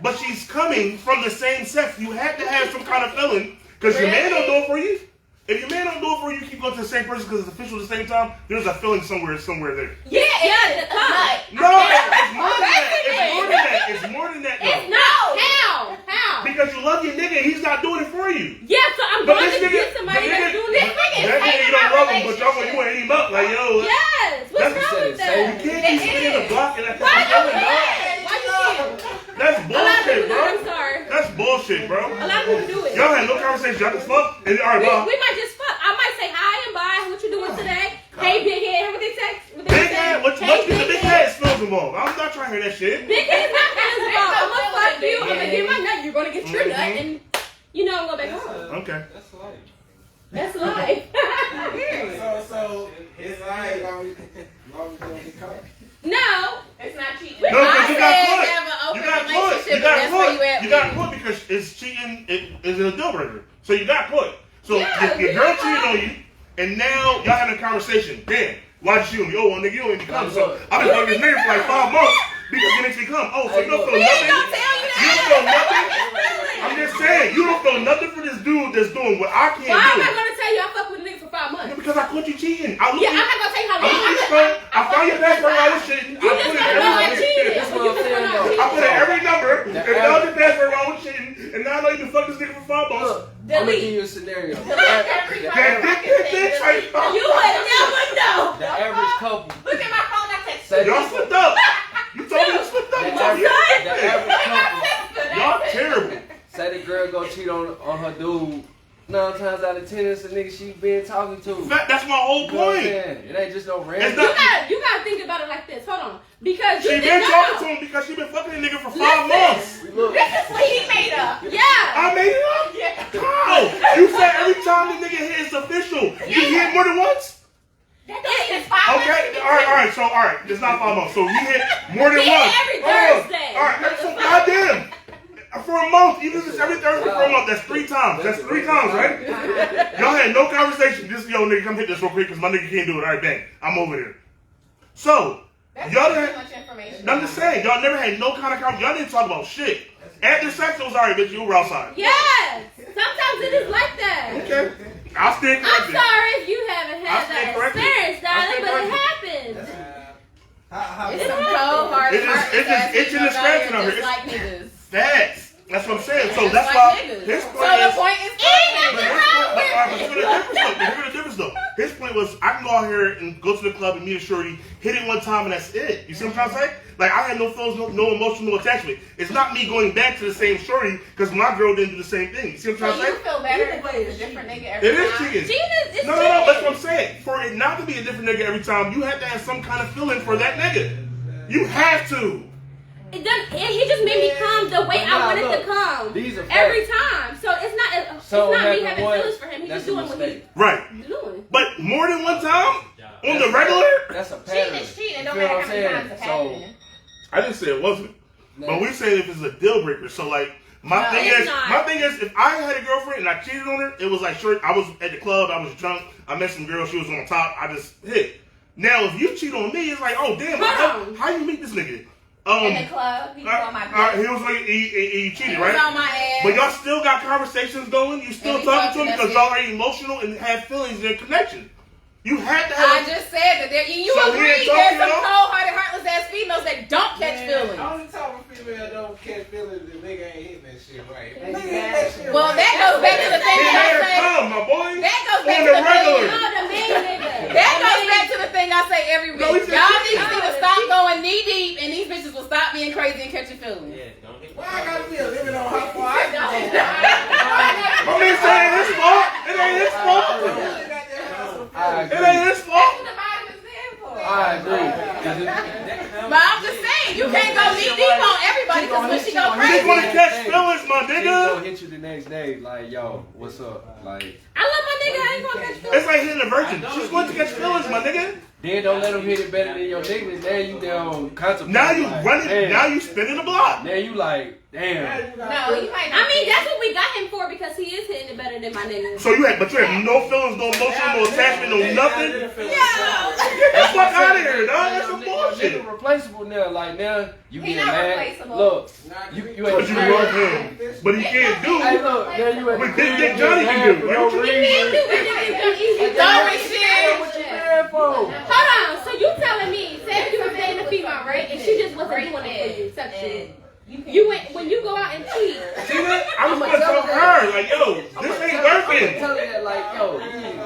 but she's coming from the same sex. You had to have some kind of feeling because your man don't do it for you. If your man don't do it for you, you keep going to the same person because it's official at the same time. There's a feeling somewhere there. Yeah, the time. No, it's more than that. It's more than that. It's more than that, It's though. not. How? Because you love your nigga, and he's not doing it for you. Yeah, so I'm But going this to nigga, get somebody that's doing this. that nigga, you don't love him, but y'all want you want to eat him up, like yo. Yes. What's That's- wrong with You that? can't keep spinning the block and that's Why you feeling, dog. can't? Why you can't? That's A lot of bullshit, people do it. I'm bro. sorry. That's bullshit, bro. A lot of people do it. Y'all had no conversation. Y'all just fuck. And all right, We bro. might just fuck. I might say hi and bye. What you doing today? Hey, big head. What they text? What they Big say? head. What's Hey, the big head feels involved? I'm not trying to hear that shit. Big head's not feelings involved. I'm gonna fuck you. I'm gonna get my nut. You're gonna get your nut, and you know I'm going back home. Okay. That's life. That's life. So it's like long as you don't get caught. No. It's not cheating. No, because you got I said caught. have an open You got caught. relationship, You and got that's where you caught. at You got with it. caught because it's cheating. It is a deal breaker. So you got caught. So Yeah, your we girl got cheated caught. on you, and now y'all having a conversation. Damn, why'd you cheat on me? Oh, well, nigga, you don't even come. So I've been fucking this nigga for like 5 months because you makes me come. Oh, so you don't feel He ain't nothing? gonna tell you You don't that. feel nothing? I'm just saying, you don't feel nothing for this dude that's doing what I can't Why am I do. gonna tell you I fuck with a nigga for 5 months? Because I caught you cheating. I looked Yeah, I'm at not gonna tell you how I looked long. at your phone. I found your password while I was shitting. You just gonna know I cheated. That's what I'm saying, though. I put in every number and average- found your password while I was shitting, and now I know you can fuck this nigga for 5 months. Look, I'm gonna give you a scenario. Every That dick, like, You would never know. The average couple. Look at my phone. I text Say y'all slipped up. You told me you slipped up. the You average couple. Y'all terrible. Say the girl go cheat on her dude. 9 times out of 10, it's a nigga she been talking to. That's my whole You know what I'm point. saying? It ain't just no It's random. not- You gotta think about it like this. Hold on. Because you She did been talking not. to him because she been fucking a nigga for 5 Listen. months. Look, This is what he made up. Yeah. I made it up? Yeah. How? You said every time the nigga hit, it's official. You hit more than once? That don't mean it's 5 Okay, alright, so alright, it's not 5 months. So you hit more than He hit once. every Hold on. Thursday. Alright, so goddamn. For a month, even if it's every Thursday for a month, that's 3 times. That's 3 times, right? Y'all had no conversation. Just, yo, nigga, come hit this real quick because my nigga can't do it. Alright, bang. I'm over there. So, That's y'all too didn't. much information. I'm just saying, y'all never had no kind of conversation. Y'all didn't talk about shit. After sex, it was alright, bitch, you were outside. Yes. Sometimes it is like that. Okay. I'll stand I'm corrected. sorry if you haven't I had stand that corrected. experience. That It's some cold-hearted, It's just itching and scratching on her. just like niggas. Facts. That's what I'm saying. So Just that's like why niggas. his So point the is. point is, Here's the difference though. His point was, I can go out here and go to the club and meet a shorty, hit it one time, and that's it. You see what I'm trying to say? Like, I had no feelings, no emotional attachment. It's not me going back to the same shorty because my girl didn't do the same thing. You see what I'm So trying to you say? feel better if it's a different nigga every It is time? cheating. It's No, that's what I'm saying. For it not to be a different nigga every time, you have to have some kind of feeling for that nigga. You have to. He just made me come the way I wanted to come. These are every time. So it's not me having feelings for him. He's just doing what he's Right. doing. But more than one time? On the regular? That's a Cheating pattern. is cheating. No You feel matter what how I'm many times saying? it's So, happening. I didn't say it wasn't. But we say if it's a deal breaker. So like my thing is if I had a girlfriend and I cheated on her, it was like sure I was at the club, I was drunk, I met some girl, she was on top, I just hit. Now if you cheat on me, it's like, oh damn, how you meet this nigga? In the club, he was on my butt. He was like he cheated, he was right? on my ass. But y'all still got conversations going. You still And we talking to him talking, because that's y'all are emotional and have feelings and connection. You had to I have. just said that there, you So he agree ain't there's talking some to cold-hearted, heartless ass females that don't catch feelings. Only time a female don't catch feelings, the nigga ain't hitting that shit right. If the nigga Exactly. hit that shit Well, right, that goes back to the thing He that I had say. come, my boy. That goes back On to the the thing. regular. No, the main nigga. That goes back to the thing I say every No, he week. said Y'all cheating. niggas need to stop going knee deep, and these bitches will stop being crazy and catching feelings. why I gotta be a limit on how far I can go? My man saying his fault. It ain't his fault. I It agree. ain't his fault. That's what the bottom is there for. I agree. But I'm just saying, you can't go knee deep on everybody because when she go He crazy. gonna catch feelings, my She nigga. gonna hit you the next day, like, yo, what's up? Like, I love my nigga. I ain't gonna catch feelings. It's like hitting a virgin. She's going to catch feelings, my nigga. then don't let him hit it better than your niggas. Now you down contemplating. Now you like, running. damn. Now you spinning the block. Now you like, damn. No, you might not. I mean, that's what we got him for because he is hitting it better than my nigga. So you have no feelings, no emotion, no attachment, no nothing. That's fuck out of here, dog. That's some bullshit. Nigga replaceable now. Like now, you He getting not mad. replaceable. Look, you But ain't you love him, but he can't do. Hey, look, now you at But the Big crib, Dick Johnny you can mad do. for Right? no What you reason. Sorry, shit. What you mad for? Hold on. So you telling me, say if you were dating a female, right, and she just wasn't doing it for you sexually. You went when you go out and cheat. See that? I'm gonna tell her like, yo, this ain't I'm working. telling you that, like, yo,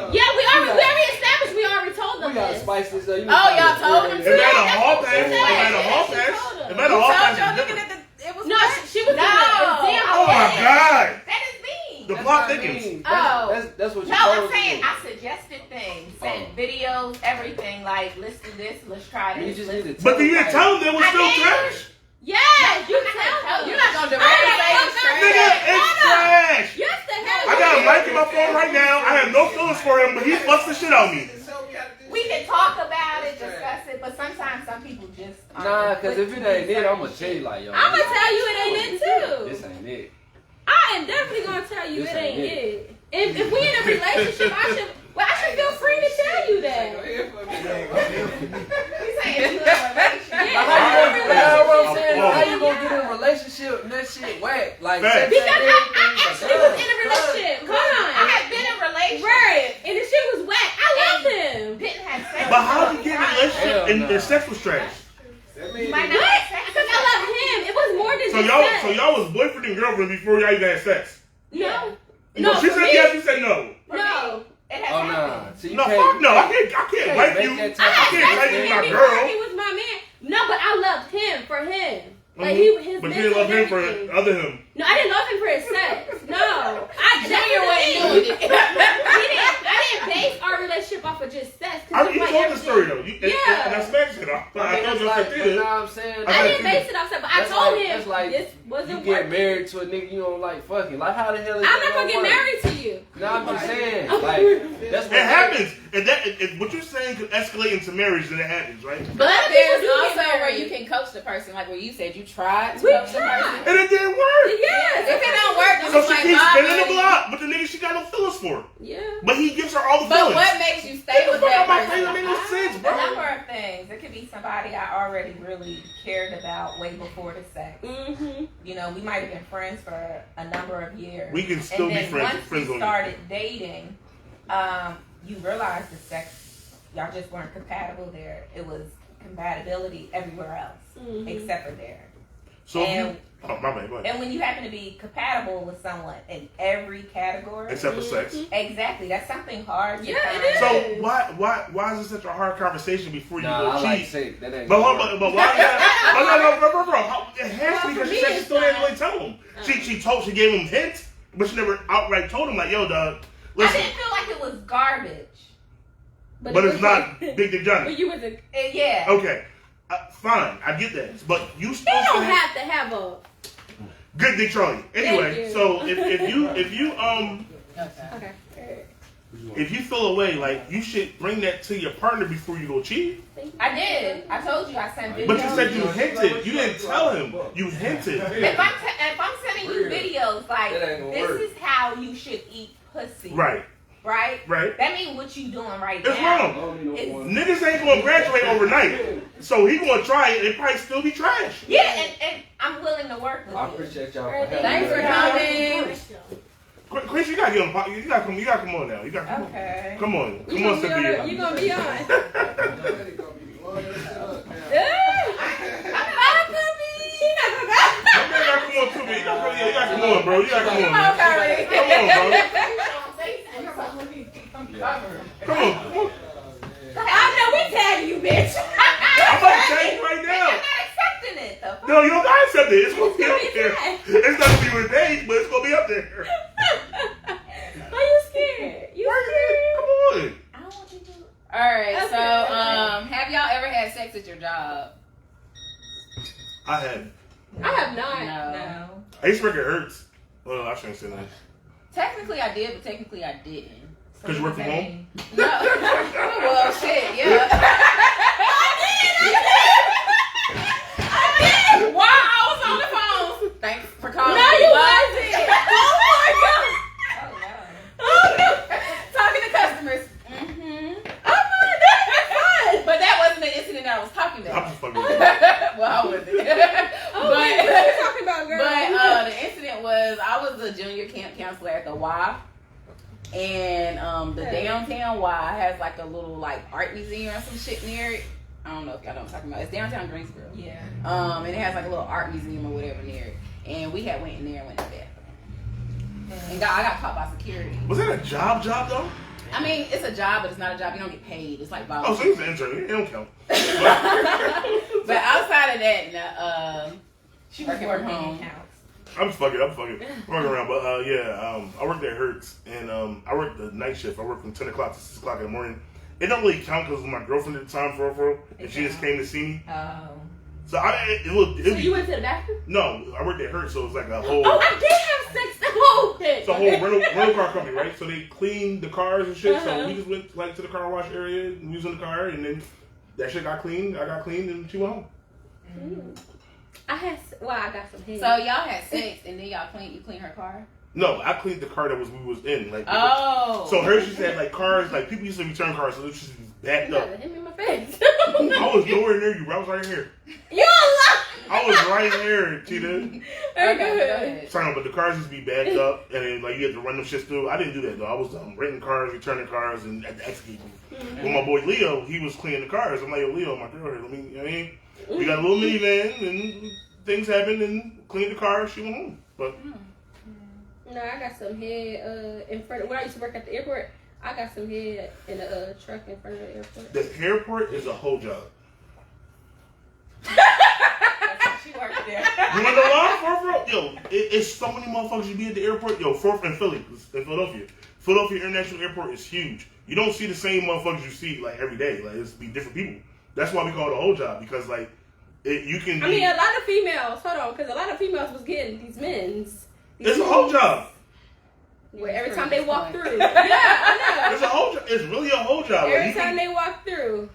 Yeah, we already established. We already told them we gotta this. spice this up. Oh, y'all told him If to? that a that's hall what pass, she if said. that a hall She pass, told him. if that a hall Told pass y'all is nigga different. that it was No, she was No. giving an example. Oh my god, That is me. the plot thickens. That's what you No, I'm supposed to saying do. I suggested things, sent videos, everything. Like, let's do this, let's try You this. just let's- need to But do you like, tell them they was I still did. trash? Yes, you I'm not tell gonna tell them. you. You're not gonna directly say it's Nigga, trash. it's trash. Yes, the hell. I got a mic in my phone right now. I have no feelings for him, but he fucks the shit out of me. We can talk about it, discuss it, but sometimes some people just aren't Nah, cause if it ain't it, certain I'ma tell you like, yo, I'm gonna tell you it ain't it too. this ain't it. I am definitely gonna tell you This it ain't ain't it. If we in a relationship, I should feel free to tell you that. We saying it's a relationship. Yeah, How you gonna, I'm what I'm saying? Oh. How you gonna get in a relationship and that shit whack? Like, Facts. sex because ain't I everything, actually was in a relationship. Hold I on. have been in a relationship. Right. And the shit was whack. I loved him. Didn't have sex. But how you get in a relationship Hell and nah. their sex was trash? You might not What? have sex. Because I love him. It was more than So just sex. y'all was boyfriend and girlfriend before y'all even had sex. No. No, she for said me, yes, you said no. No. It has Oh happened. nah. So you No, can't, fuck no. I can't wipe make you. that I type of can't I wipe had you, sex my with him girl. before he was my man. No, but I loved him for him. Like his But you mental didn't love and him for everything. other him. No, I didn't love him for his sex. No. Junior wasn't doing it. I didn't base our relationship off of just sex. 'Cause I it's mean, you like told the everything. story though. You, Yeah. And I smacked it off. I mean, I told it's you like, I but said now I'm saying, I didn't base it off sex, but I That's told like- him that's like this you wasn't get working. married to a nigga you don't like fucking. Like, how the hell is I'm that not gonna get work? married to you. No, I'm just saying. Like, that's what It happens. And that what you're saying could escalate into marriage, then it happens, right? But Other there's people do also get where married. you can coach the person, like where you said you tried to We coach the tried. person. And it didn't work. Yes. If it don't work, then So it's she like, keeps bye, spinning the buddy. block with the nigga she got no feelings for. Yeah. But he gives her all the But feelings. what makes you stay with Fuck that out my person? face, that made no sense, A bro. number of things. It could be somebody I already really cared about way before the sex. Mm-hmm. You know, we might have been friends for a number of years. We can still and be then friends. once Friends we on started dating, you realize the sex, y'all just weren't compatible there. It was compatibility everywhere else except for there. So And- my bad, go ahead. And when you happen to be compatible with someone in every category, Except for sex. exactly, that's something hard to Yeah, find. it is. So why is it such a hard conversation before you Nah, go I cheat? like sex. That ain't But gonna work. why is that? No. It has to be Well, because for she me, said she it's still didn't not. really tell him. She gave him hints, but she never outright told him like, yo, dog, I listen. didn't feel like it was garbage. But it it's was not like- Big Dick Johnny. But you was a. Yeah. Okay, fine, I get that, but you still You don't saying- have to have a. Good Dick Charlie. Anyway, you. so if you Okay. if you feel away, like you should bring that to your partner before you go cheat. I did. I told you I sent videos. But you said you hinted. You didn't tell him. You hinted. If I'm sending you videos like That ain't gonna this work. is how you should eat pussy, Right. Right? Right. That means what you doing right It's now. wrong. is- Niggas ain't gonna graduate overnight. So he gonna try it and probably still be trash. Yeah, and I'm willing to work with I you. appreciate y'all for Alright, having Thanks me. for coming. Chris, you gotta get on the podcast. You gotta come on now. You gotta come Okay. on. Come on. You Come on, gonna be on? You Cynthia. gonna be on? You gotta come on too, man. You gotta come on, bro. You gotta come on, man. Come on, bro. Come on. I know we tagging you, bitch. I'm about to tell you right You're now. not accepting it though. No, you don't gotta accept it. It's gonna be up It's there. gonna It's not gonna be with age, but it's gonna be up there. Are you scared? You scared? Come on. I don't want you to. All right, Okay, so have y'all ever had sex at your job? I had. I have not. No. I used to work at Hertz. Well, I shouldn't say that. Technically, I did, but technically, I didn't. Because you work from home? No. Well, shit, yeah. While I was on the phone. Thanks for calling. No, you Well, wasn't. Oh my god. Oh no. Oh no. talking to customers. Mm-hmm. Oh my god. That's fun. But that wasn't the incident I was talking I'm about. just fucking with you. Well, I wasn't. Oh, wait, what are you talking about, girl? But the incident was I was a junior camp counselor at the Y, and the downtown Y has like a little like art museum or some shit near it. I don't know if y'all know what I'm talking about. It's downtown Greensboro. Yeah. And it has like a little art museum or whatever near it. And we had went in there and went in the bathroom. And I got caught by security. Was that a job though? I mean, it's a job, but it's not a job. You don't get paid. It's like Oh, so volunteer. he was an intern. It don't count. But outside of that, She was working working from in home. accounts. I'm fucking around. But I worked at Hertz, and I worked the night shift. I worked from 10 o'clock to 6 o'clock in the morning. It don't really count because it was my girlfriend at the time, for real, and she just came to see me. Oh. So So you went to the bathroom? No, I worked at Hertz, so it was like a whole. Oh, I did have sex. Oh, It's a whole rental car company, right? So they clean the cars and shit. So we just went like to the car wash area, and we was in the car, and then that shit got cleaned. I got cleaned, and she went home. I got some head. so y'all had sex and then y'all clean her car? No, I cleaned the car that we was in. Like, Oh. so Hertz used to have like cars, like people used to return cars, so it was just backed You up. gotta hit me in my face. I was nowhere near you, bro. I was right here. You I was right here, Cheetah. Okay, go ahead. Sorry, but the cars used to be backed up, and then like you had to run them shits through. I didn't do that though. I was renting cars, returning cars, and at the execute booth. With my boy Leo, he was cleaning the cars. I'm like, yo, Leo, my girl here. Let me, you know what I mean? We got a little minivan, and things happened, and cleaned the car. She went home, but. No, I got some head in front of when I used to work at the airport. I got some head in a truck in front of the airport. The airport is a whole job. She worked there. You want to know why? Yo, it's so many motherfuckers you be at the airport. Yo, in Philly, in Philadelphia. Philadelphia International Airport is huge. You don't see the same motherfuckers you see like every day. Like it's be different people. That's why we call it a whole job, because like you can. I mean, a lot of females. Hold on, because a lot of females was getting these men's. It's a whole job. Where every time they walk through. Yeah, I know. It's a whole job. It's really a whole job. Like, Every you time can, they walk through.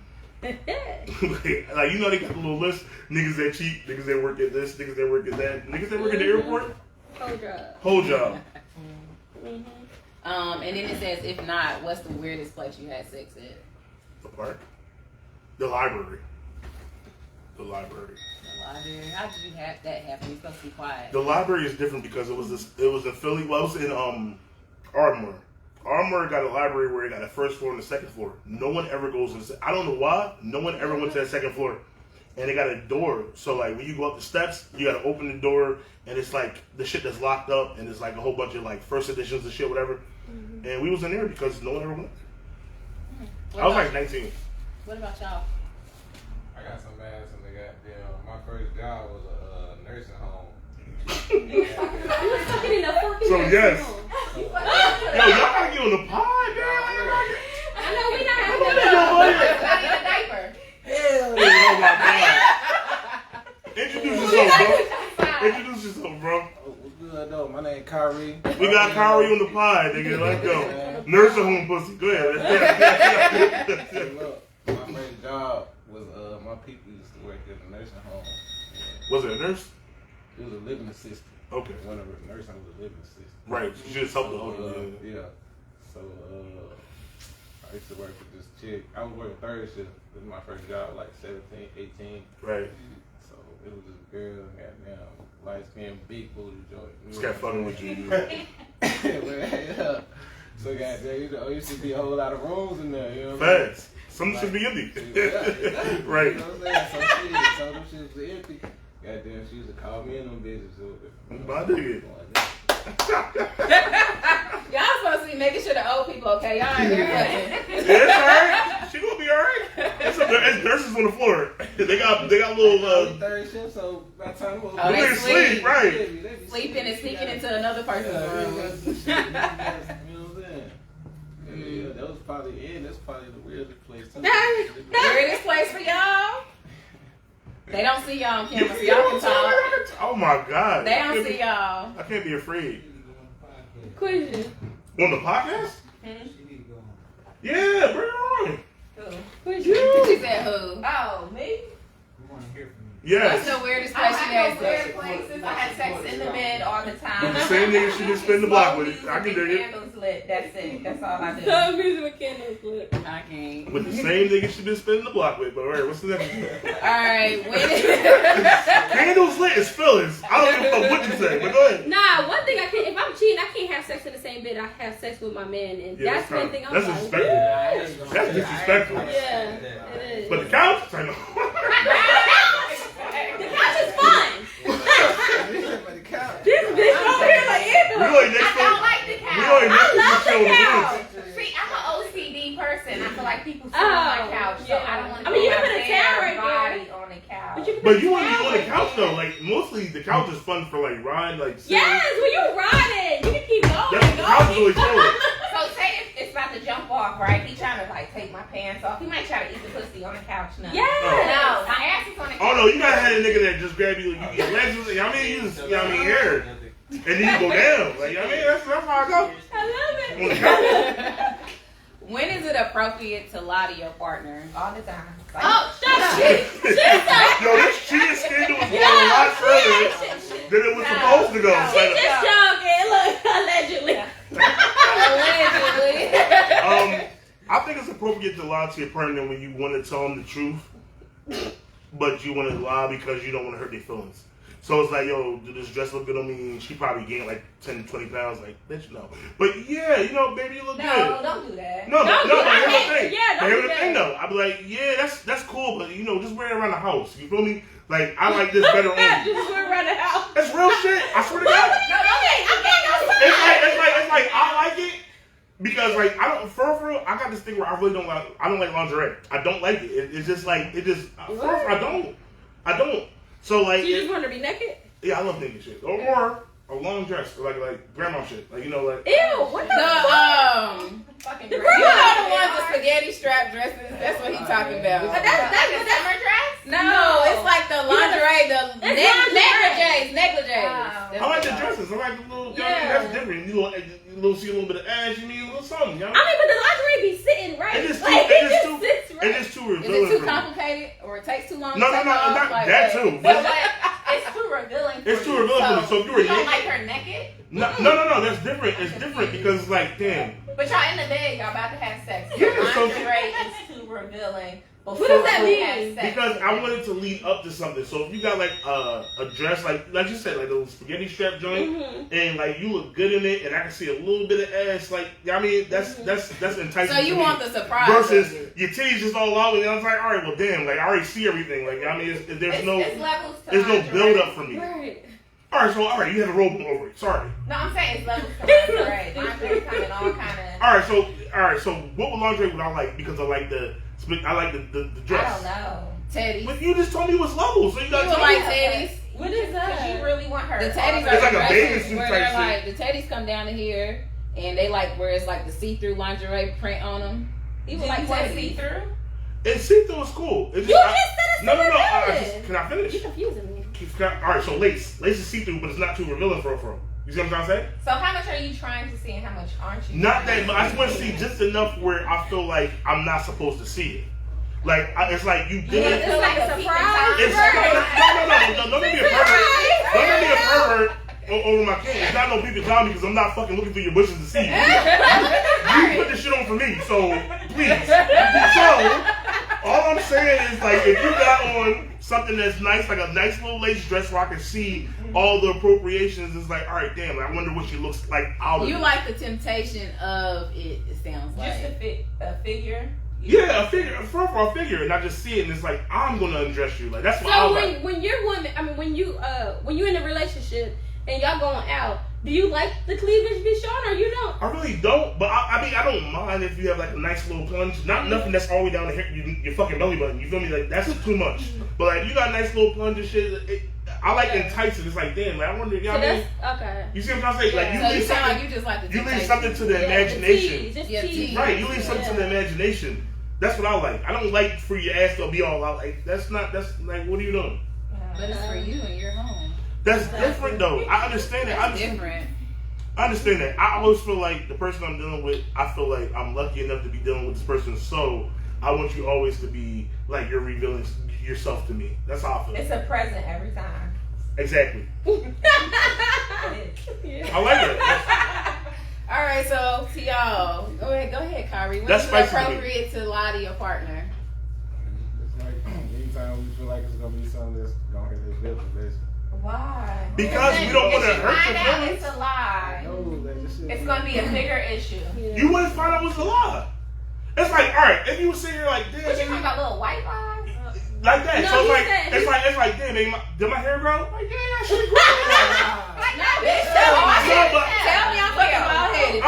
like you know they got the little list. Niggas that cheat. Niggas that work at this. Niggas that work at that. Niggas that work at the airport. Whole job. Whole job. And then it says, if not, what's the weirdest place you had sex at? The park. The library. The library. The library. How did you have that happen? You're supposed to be quiet. The library is different because it was in Philly. Well, it was in Ardmore. Armour got a library where it got a first floor and a second floor. No one ever goes to I don't know why. No one ever went to that second floor. And they got a door. So, like, when you go up the steps, you got to open the door. And it's, like, the shit that's locked up. And it's, like, a whole bunch of, like, first editions and shit, whatever. Mm-hmm. And we was in there because no one ever went. I was, like, 19. What about y'all? I got some ass in the goddamn. My first job was a nursing home. You was fucking in a fucking So, yes. home. Yo, y'all gotta get on the pod, man. I know we not having Not in a diaper. Hell Oh, my God. Introduce yourself, bro. Introduce yourself, bro. What's good though? My name Kyrie. We got Kyrie on the pod, nigga. Let's go. Nursing home pussy. Go ahead. Hey, look, my first job was my people used to work at a nursing home. Was it a nurse? It was a living assistant. Okay. Whenever a nursing home was a living assistant. Right. She just helped the whole yeah. So I used to work with this chick. I was working third shift. This was my first job, like 17, 18. Right. So it was this girl, goddamn, light skinned, big booty joint. Just kept fucking with you. Yeah. So goddamn, you know, used to be a whole lot of rooms in there, you know what I mean? Facts. Some should be empty. Exactly. Right. You know what I'm saying? So them shit was empty. Goddamn, she used to call me in them bitches. So, My nigga. Y'all supposed to be making sure the old people okay. Y'all ain't here fucking. Yeah, it's alright. She gonna be alright. It's nurses on the floor. They got little third shift, so by the time Oh, they sleep, right? Sleeping and sneaking into another person's room. You know what I'm saying? Yeah, that was probably that's probably the weirdest place. Weirdest place for y'all. They don't see y'all on camera, so y'all can talk. Oh my God. They don't see y'all. I can't be afraid. Question. On the podcast? Yeah, bring her on. She said who? Oh, me? Yes. What's the weirdest I place you had had no weird sex? places. I had sex in the bed all the time. With the same nigga she just spin the block with. Smoke I can music dig and it. candles lit. That's it. That's all I do. Some music with candles lit. I can't. With the same nigga she been spinning the block with. But alright, what's the next one? Alright, Candles lit is feelings. I don't give a fuck what you say, but go ahead. Nah, one thing I can't, if I'm cheating, I can't have sex in the same bed I have sex with my man. And Yeah, that's one thing I'm that's like, disrespectful. That's disrespectful. yeah, it is. But the couch, I know. The couch is fun. This bitch over here like, We yeah, only next I don't like the we couch. only next I love to the the couch. See, I'm an OCD person. I feel like people sit on my couch, so I don't want to I mean, you put can my put a towel right body on the couch. But you want to be on the couch though. Like mostly the couch is fun for like riding, like sitting. Yes, when you riding, you can keep going. That's the couch is really chilling. So say if it's about to jump off, right? He trying to like take my pants off. He might try to eat the pussy on the couch now. Yes. No, my ass is on the couch. Oh no, you gotta have a nigga that just grab you, your legs, you know what I mean? You just, you know what I mean, here. And then you go down. Like, you know what I mean? That's how I go. I love On the it. couch. When is it appropriate to lie to your partner? All the time. Like, Oh, shut up. Yo, this cheating scandal is going a lot further than it was supposed to go. She just joking. Look, allegedly. Allegedly. I think it's appropriate to lie to your partner when you want to tell them the truth, but you want to lie because you don't want to hurt their feelings. So it's like, yo, did this dress look good on me? She probably gained like 10, 20 pounds. Like, bitch, no. But yeah, you know, baby, you look good. no, don't do that. No, Don't but do that. here's the thing. Yeah, don't Here's do the thing, that. though. I'd be like, yeah, that's cool, but you know, just wear it around the house. You feel me? Like, I like this better on you. Just went around the house. That's real shit. I swear to God. No, don't It's like I like it because like I don't for real. I got this thing where I really don't like. I don't like lingerie. I don't like it. It's just like it just. For real, I don't. So like. You just want to be naked? Yeah, I love naked shit or a long dress or like grandma shit. Like you know like. Ew, what the fuck? fucking The grandma. You know the ones with spaghetti strap dresses? That's what he's talking about. That's summer dress? No, it's like the lingerie, the It's negligees. I like the dresses. I like the little. You know, that's different. You see a little bit of ass. You need a little something. You know? I mean, but the lingerie be sitting right. It's just too. Like, It's it just too. sits right. It's just too Is revealing. it too for me. complicated or it takes too long? No, to take not off? Like, that what? too. But it's too revealing for It's too you. revealing for me. So if you were you don't naked, like her naked? no, that's different. It's different because it's like, damn. But y'all in the bed, y'all about to have sex. Yeah, so- Lingerie is too revealing What does that we mean? had sex. Because I wanted to lead up to something. So if you got like a dress, like you said, like a spaghetti strap joint, and like you look good in it, and I can see a little bit of ass, like I mean, that's enticing. So you to want me. the surprise versus of it. your titties just all out, and I was like, all right, well, damn, like I already see everything. Like I mean, there's no levels to there's no lingerie. build up for me. Right. All right, you have a robe over it. Sorry. No, I'm saying it's levels to lingerie. Lingerie come in all kind of. All right, so what lingerie would I like? Because I like the dress. I don't know. Teddies. But you just told me it was levels, so you You got would to like teddies. What is Because that? you really want her. The teddies It's are like the a bathing dresses suit where type they're shit. like the teddies come down to here, and they like where it's like the see-through lingerie print on them. You would like what, see through? And see-through is cool. It's You just said it's no. see-through. Can I finish? You're confusing me. All right, so lace is see-through, but it's not too revealing for real. You see what I'm trying to say? So how much are you trying to see and how much aren't you? Not that, but I just want to see just enough where I feel like I'm not supposed to see it. Like it's like you did it. It's like a surprise. It's no. Don't make me a pervert. Don't make me a pervert over my kid. It's not no people telling me because I'm not fucking looking through your bushes to see you. You put this shit on for me, so please. So all I'm saying is like if you got on something that's nice, like a nice little lace dress where I can see all the appropriations, it's like, all right, damn, I wonder what she looks like out of You it. like the temptation of it. It sounds like Just a figure. Yeah, a figure, a figure, and I just see it, and it's like I'm gonna undress you. Like that's what I So like. when you're woman, I mean when you're in a relationship and y'all going out, do you like the cleavage be shown or you don't? I really don't, but I mean I don't mind if you have like a nice little plunge, not nothing that's all the way down to your fucking belly button. You feel me? Like that's too much. But like you got a nice little plunge and shit. I like enticing. It's like damn, like, I wonder. You know So what I mean? that's okay. You see what I'm trying to say? Like you so leave you sound something. like you just like the You leave temptation. something to the imagination. Just Yeah, tease. tease. Right, you leave something to the imagination. That's what I like. I don't like for your ass to be all out. Like that's like what are you doing? But it's for you and you're home. That's different though. I understand that. That's different. I understand that. I always feel like the person I'm dealing with, I feel like I'm lucky enough to be dealing with this person. So I want you always to be like you're revealing yourself to me. That's how I feel. It's a present every time. Exactly. It is. I like it. All right, so to y'all, go ahead, Kyrie. When That's is it spicy to me. appropriate to lie to your partner? It's like anytime we feel like it's gonna be something that's gonna hurt his feelings, basically. Why? Because we don't want to If you hurt find your out feelings. it's a lie, No, that just shit. it's gonna be a bigger issue. You wouldn't find out it was a lie. It's like, all right, if you were sitting here like, damn, What you baby, talking about, little white lies? like that. No, So he it's said- like, damn, baby, did my hair grow? Like, yeah, that shit grow. Like, no, bitch. Tell me I'm fucking bald-headed.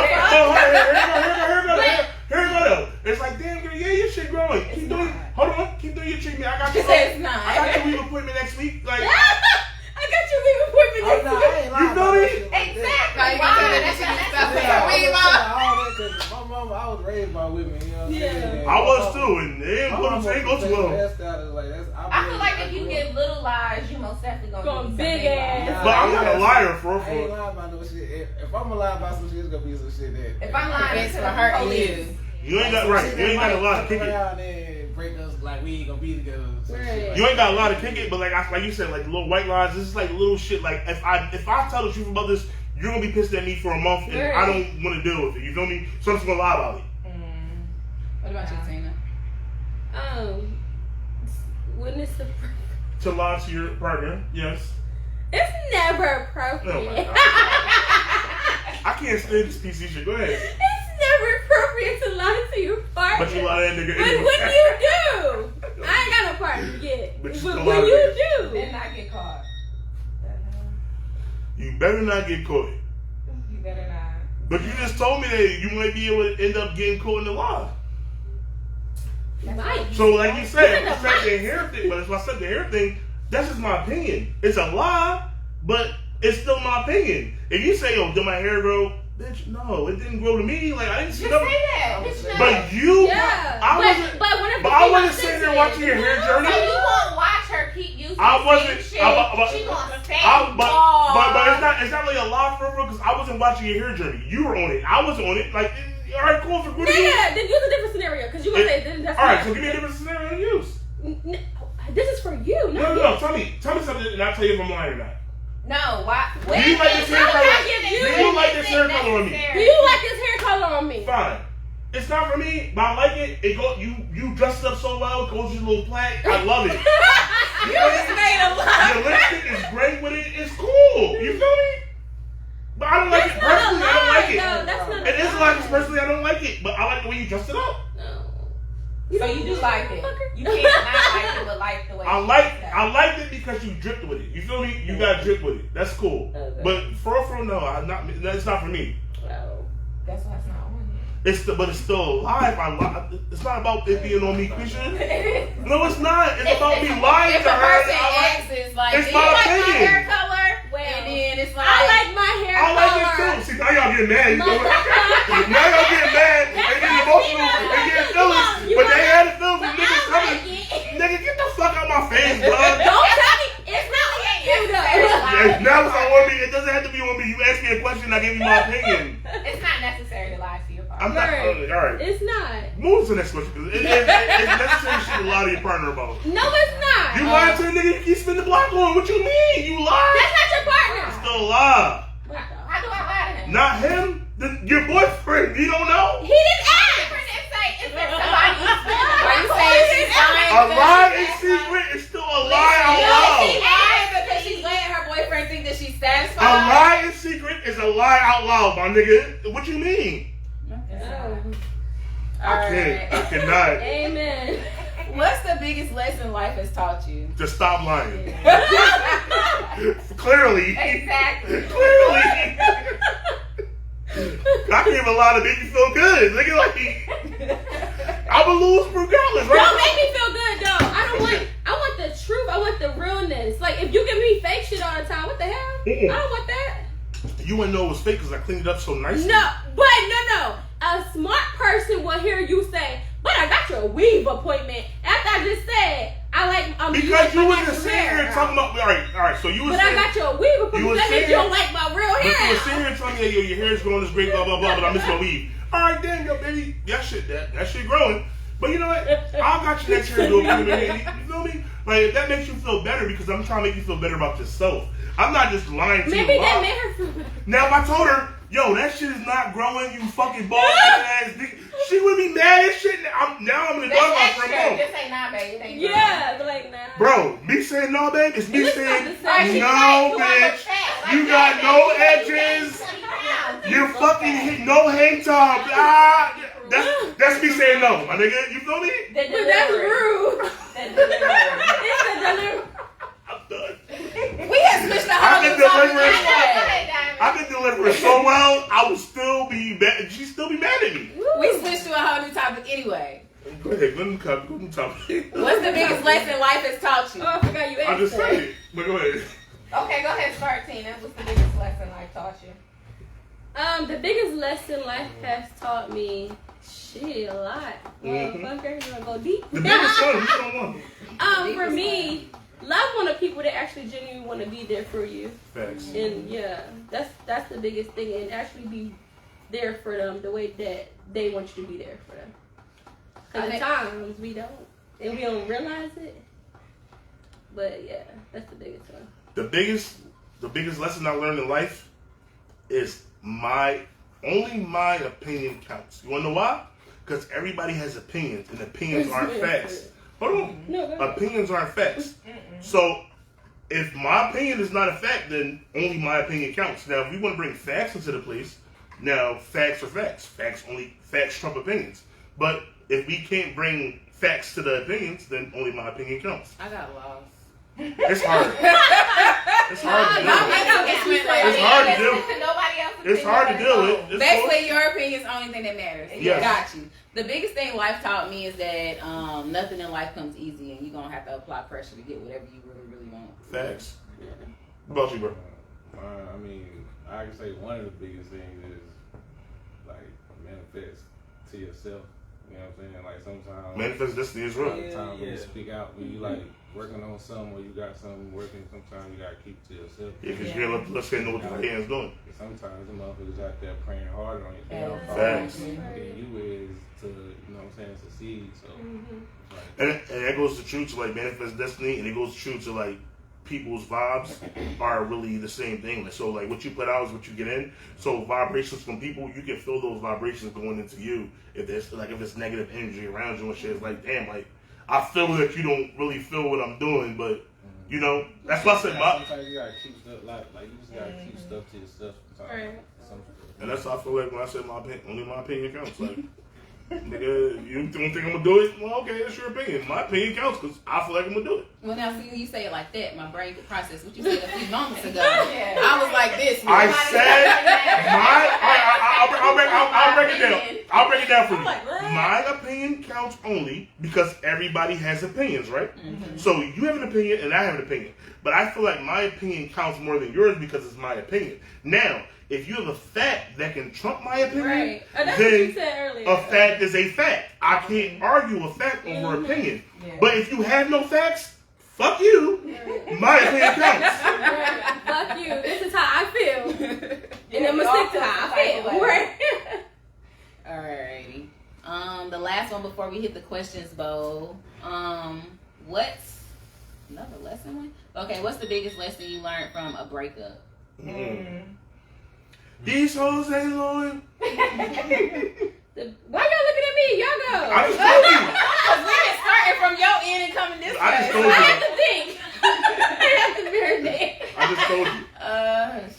Here we go though. It's like, damn, girl, yeah, your shit growing. Keep doing your treatment. I got you. It's not. I got your weave appointment next week. Like, I got your big appointment I'm next not, week. I ain't lying You feel about me? that shit like that. Exactly. Like, Why? you that shit That's stuff not- with your weave on. All that 'cause my mama, I was raised by women, you know what I'm saying? I was too, and it ain't My go mama too long. hairstyle is like that's. I feel like if you get little lies, you most definitely gonna Going do big big ass. lies. But I'm not a liar for I ain't real. lying about no shit. If I'm gonna lie about some shit, it's gonna be some shit that. If I'm lying It's to for the hurting police, you. You ain't got right. You ain't got a lot to kick it. around and break us like we ain't gonna be together. Some shit Right. like You ain't got a lot to kick it, but like you said, like little white lies. This is like little shit. Like if I tell the truth about this, you're gonna be pissed at me for a month, and Right. I don't want to deal with it. You feel me? So I'm just gonna lie about it. What about you, Tina? When it's To lie to your partner, yes. it's never Oh my appropriate. God. I can't stand this PC shit. Go ahead. It's never appropriate to lie to your partner. But you lie to that nigga But anyway. when you do, I ain't got no partner yet. But But you still lie when to you niggas. then do, not get caught. You better not get caught. You better not. But you just told me that you might be able to end up getting caught in the lie. you might. So like you said, You if I said the hair thing, but if I said the hair thing, that's just my opinion. It's a lie, but it's still my opinion. If you say, "Oh, did my hair grow?" Bitch, no, it didn't grow to me. Like I didn't see Just nothing. say that. Bitch, no. But you, Yeah. I wasn't. But whenever But I you wasn't see sitting my there sister, watching your hair So journey. you won't watch her keep using I the wasn't. same shit. But She gonna stay it's not really a lie for real because I wasn't watching your hair journey. You were on it. I wasn't on it. Like, all right, cool. So what do you? Yeah, then use a different scenario because you gonna say then that's All right, not- so give me a different scenario to use. This is for you, not No. me. Tell me something, and I'll tell you if I'm lying or not. No, why? Do you like this hair color? Do you like this hair color on me? Do you like this hair color on me? Fine. It's not for me, but I like it. You dressed up so well, it goes with your little plaque. I love it. You just made a lot. Your lipstick is great with it. It's cool. You feel me? But I don't like it personally. I don't like it. No, that's not It is a lie. Personally, I don't like it. But I like the way you dressed it up. So you do like it. You can't not like it, but like the way I liked it because you dripped with it. You feel me? You got drip with it. That's cool. Okay. But for real, no, that's not for me. That's why it's not on But it's still alive. It's not about it being on me, Quisha. No, it's not. It's about me lying If to a her. person asks, it's like, It's do my you like my opinion. hair color? And then it's like, I like my hair I like color. it too. See, now y'all getting mad. You know what? Now y'all getting mad and getting emotional and getting feelings. But they had the feelings when niggas coming. Nigga, get the fuck out my face, bro. Don't tell me. It's not like you though. Now it's not on me. It doesn't have to be on me. You ask me a question, I give you my opinion. It's not necessary to lie to your partner. I'm not. All right. It's not. Move to the next question. It's necessary shit to lie to your partner about. No, it's not. You lying to a nigga you keep spinning the block on. What you mean? You lie? That's not your partner. Still a lie. How do I lie to him? Not him. Your boyfriend. You don't know? He didn't ask. Is there somebody are you saying she's lying? A lie in secret is still a lie out loud. She lied because she's letting her boyfriend think that she's satisfied. A lie in secret is a lie out loud, my nigga. What you mean? I cannot. Amen. What's the biggest lesson life has taught you? Just stop lying. Clearly. Exactly. Clearly. I can't even lie to make you feel good. Nigga, like, I'm a lose regardless, right? Don't make me feel good though. I want the truth. I want the realness. Like if you give me fake shit all the time, what the hell? I don't want that. You wouldn't know it was fake because I cleaned it up so nicely. No, but no. A smart person will hear you say, "But I got your weave appointment." After I just said, because you wasn't sitting here talking about. All right. So you was. But I got your weave appointment. That means you don't like my real hair. But you were sitting here telling me, yo, your hair's growing this great, blah blah blah, but I miss my weave. All right, damn, yo, baby, that shit growing. But you know what? I got your next hair doing. You feel me? Like if that makes you feel better, because I'm trying to make you feel better about yourself. I'm not just lying to you. Maybe that made her feel better. Now if I told her, yo, that shit is not growing, you fucking bald ass nigga, she would be mad as shit. Now I'm gonna dog off for a moment. Just say nah, babe. It ain't Yeah, but like nah. Bro, me saying no, babe, it's me saying no, bitch. You got no edges. You fucking no hang time. That's me saying no, my nigga. You feel me? But that's rude. It's the delivery. I'm done. We had switched the whole new topic. I can deliver it so well, I would still be mad. She'd still be mad at me. We switched to a whole new topic anyway. Go ahead, let me topic. What's the biggest lesson life has taught you? Oh, I forgot you asked. I just said it, but go ahead. Okay, go ahead, start, Tina. What's the biggest lesson life taught you? The biggest lesson life has taught me, shit, a lot. Motherfucker, you wanna go deep? The biggest one, which one? For me, love one of people that actually genuinely want to be there for you. Facts. And yeah, that's the biggest thing, and actually be there for them the way that they want you to be there for them. Because at times we don't, and we don't realize it. But yeah, that's the biggest one. The biggest lesson I learned in life is only my opinion counts. You wanna know why? Because everybody has opinions, and opinions aren't facts. Hold on. No, opinions aren't facts. So if my opinion is not a fact, then only my opinion counts. Now, if we want to bring facts into the place, now facts are facts. Facts trump opinions. But if we can't bring facts to the opinions, then only my opinion counts. I got lost. It's hard. It's hard to deal with. It's hard to deal with. Nobody else. It's hard to deal with. Basically, your opinion is the only thing that matters. Yes. Got you. The biggest thing life taught me is that nothing in life comes easy, and you're gonna have to apply pressure to get whatever you really want. Facts. What about you, bro? I mean, I can say one of the biggest things is like manifest to yourself. You know what I'm saying? Like sometimes Manifest destiny is real. sometimes when you speak out, when you like working on something or you got something working, sometimes you gotta keep it to yourself. Yeah, because you gotta let say know what the right hand's doing. Sometimes the motherfuckers out there praying harder on you. Facts. Than you is to, you know what I'm saying, succeed. So, And that goes to true to like manifest destiny, and it goes true to like people's vibes are really the same thing. So like what you put out is what you get in. So vibrations from people, you can feel those vibrations going into you. If there's like if it's negative energy around you and shit, it's like damn, like I feel that you don't really feel what I'm doing, but you know that's why I said sometimes you gotta keep stuff like you just gotta keep stuff to yourself. Right. and that's how I feel like when I said my opinion, only my opinion counts. Like nigga, you don't think I'm gonna do it? Well, okay, that's your opinion. My opinion counts because I feel like I'm gonna do it. Well, now see when you say it like that, my brain could process what you said a few moments ago. I was like this. I said I'll break it down. I'll break it down for you. like, what? My opinion counts only because everybody has opinions, right? Mm-hmm. So you have an opinion and I have an opinion. But I feel like my opinion counts more than yours because it's my opinion. Now, if you have a fact that can trump my opinion, Right. And that's what you then said earlier. a fact is a fact. I can't argue a fact over opinion. Yeah. But if you have no facts, fuck you. My opinion counts. Right. Fuck you. This is how I feel. And I'm gonna stick to how I feel. Right. Right. Alrighty. The last one before we hit the questions bowl. What's another lesson one? Okay, what's the biggest lesson you learned from a breakup? These hoes ain't loyal. Why y'all looking at me? Y'all go. I just told you. Because we been starting from your end and coming this I just way. told I you. have to think. I have to marinate. I just told you.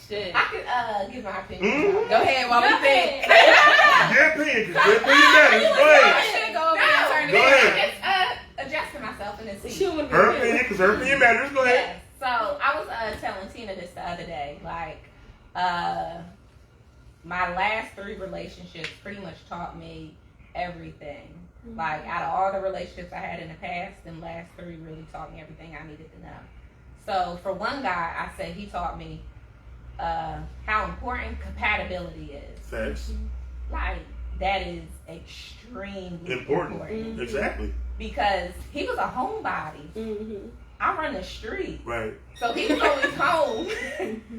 Shit. I could give my opinion. Mhm. Go ahead while we think. Your opinion, because your opinion matters. Go ahead. Shit, go over there and turn it Go around. ahead. Just adjusting myself in the seat. Her opinion, because her opinion matters. Go ahead. Yes. So I was telling Tina this the other day. Like, my last 3 relationships pretty much taught me everything. Like, out of all the relationships I had in the past, them last 3 really taught me everything I needed to know. So for one guy, I said he taught me how important compatibility is. Facts. Like, that is extremely Important. Exactly. Because he was a homebody. Mm-hmm. I run the street. Right. So he was always home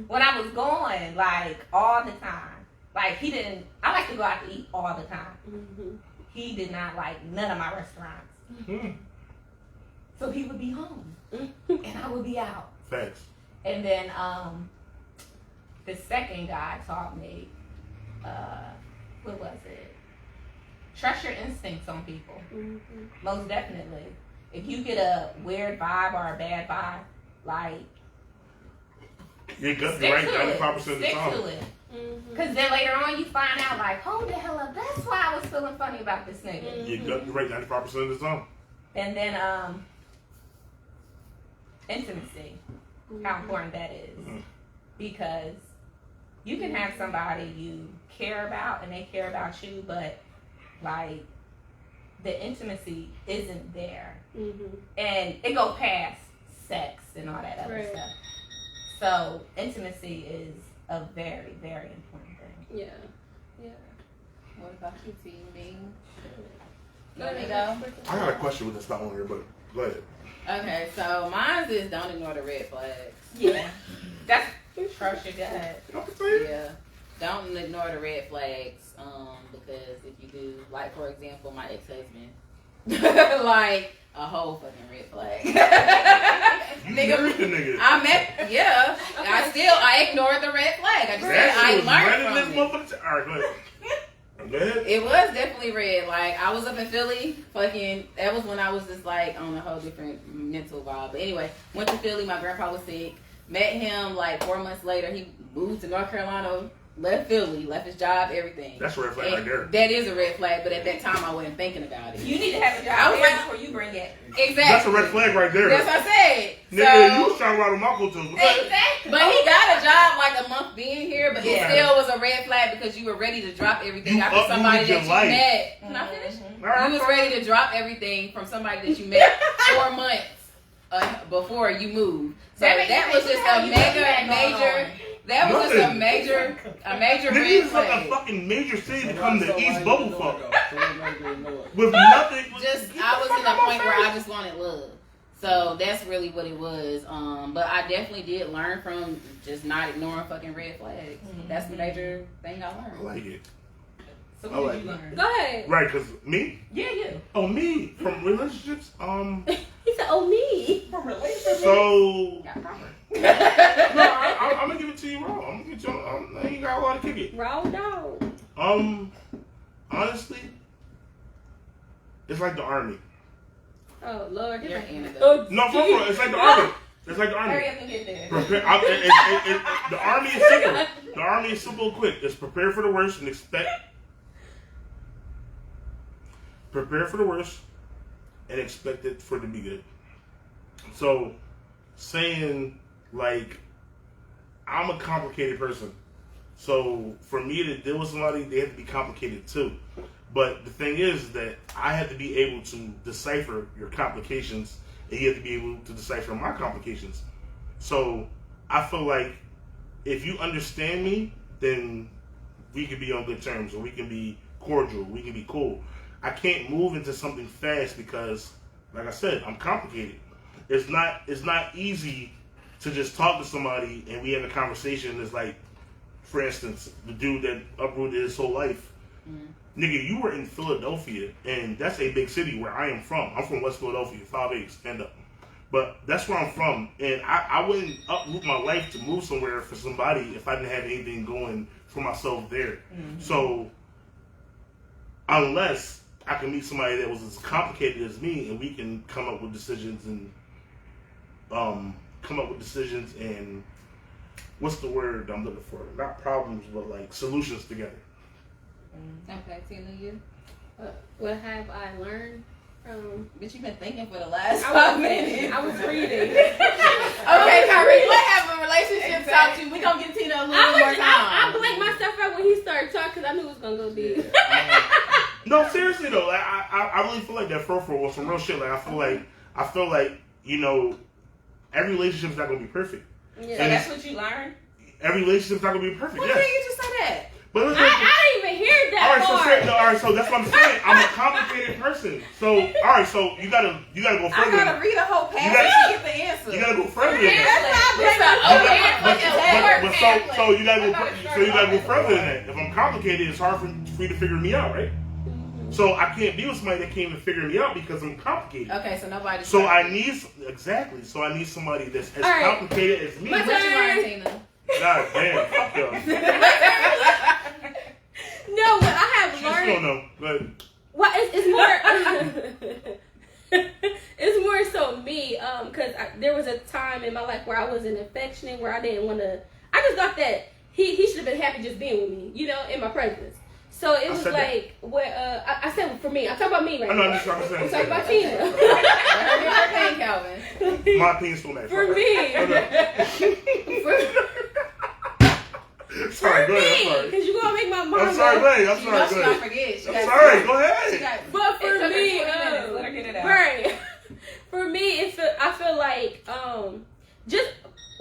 when I was gone, like, all the time. Like, he didn't, I like to go out to eat all the time. Mm-hmm. He did not like none of my restaurants. Hmm. So he would be home. And I would be out. Facts. And then the second guy taught me, what was it? Trust your instincts on people. Mm-hmm. Most definitely. If you get a weird vibe or a bad vibe, like, Your gut be stick right to 95% of it. the Stick time. to it. Mm-hmm. Because then later on you find out, like, hold the hell up. That's why I was feeling funny about this nigga. Your gut be right 95% of the time. And then intimacy. How important that is. Because you can have somebody you care about and they care about you, but, like, the intimacy isn't there. Mm-hmm. And it go past sex and all that other Right. stuff. So intimacy is a very, very important thing. Yeah. Yeah. What about you, T-B? Go Let me ahead. go. I got a question with this not on here, but go ahead. Okay, so mine is don't ignore the red flags. Yeah. That's trust your gut. Yeah. Don't ignore the red flags, because if you do, like, for example, my ex-husband, like, a whole fucking red flag. You married the nigga. I ignored the red flag. I just said I learned from it. Alright, go ahead. Go ahead. It was definitely red. Like, I was up in Philly, that was when I was just, like, on a whole different mental vibe. But anyway, went to Philly, my grandpa was sick, met him, like, 4 months later, he moved to North Carolina, left Philly, left his job, everything. That's a red flag right there. That is a red flag, but at that time I wasn't thinking about it. You need to have a I job was there like- before you bring it. Exactly. That's a red flag right there. That's what I said. Nigga, you was trying to ride with my coattails. Exactly. But he got a job like a month being here, but it Yeah. still was a red flag because you were ready to drop everything You after somebody uprooted that your you life. met. Can I finish? Mm-hmm. You was ready to drop everything from somebody that you met 4 months before you moved. So that was just a That was just a major Nigga, red it's like a flag. fucking major city become the East Bubble fuck. With With nothing. Just I was in a point where I just wanted love. So that's really what it was. But I definitely did learn from just not ignoring fucking red flags. That's the major thing I I learned. like it. So I what like did you it. learn? Go ahead. Right, because me? Yeah, you. Oh, me? From relationships? He said, owe me. From relationship. So, Got covered. no, I'm gonna give it to you raw. I'm gonna give it to you. I ain't got a lot to kick it. Raw dog. Honestly, it's like the army. Oh Lord. You're in it. Oh, No, for real, it's like the army. It's like the army. Hurry up and get there. The army is simple. The army is simple and quick. It's prepare for the worst and expect. Prepare for the worst and expect it for it to be good. So, saying like, I'm a complicated person. So for me to deal with somebody, they have to be complicated too. But the thing is that I have to be able to decipher your complications, and you have to be able to decipher my complications. So I feel like if you understand me, then we can be on good terms, or we can be cordial, we can be cool. I can't move into something fast because, like I said, I'm complicated. It's not easy to just talk to somebody and we have a conversation that's like, for instance, the dude that uprooted his whole life. Nigga, you were in Philadelphia, and that's a big city where I am from. I'm from West Philadelphia, 5'8", stand up. But that's where I'm from, and I wouldn't uproot my life to move somewhere for somebody if I didn't have anything going for myself there. So, unless I can meet somebody that was as complicated as me, and we can come up with decisions and what's the word I'm looking for? Not problems, but like solutions together. Okay, Tina, you? What have I learned from? Bitch, you've been thinking for the last I 5 was minutes. I was reading. Okay, Kyrie, what have a relationship taught you? We gonna give Tina a little more time. I blanked myself out when he started talking because I knew it was gonna go deep. No, seriously though, like, I really feel like that for was some real shit. Like I feel like you know, every relationship's not gonna be perfect. Yeah. So that's what you learned? Every relationship's not gonna be perfect. What Yes. did you just say that? But I didn't even hear that all right, so that's what I'm saying. I'm a complicated person. So all right, so you gotta go I further. gotta read a whole passage to get the answer. You gotta go further than that. So you gotta go further than that. If I'm complicated, it's hard for you to figure me out, right? So I can't be with somebody that can't even figure me out because I'm complicated. Okay, so nobody. So I need somebody that's as complicated as me. What you learned, Tina? God damn, fuck y'all. No, what I have learned. Just don't know, but Well, it's more. It's more so me, because there was a time in my life where I wasn't affectionate, where I didn't want to. I just thought that he should have been happy just being with me, you know, in my presence. So it was like where I said for me. I'm talking about me right now. I'm talking about Tina. Calvin. My opinion's still mad. For me. Sorry, go ahead. Because you're going to make my mom. I'm sorry, go ahead. I'm sorry, She go gonna ahead. forget. I'm sorry, go ahead. But for me, let her get it out. right. For me, I feel like just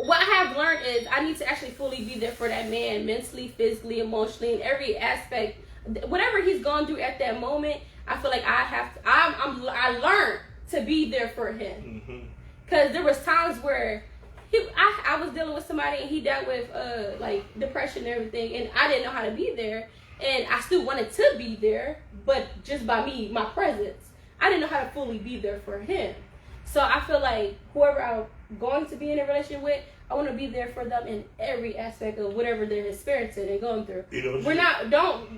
what I have learned is I need to actually fully be there for that man, mentally, physically, emotionally, in every aspect. Whatever he's gone through at that moment, I feel like I have to. I learned to be there for him. Because there was times where I was dealing with somebody and he dealt with like depression and everything, and I didn't know how to be there, and I still wanted to be there, but just by me, my presence, I didn't know how to fully be there for him. So I feel like whoever I'm going to be in a relationship with, I want to be there for them in every aspect of whatever they're experiencing and going through. We're not. Don't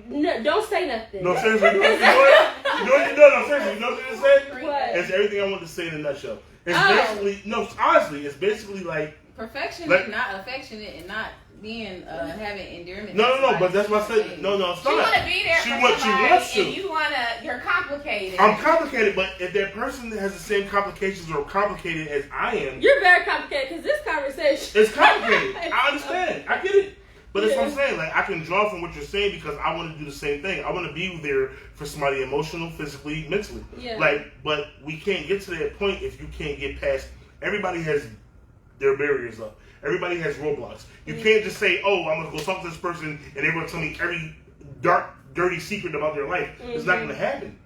say nothing. No, seriously. You know what? Seriously. You know what you said? What? It's everything I want to say in a nutshell. It's basically honestly, it's basically like perfectionist, not affectionate, and not being having endearment. No, but that's what I said. No, it's not. You want to be there for somebody, and you're complicated. I'm complicated, but if that person has the same complications or complicated as I am, you're very complicated because this conversation. It's complicated. I understand. I get it. But that's what I'm saying. Like, I can draw from what you're saying because I want to do the same thing. I want to be there for somebody emotional, physically, mentally. Yeah. Like, but we can't get to that point if you can't get past. Everybody has their barriers up. Everybody has roadblocks. You can't just say, "Oh, I'm gonna go talk to this person and they're gonna tell me every dark, dirty secret about their life." It's not gonna happen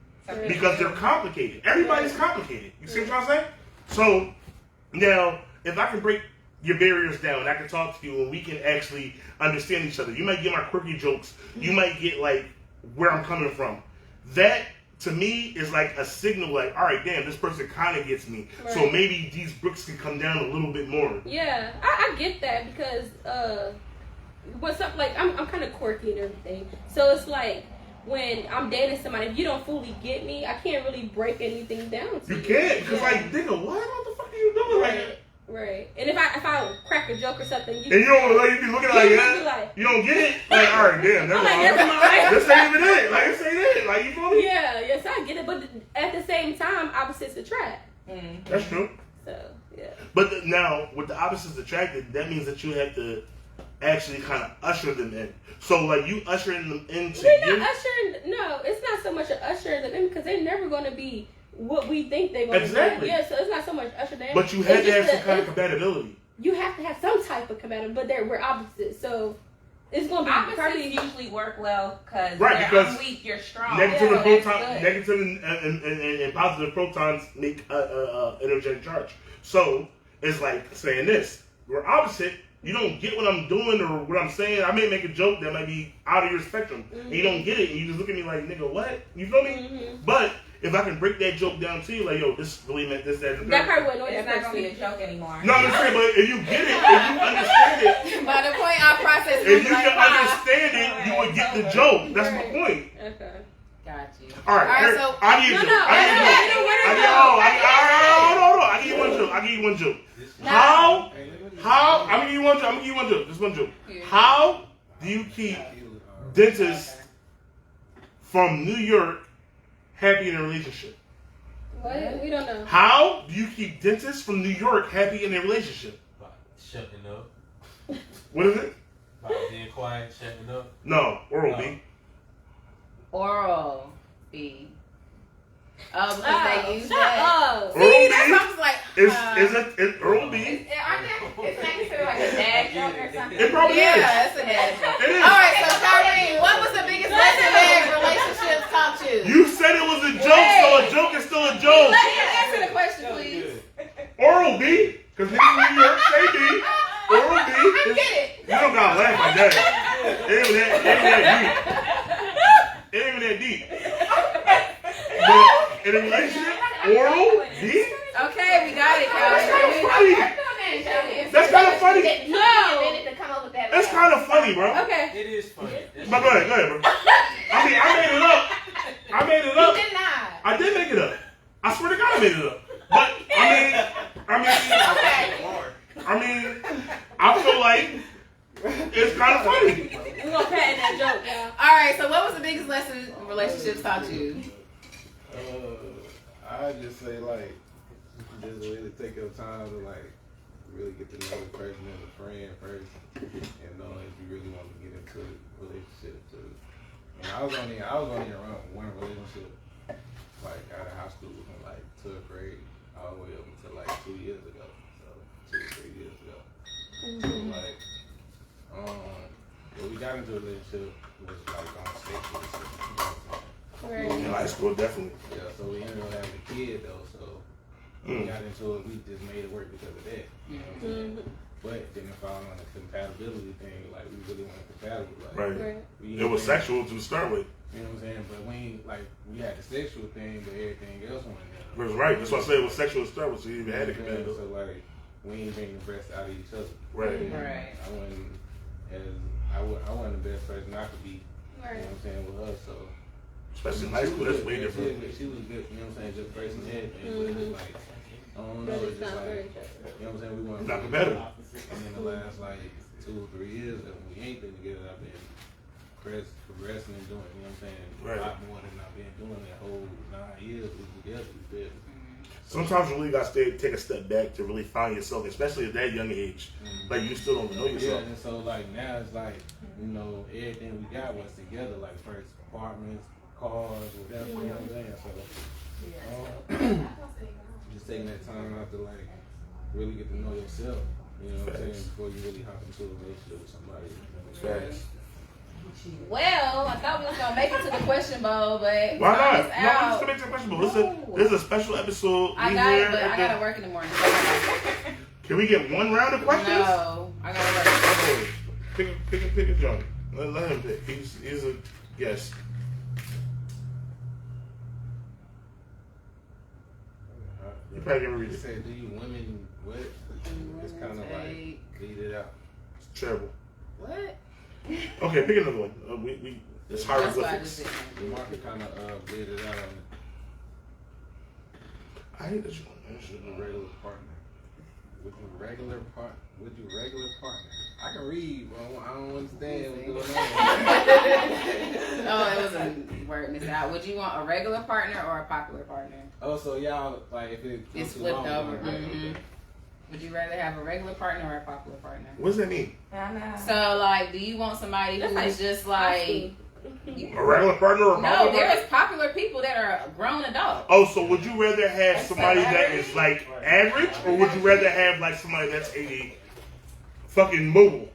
because they're complicated. Everybody's complicated. You see what I'm saying? So now, if I can break your barriers down, I can talk to you and we can actually understand each other. You might get my quirky jokes. You might get like where I'm coming from. That to me is like a signal, like, all right, damn, this person kind of gets me. Right. So maybe these bricks can come down a little bit more. Yeah, I get that because what's up? Like I'm kind of quirky and everything, so it's like when I'm dating somebody, if you don't fully get me, I can't really break anything down to you. You can't, because like, nigga, what the fuck are you doing? Like, right. And if I crack a joke or something, and you don't like, you be looking like that. Like, you don't get it. Like, all right, damn, never mind. Never mind. This ain't even it. Like, this ain't it. Like, you feel me? Yeah, yes, I get it. But at the same time, opposites attract. That's true. So yeah. But now, with the opposites attracted, that means that you have to actually kind of usher them in. So, like, you ushering them into We're not ushering. No, it's not so much an usher them in because they're never going to be what we think they're going to Exactly. be. Yeah, so it's not so much usher them in. But you have to have some kind of compatibility. You have to have some type of compatibility, but we're opposites, so it's going to be Opposites probably usually work well because Because I'm weak, you're strong. Negative So and that's proton, good. negative and positive protons make energetic charge. So it's like saying this: we're opposite. You don't get what I'm doing or what I'm saying. I may make a joke that might be out of your spectrum, and you don't get it, and you just look at me like, nigga, what? You feel me? But if I can break that joke down to you, like, yo, this really meant this, that, and that probably wouldn't know It's that not going to be a person. joke anymore. No, I'm saying, but if you get it, if you understand it, By the point I process if you can understand it, you would get the joke. That's my point. Okay. Got you. All right, All right, here, so I give you a joke. I give you one joke. I give you one joke. How? I'm gonna give you one joke. I'm gonna give you one joke. Just one joke. How do you keep dentists from New York happy in a relationship? What? We don't know. How do you keep dentists from New York happy in a relationship? By shutting up. What is it? By being quiet, shutting up. No, oral B. Oral B. Oh, because they use Shut that. up. Oral See, that's B what I was like. is oral B. Isn't that considered like a dad joke or something? It probably Yeah, is. that's a dad joke. It is. All right, so Kyrene, what was the biggest lesson marriage relationships taught you? You said it was a joke, so a joke is still a joke. Let him answer the question, please. Oral B, because niggas in New York say B. Oral B. I get it. You don't gotta laugh like that. It ain't even that deep. It ain't even that deep. But in a relationship, oral B? Okay, we got it, That's kind of Kyrene. funny. That's kind of funny. No. That's kind of funny, bro. Okay. It is funny. But go ahead, bro. I mean, I made it up. I made it up. You did not. I did make it up. I swear to God, I made it up. But I feel like it's kind of funny. We're going to patent that joke, y'all. All right, so what was the biggest lesson relationships taught you? I just say like, just really take your time to like really get to know the person as a friend first, and know if you really want to get into a relationship too. And I was only around one relationship, like out of high school from like 12th grade all the way up until like 2 years ago, so 2 or 3 years ago. So like, when we got into a relationship, it was like on sexual shit, you know what I'm saying? In high school, definitely. Yeah, so we ended up having a kid though, so when we got into it, we just made it work because of that. You know what I'm saying? But then it found on the compatibility thing, like we really weren't compatible. Like, Right. It was sexual to start with. You know what I'm saying? But we had the sexual thing, but everything else wasn't there. It was right. That's why I say it was sexual to start with, so you even had it compatible. So like, we ain't bring the best out of each other. Right. Right. I wasn't the best person I could be. Right. You know what I'm saying, with her, so. Especially in high school, that's way different. She was good, you know what I'm saying, just person and everything, but it's like, I don't know, it's just like, you know what I'm saying, we weren't Not compatible. And in the last like 2 or 3 years that we ain't been together, I've been progressing and doing, you know what I'm saying, Right. a lot more than I've been doing that whole 9 years we was together, you feel me? Sometimes you really got to take a step back to really find yourself, especially at that young age. Like, you still don't know yourself. Yeah, and so like now it's like, you know, everything we got was together, like first apartments, cars, whatever, you know what I'm saying? So just taking that time out to like really get to know yourself, you know what I'm saying, before you really hop into a relationship with somebody. Facts. Well, I thought we was gonna make it to the question bowl, but Why not? it's No, I'm out. just gonna make the question, but this is a special episode. I got it, but I gotta work in the morning. Can we get one round of questions? No, I gotta work. Pick a joint. Let him pick. He's a guest. You probably never read You it. said, do you women what? It's kind of like lead it out. It's terrible. What? Okay, pick another one. It's That's why I hieroglyphics. just The market kind of lead it out on I hate this one. it. Would you regular partner? Would you regular partner? I can read, but I don't understand what's going on. Oh, it was a word missed out. Would you want a regular partner or a popular partner? Oh, so y'all, like, if it It's too flipped long, over. like, Mhm. Would you rather have a regular partner or a popular partner? What does that mean? I know. So, like, do you want somebody That's who is like just like... A regular partner or a No, popular partner? there's popular people that are grown adults. Oh, so would you rather have somebody that is like average, or would you rather have like somebody that's a fucking mogul?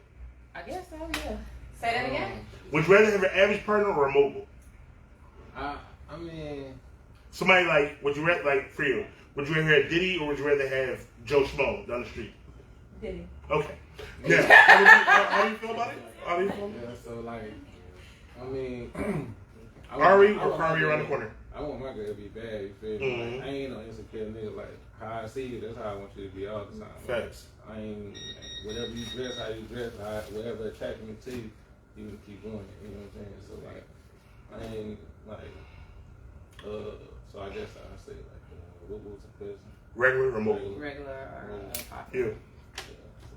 I guess so, yeah. Say that again? Would you rather have an average partner or a mogul? I mean, Somebody like, would you rather, like, for you, would you rather have Diddy or would you rather have Joe Schmo down the street? Diddy. Okay. Now, how do you feel about it? How do you feel? yeah, so, like, I mean, Ari I or want Kari my around the girl- corner? I want my girl to be bad, you feel me? Mhm. Like, I ain't no insecure nigga, like, how I see you, that's how I want you to be all the time. Facts. I ain't, whatever you dress, how you dress, whatever attracted me to you, you can keep doing it, you know what I'm saying? So, like, I ain't, like, so I guess I'll say, like, what was the question? Regular or mogul? Regular or popular. Yeah.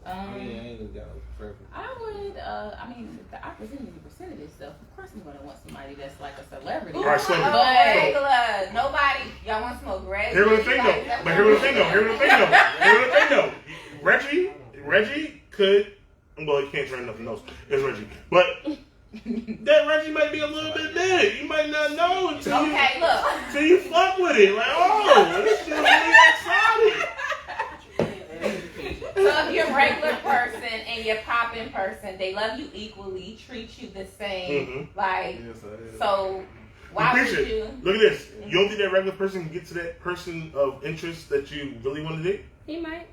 I ain't even got a preference. I would, I mean, the opportunity presented itself. Of course, I'm going to want somebody that's like a celebrity. All right, so- Regular. Nobody. Y'all want to smoke Reggie? Here's the thing though. But here's the thing though. Reggie could, well, he can't turn nothing else. It's Reggie. But that Reggie might be a little bit dead. You might not know until Okay, look. you fuck with it. Like, oh, this shit really exciting. So if you're a regular person and you're popping person, they love you equally, treat you the same. Like, so why would Appreciate you? it. Look at this. You don't think that regular person can get to that person of interest that you really want to date? He might.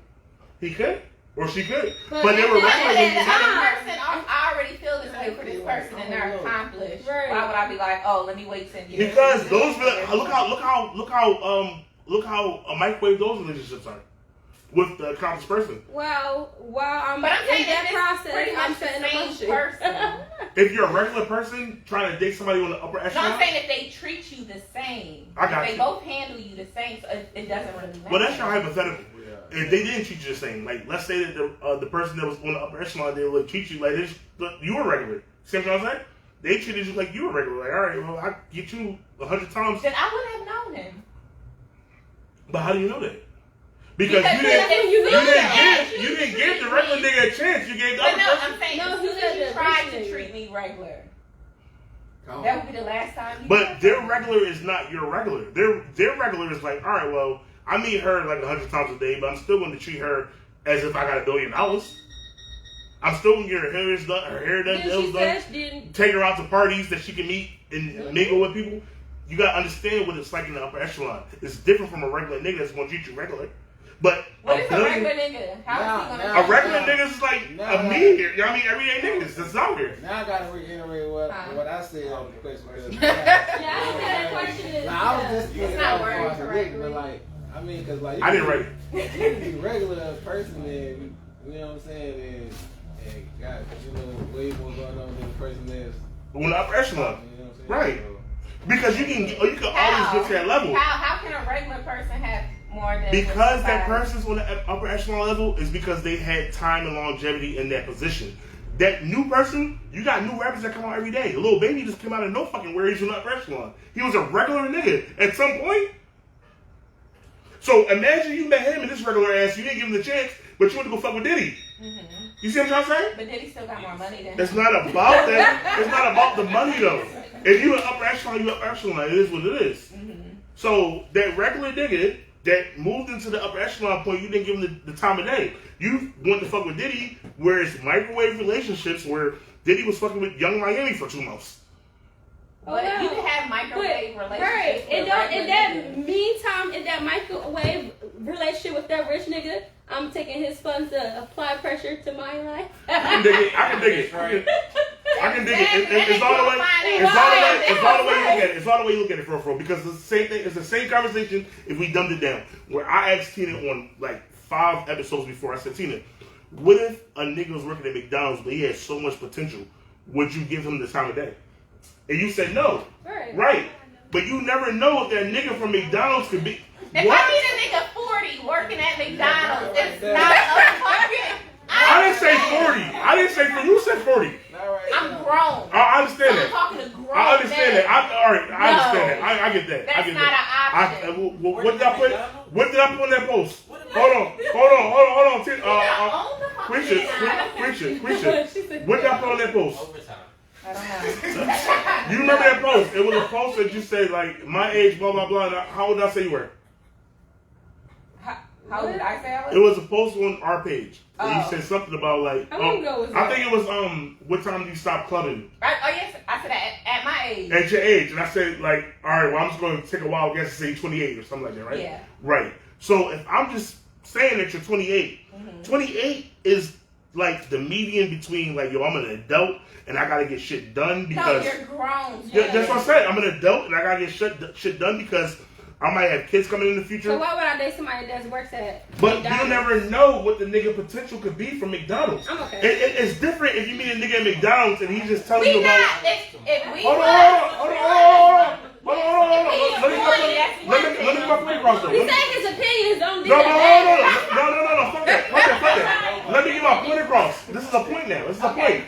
He could. Or she could. But But they were And regular. then the when you other met person, I already feel this way for this person and they're accomplished. Right. Why would I be like, oh, let me wait 10 years? Because those look how microwave those relationships are with the accomplished person. Well, while I'm But I'm saying in that it's process, pretty I'm much the setting a same motion. person. If you're a regular person trying to date somebody on the upper No, echelon, I'm saying if they treat you the same. I got if they you. both handle you the same, so it doesn't really matter. well, that's your hypothetical. If they didn't treat you the same, like let's say that the person that was on the upper echelon, they would treat you like this, you were regular. See what I'm saying? They treated you like you were regular. Like, all right, well, I get you 100 times. Then I wouldn't have known him. But how do you know that? Because Because you didn't you give the regular nigga a chance. You gave the But other no, person. I'm saying No, as he soon said as you that tried to recently. treat me regular, Come that on. would be the last time you But their regular is not your regular. Their regular is like, all right, well, I meet her like 100 times a day, but I'm still going to treat her as if I got $1 billion. I'm still going to get her hair done, Then she nails done, said she didn't. take her out to parties that she can meet and mingle with people. You got to understand what it's like in the upper echelon. It's different from a regular nigga that's going to treat you regular. But What is a regular nigga? How is he gonna? a regular nigga is like a me. You know what I mean? Everyday niggas that's out here. Now I gotta reiterate what I said on the question. Because Yeah, I think that question is. I was just It's not worded correctly. but like, I mean, because like, I didn't write it. You can be regular person and you know what I'm saying, and got way more going on than the person that's On the upper echelon. you know what I'm saying. Right. So, Because you can always get to that level. How can a regular person have more than? Because that somebody? person's on the upper echelon level is because they had time and longevity in that position. That new person, you got new rappers that come out every day. Lil Baby just came out of no fucking where he's on the upper echelon. He was a regular nigga at some point. So imagine you met him and this regular ass, you didn't give him the chance, but you went to go fuck with Diddy. Mm-hmm. You see what I'm saying? But Diddy still got more money than. It's not about that. It's not about the money though. If you an upper echelon, you upper echelon. It is what it is. Mm-hmm. So that regular nigga that moved into the upper echelon point, you didn't give him the time of day. You went to fuck with Diddy, where it's microwave relationships, where Diddy was fucking with Young Miami for 2 months. But you can have microwave relationships. Right. with In regular that niggas. meantime, in that microwave relationship with that rich nigga, I'm taking his funds to apply pressure to my life. I can dig it. I can dig it. That's I can dig it. It's all the way. It's all the way you look at it. It's all the way you look at it, for real. Because it's the same thing. It's the same conversation if we dumbed it down. Where I asked Tina on like 5 episodes before. I said, Tina, what if a nigga was working at McDonald's but he had so much potential? Would you give him the time of day? And you said no. Right. But you never know if that nigga from McDonald's could be. If I meet a nigga 40 working at McDonald's, it's not a fucking. I didn't say 40. I didn't say 40. You said 40. I'm grown. I understand that. I'm talking to grown. I understand that. All right, I understand that. I get that. That's I get not that. an option. What did I put? What did I put on that post? Hold on. Quisha. What did I put on that post? I don't know. You remember that post? It was a post that you said like my age, blah blah blah. How old did I say you were? How did I say I was? It was a post on our page. You said something about like. How long ago was I that? think it was what time do you stop clubbing? Yes, I said at my age. At your age, and I said like, all right, well I'm just going to take a wild guess and say 28 or something like that, right? Yeah. Right. So if I'm just saying that you're 28, 28 is like the median between like, yo, I'm an adult and I gotta get shit done because. No, you're grown. Yeah, that's what I said. I'm an adult and I gotta get shit done because I might have kids coming in the future. So why would I date somebody that works at But McDonald's? you never know what the nigga potential could be from McDonald's. I'm okay. It's different if you meet a nigga at McDonald's and he's just telling you We about. not. If we Hold on. Let me get my point across though. He said his opinions don't No. that. Fuck that. Let me get my point across. This is a point now. This is a point.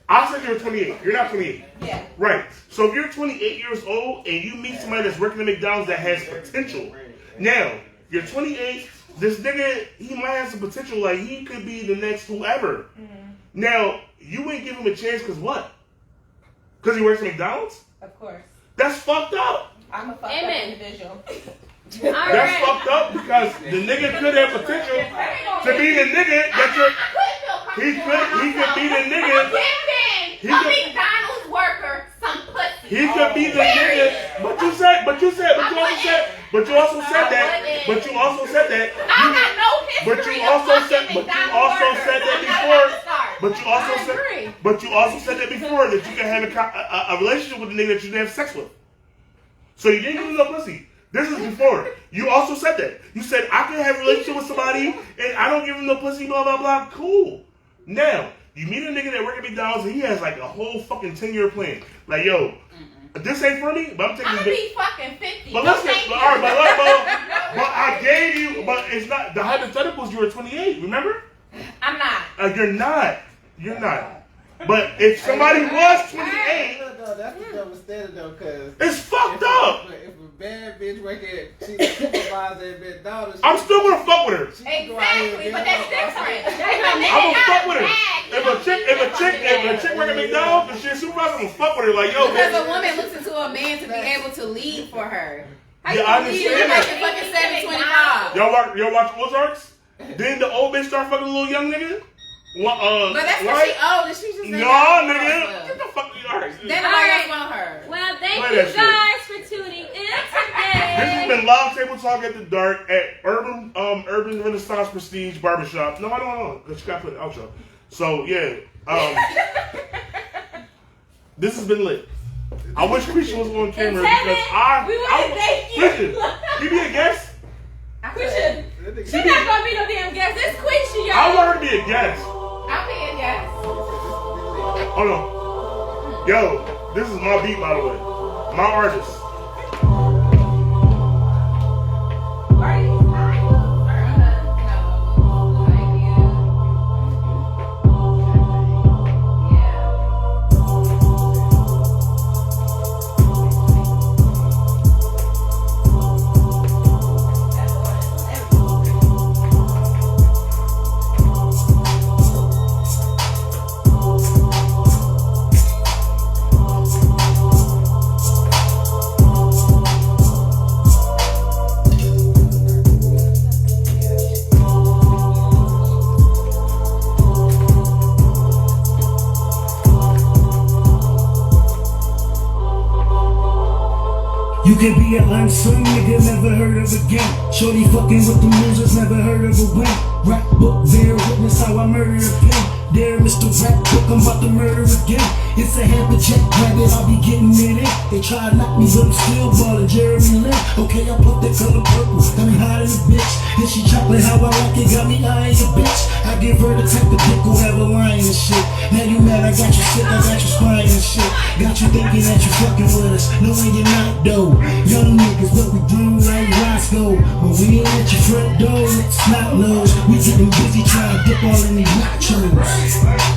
I said you're 28. You're not 28. Yeah. Right. So if you're 28 years old and you meet somebody that's working at McDonald's that has potential, now you're 28. This nigga, he might have some potential. Like he could be the next whoever. Now you wouldn't give him a chance because what? Because he works at McDonald's? Of course. That's fucked up. I'm a fucked up individual. That's fucked up because the nigga could have potential to be the nigga that you're. He could be the nigga. He could be McDonald's worker, some pussy. He could be the nigga. But you also said that. I got no history. But you also said that before that you can have a relationship with the nigga that you didn't have sex with. So you didn't give him no pussy. This is before. You also said that. You said I can have a relationship with somebody and I don't give him no pussy, blah blah blah. Cool. Now you meet a nigga that work at McDonald's and he has like a whole fucking 10-year plan. Like yo, this ain't for me, but I'm taking. I'm gonna be fucking 50. But listen, but I gave you. But it's not the hypotheticals. You were 28. Remember? I'm not. You're not. But if somebody was 28, that's the double standard though, cause it's fucked up. If a bad bitch work at supervisor at McDonald's, I'm still gonna fuck with her. Exactly, but that's different. I'm gonna fuck with her. If a chick work at McDonald's and she's a supervisor, I'm gonna fuck with her. Like yo, because a woman looks into a man to be able to lead for her. How yeah, you I lead understand making that. fucking 725? Y'all watch Ozarks? Didn't the old bitch start fucking a little young nigga? But that's because she old and she just no, nigga. Get the fuck out of here. Then nobody else want her. Well, thank you guys for tuning in today. This has been Live Table Talk at the Dark at Urban Renaissance Prestige Barbershop. No, I don't know. Because you got to put it outro. So, yeah. This has been lit. I wish Quisha was on camera because we want to thank you. Quisha, you be a guest? Quisha, she's not going to be no damn guest. It's Quisha, y'all. I want her to be a guest. I'll be a guest. Hold on. Yo, this is my beat, by the way. My artist. You can be an unsung nigga, never heard of again. Shorty fucking with the losers, never heard of a win. Rap book, bear witness how I murdered a pimp. there, Mr. Rap Book, I'm about to murder again. It's a hamper check, grab it, I'll be getting it in. They try to knock me, but I'm still ballin', Jeremy Lin. Okay, I put that color purple, got me hot in the bitch. And she chocolate how I like it, got me eyeing your bitch. I give her the type of dick who'll have a line and shit. Now you mad, I got you sick, I got you spine and shit. Got you thinking that you fucking with us, knowing you're not though. Young niggas, but we grown like Roscoe. But we ain't at your front door, it's not lows. We getting busy trying to dip all in these nachos.